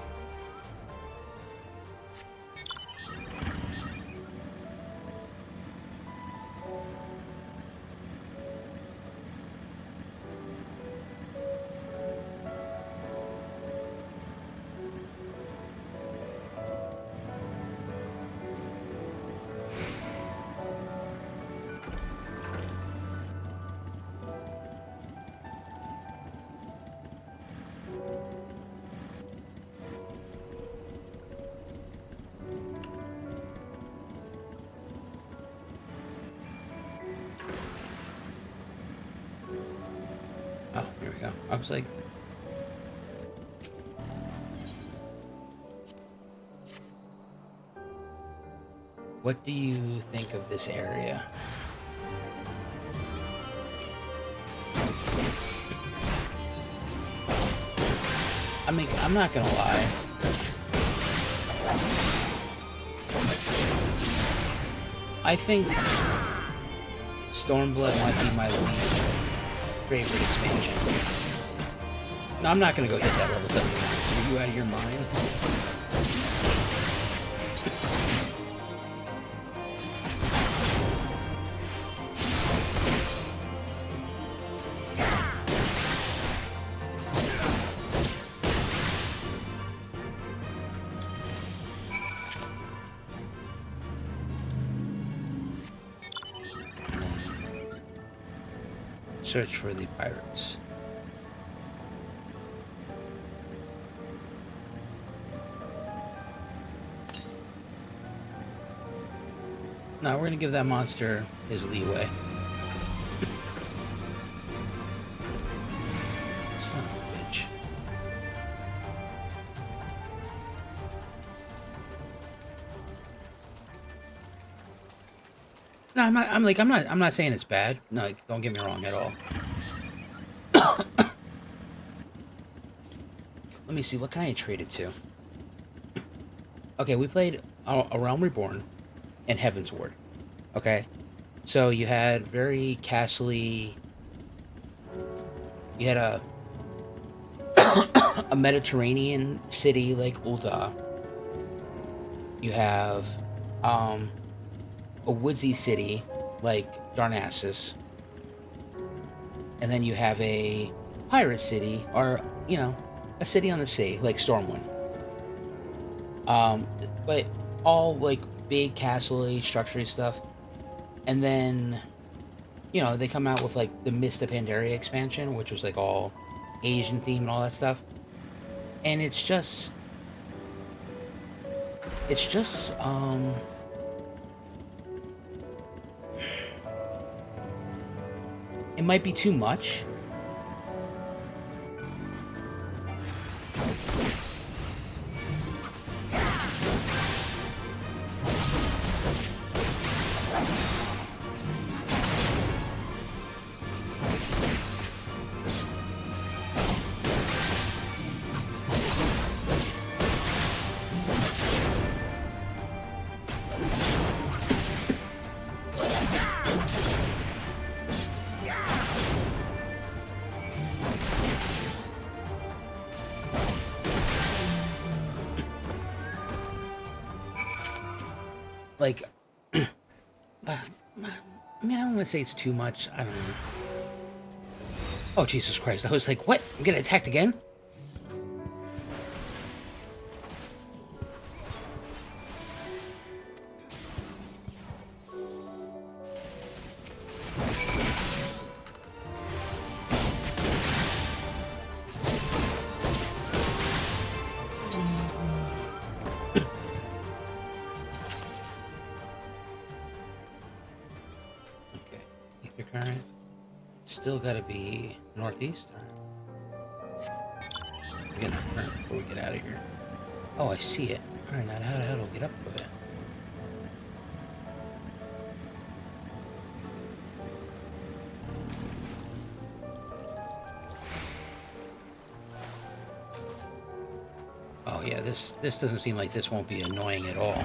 Oh, here we go. I was like... What do you think of this area? I mean, I'm not gonna lie. I think Stormblood might be my least favorite expansion. No, I'm not gonna go hit that level 71. Are you out of your mind? Search for the pirates. Now we're gonna give that monster his leeway. Son of a bitch. No, I'm not saying it's bad. No, don't get me wrong at all. Let me see, what can I trade it to? Okay, we played A Realm Reborn and Heavensward. Okay? So you had very castle-y... You had a... a Mediterranean city like Ul'dah. You have, a woodsy city like Darnassus. And then you have a pirate city, or, you know, a city on the sea, like Stormwind. But all, like, big castle-y, structure-y stuff. And then, you know, they come out with, like, the Mist of Pandaria expansion, which was, like, all Asian theme and all that stuff. And it's just, in It might be too much. Like, I mean, I don't want to say it's too much. I don't know. Oh, Jesus Christ. I was like, what? I'm getting attacked again? Still gotta be northeast. We're getting a current before we get out of here. Oh, I see it. Alright, now how the hell do we get up to it? Oh yeah, this doesn't seem like this won't be annoying at all.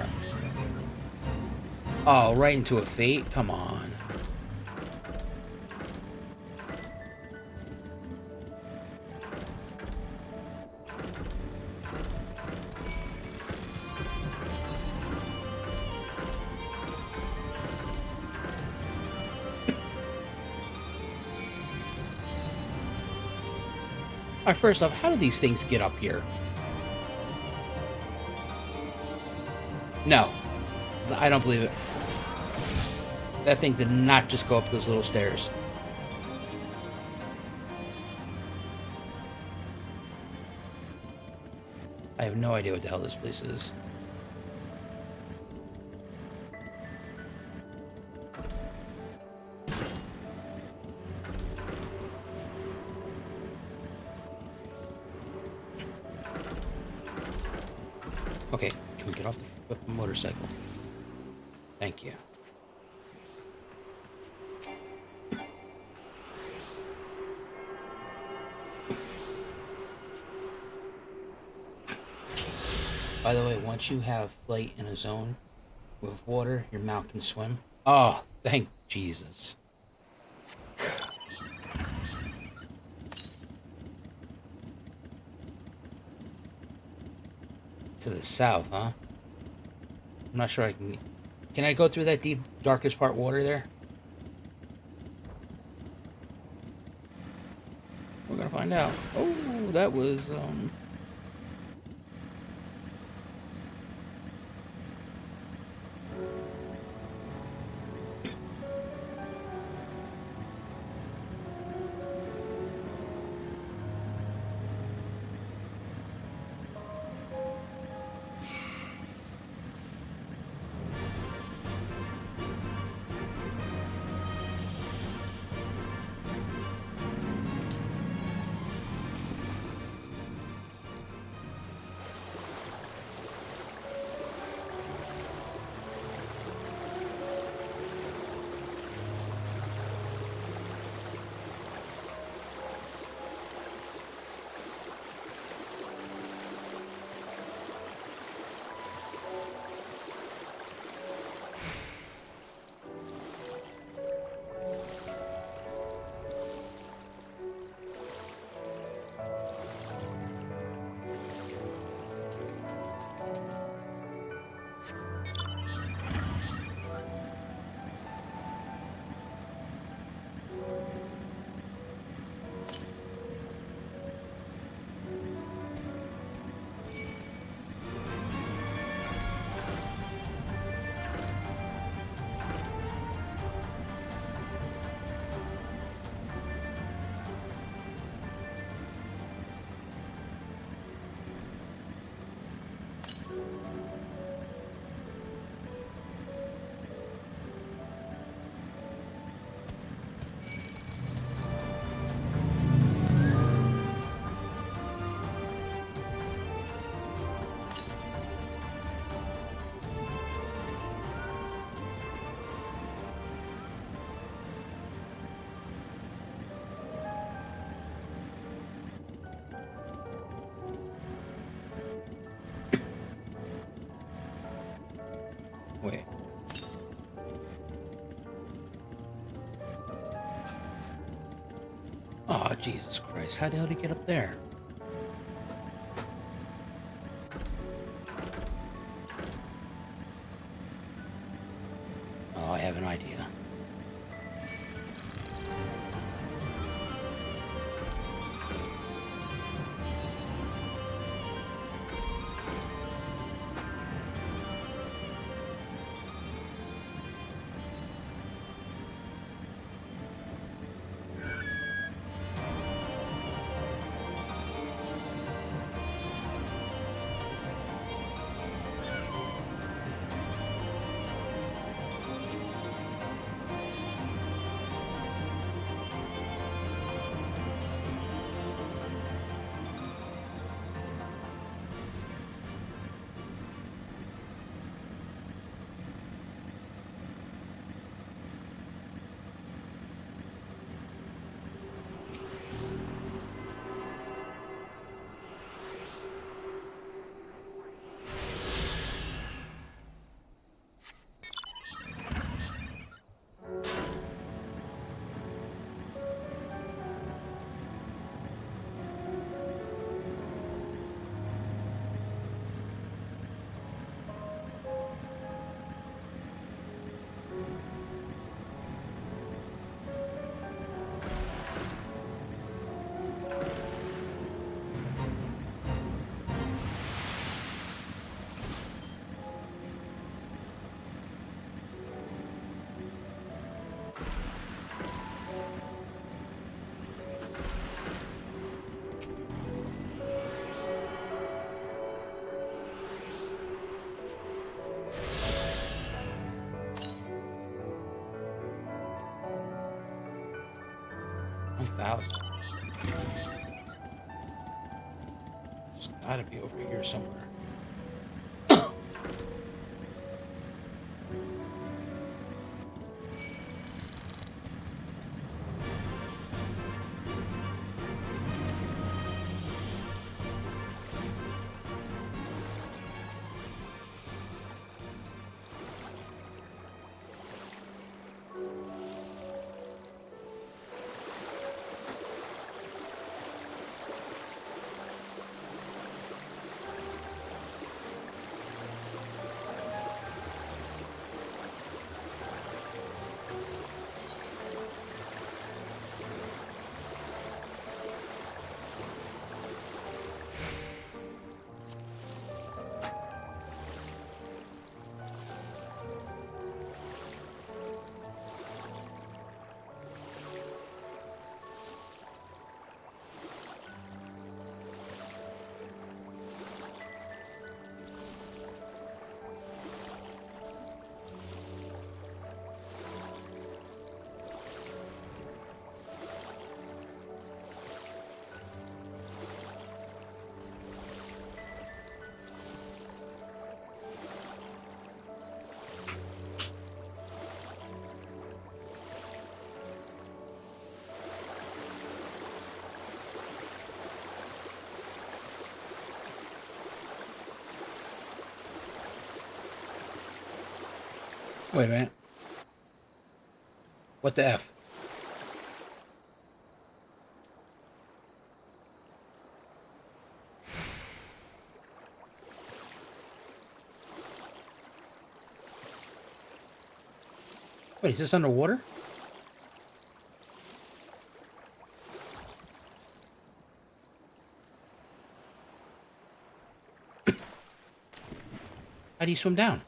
Oh, right into a fate? Come on. Alright, first off, how do these things get up here? No. I don't believe it. That thing did not just go up those little stairs. I have no idea what the hell this place is. Okay, can we get off the motorcycle? Thank you. By the way, once you have flight in a zone with water, your mount can swim. Oh, thank Jesus. To the south, huh? I'm not sure I can... Can I go through that deep, darkest part water there? We're gonna find out. Oh, that was, Jesus Christ. How the hell did he get up there? Oh, I have an idea. It's gotta be over here somewhere. Wait a minute. What the F? Wait, is this underwater? How do you swim down?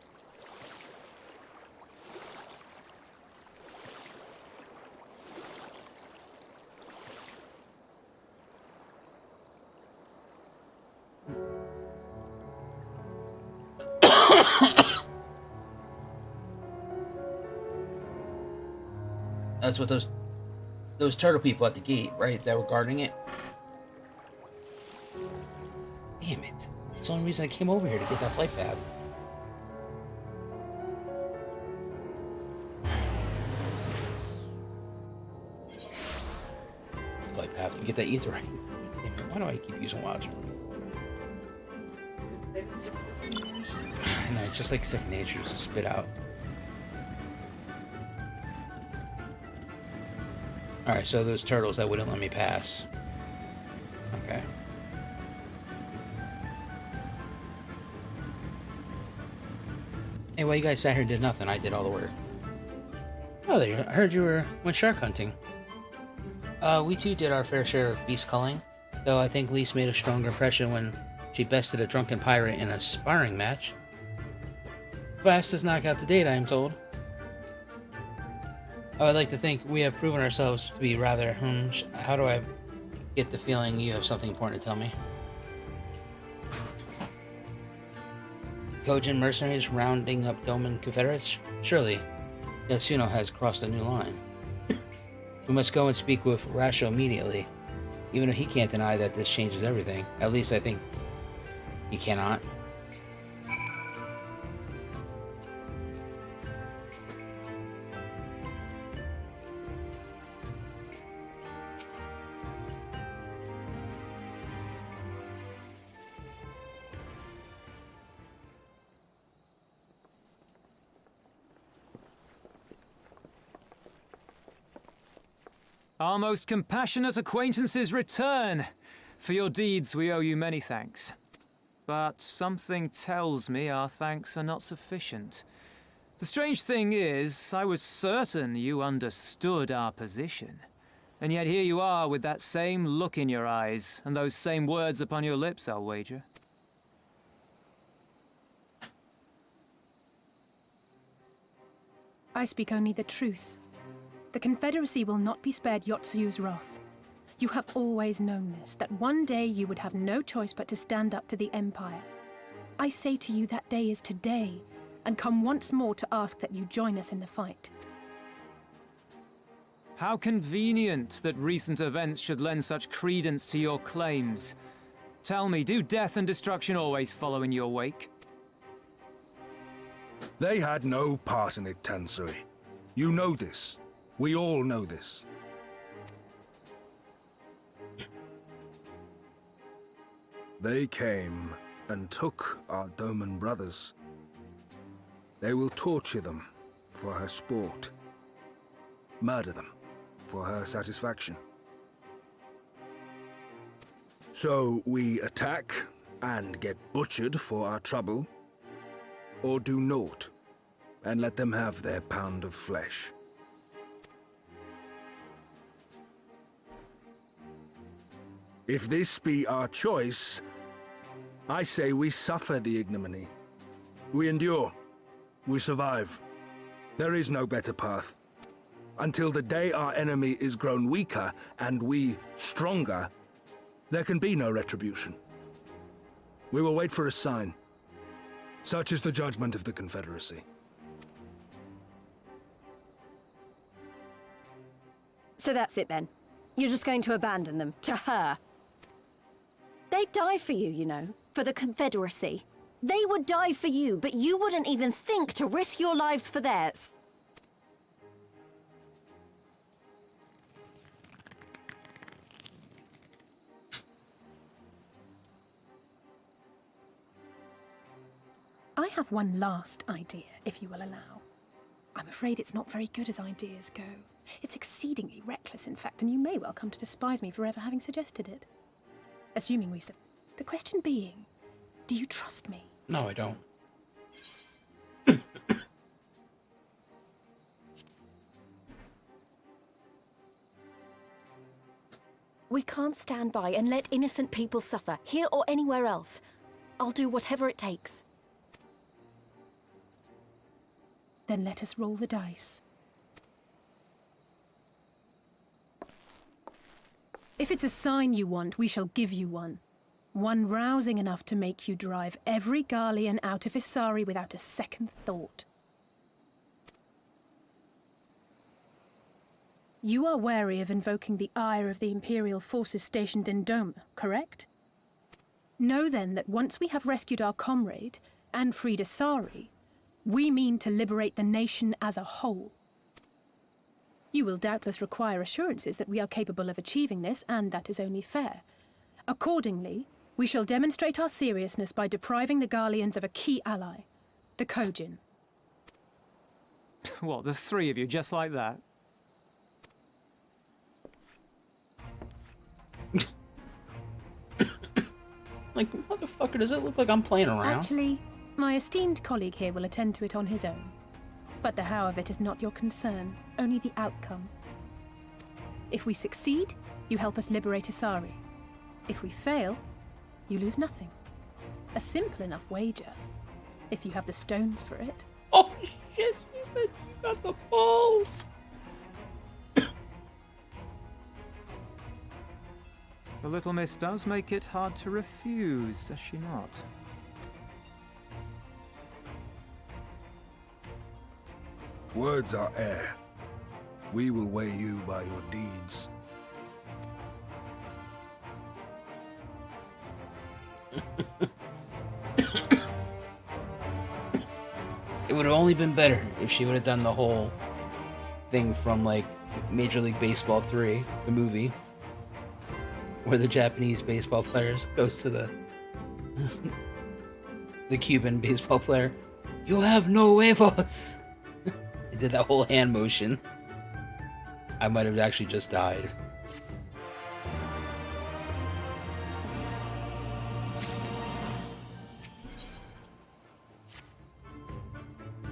That's what those turtle people at the gate, right, that were guarding it. Damn it. It's the only reason I came over here to get that flight path. Flight path to get that ether right. Damn it, why do I keep using watcher? No, it's just like second nature to spit out. Alright, so those turtles that wouldn't let me pass. Okay. Hey, well, you guys sat here and did nothing. I did all the work. Oh, there. I heard you went shark hunting. We too did our fair share of beast culling, though I think Lise made a stronger impression when she bested a drunken pirate in a sparring match. Fastest knockout to date, I am told. Oh, I'd like to think we have proven ourselves to be rather, how do I get the feeling you have something important to tell me? Kojin mercenaries rounding up Doman Confederates? Surely, Yatsuno has crossed a new line. We must go and speak with Rasho immediately, even if he can't deny that this changes everything. At least I think he cannot. Our most compassionate acquaintances return. For your deeds, we owe you many thanks. But something tells me our thanks are not sufficient. The strange thing is, I was certain you understood our position. And yet here you are with that same look in your eyes, and those same words upon your lips, I'll wager. I speak only the truth. The Confederacy will not be spared Yotsuyu's wrath. You have always known this, that one day you would have no choice but to stand up to the Empire. I say to you that day is today, and come once more to ask that you join us in the fight. How convenient that recent events should lend such credence to your claims. Tell me, do death and destruction always follow in your wake? They had no part in it, Tansui. You know this. We all know this. They came and took our Doman brothers. They will torture them for her sport. Murder them for her satisfaction. So we attack and get butchered for our trouble, or do naught and let them have their pound of flesh. If this be our choice, I say we suffer the ignominy. We endure. We survive. There is no better path. Until the day our enemy is grown weaker and we stronger, there can be no retribution. We will wait for a sign. Such is the judgment of the Confederacy. So that's it then. You're just going to abandon them to her. They'd die for you, you know, for the Confederacy. They would die for you, but you wouldn't even think to risk your lives for theirs. I have one last idea, if you will allow. I'm afraid it's not very good as ideas go. It's exceedingly reckless, in fact, and you may well come to despise me for ever having suggested it. Assuming we still... The question being, do you trust me? No, I don't. We can't stand by and let innocent people suffer, here or anywhere else. I'll do whatever it takes. Then let us roll the dice. If it's a sign you want, we shall give you one. One rousing enough to make you drive every Garlean out of Isari without a second thought. You are wary of invoking the ire of the Imperial forces stationed in Doma, correct? Know then that once we have rescued our comrade, and freed Isari, we mean to liberate the nation as a whole. You will doubtless require assurances that we are capable of achieving this, and that is only fair. Accordingly, we shall demonstrate our seriousness by depriving the Garleans of a key ally, the Kojin. What, the three of you, just like that? Like, motherfucker, does it look like I'm playing around? Actually, my esteemed colleague here will attend to it on his own. But the how of it is not your concern, only the outcome. If we succeed, you help us liberate Asari. If we fail, you lose nothing. A simple enough wager, if you have the stones for it. Oh shit, you said you got the balls! The little miss does make it hard to refuse, does she not? Words are air. We will weigh you by your deeds. It would have only been better if she would have done the whole thing from, like, Major League Baseball 3, the movie, where the Japanese baseball players goes to the the Cuban baseball player. You have no huevos. They did that whole hand motion. I might have actually just died.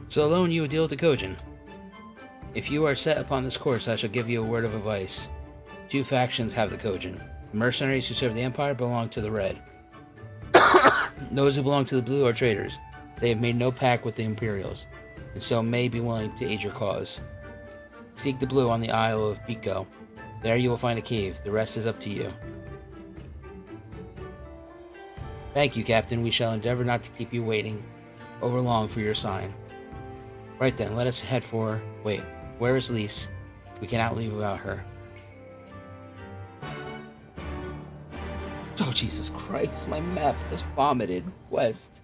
So alone you would deal with the Kojin. If you are set upon this course, I shall give you a word of advice. 2 factions have the Kojin. The mercenaries who serve the Empire belong to the Red. Those who belong to the Blue are traitors. They have made no pact with the Imperials, and so may be willing to aid your cause. Seek the Blue on the Isle of Biko. There you will find a cave. The rest is up to you. Thank you, Captain. We shall endeavor not to keep you waiting over long for your sign. Right then, let us head for... Wait, where is Lise? We cannot leave without her. Oh, Jesus Christ, my map has vomited. Quest.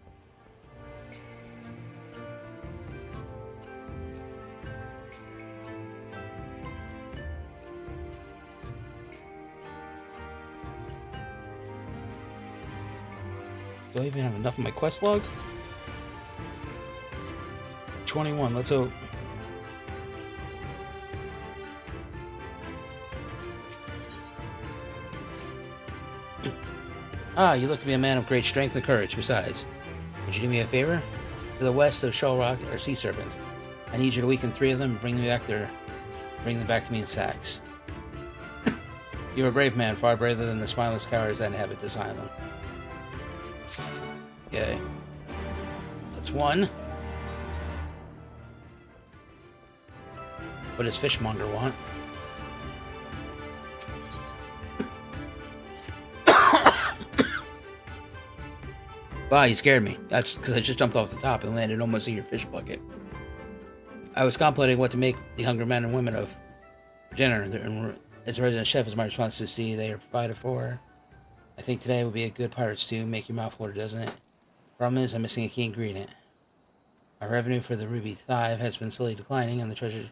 Do I even have enough of my quest log? 21, let's hope. Ah, you look to be a man of great strength and courage. Besides, would you do me a favor? To the west of Shellrock are sea serpents. I need you to weaken 3 of them and bring them back to me in sacks. You're a brave man, far braver than the spineless cowards that inhabit this island. Okay. That's 1. What does Fishmonger want? Wow, you scared me. That's because I just jumped off the top and landed almost in your fish bucket. I was contemplating what to make the hungry men and women of dinner. As a resident chef, it's my responsibility to see they are provided for. I think today would be a good pirate stew. Make your mouth water, doesn't it? Problem is, I'm missing a key ingredient. Our revenue for the Ruby Thive has been slowly declining, and the treasure...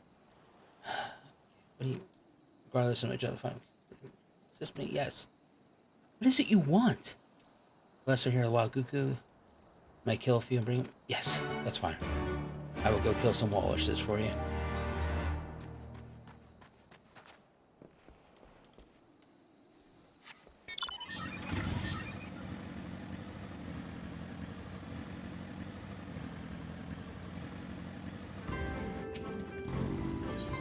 Regardless of my job, fine. Assist me? Yes. What is it you want? Unless they're here, a wild Guku. Might kill a few and bring them. Yes, that's fine. I will go kill some walruses for you.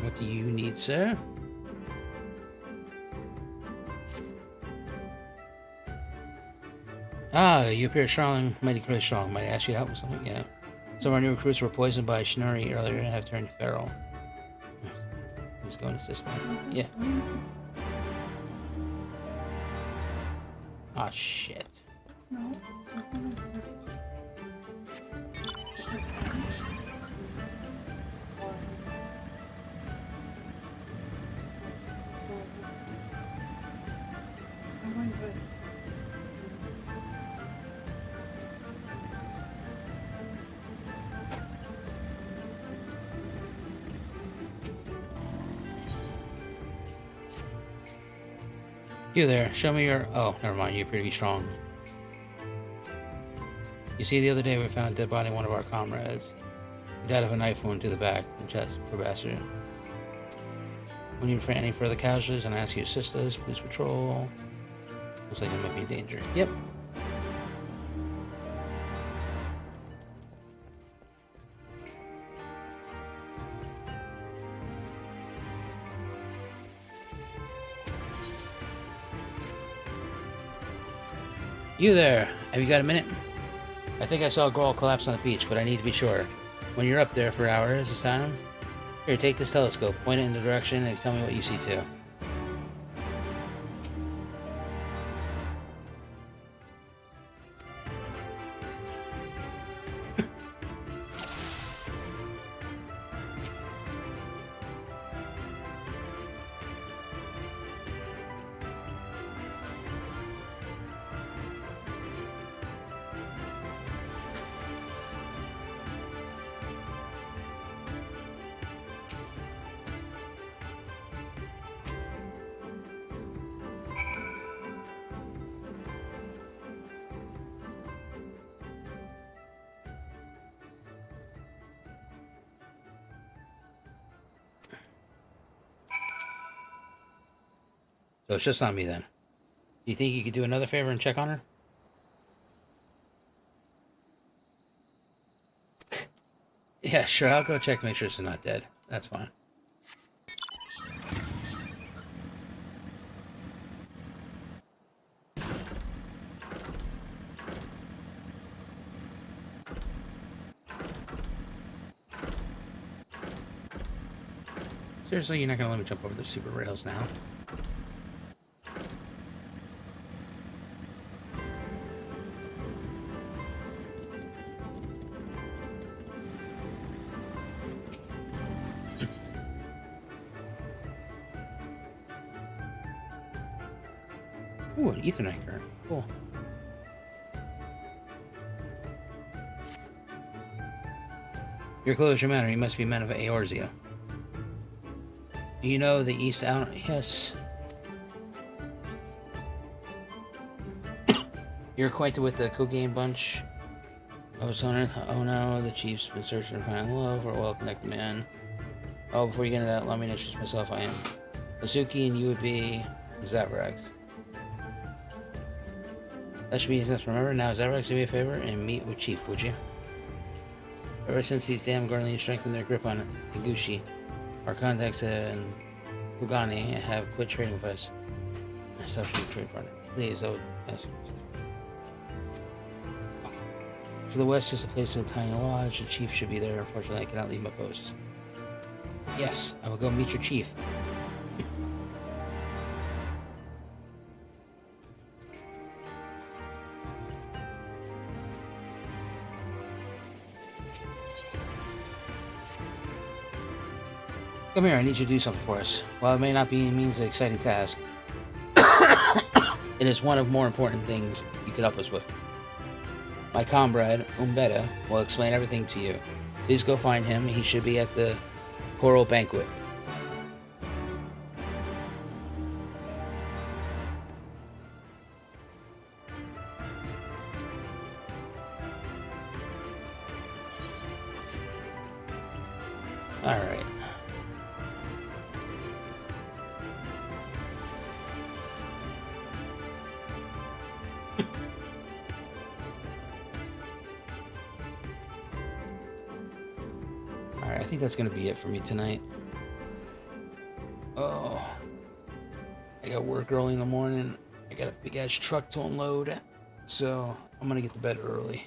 What do you need, sir? Ah, you appear strong, mighty strong. Might I ask you to help with something? Yeah. Some of our new recruits were poisoned by Shinori earlier and have turned feral. Who's going to assist them? Yeah. Ah, shit. No. You there, show me your... Oh, never mind, you appear to be strong. You see, the other day we found a dead body of one of our comrades. He died of a knife wound to the back and chest, poor bastard. When you for any further casualties and I ask you to assist us, please patrol. Looks like it might be in danger. Yep. You there, have you got a minute? I think I saw a girl collapse on the beach, but I need to be sure. When you're up there for hours this time, here, take this telescope, point it in the direction, and tell me what you see too. So it's just on me then. Do you think you could do another favor and check on her? Yeah, sure. I'll go check to make sure she's not dead. That's fine. Seriously, you're not gonna let me jump over the super rails now? Ooh, an Ethernet current. Cool. Your clothes matter. You must be men of Eorzea. Do you know the East Out? Yes. You're acquainted with the Kogain bunch? I was on Earth. Oh no, the chief's been searching to find love or a well-connected man. Oh, before you get into that, let me introduce myself. I am Azuki, and you would be Zaverax. That should be easy enough to remember. Now, Zaverax, do me a favor and meet with Chief, would you? Ever since these damn Garleans strengthened their grip on Iguchi, our contacts in Kugani have quit trading with us. Stop being a trade partner. Please, oh, yes. Okay. To the west is a place in a tiny lodge. The chief should be there. Unfortunately, I cannot leave my post. Yes, I will go meet your chief. Come here, I need you to do something for us. While it may not be means an exciting task, it is one of more important things you could help us with. My comrade, Umbetta, will explain everything to you. Please go find him. He should be at the choral banquet. Alright. I think that's going to be it for me tonight. Oh, I got work early in the morning. I got a big ass truck to unload, so I'm going to get to bed early.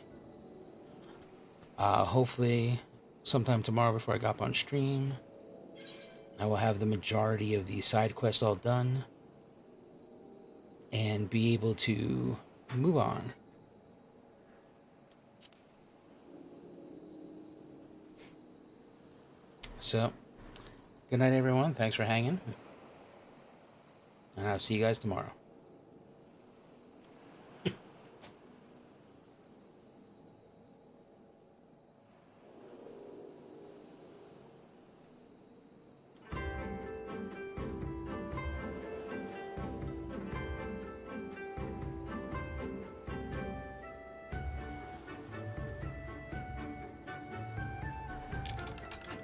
Hopefully sometime tomorrow before I got up on stream, I will have the majority of the side quests all done and be able to move on. So, good night, everyone. Thanks for hanging. And I'll see you guys tomorrow.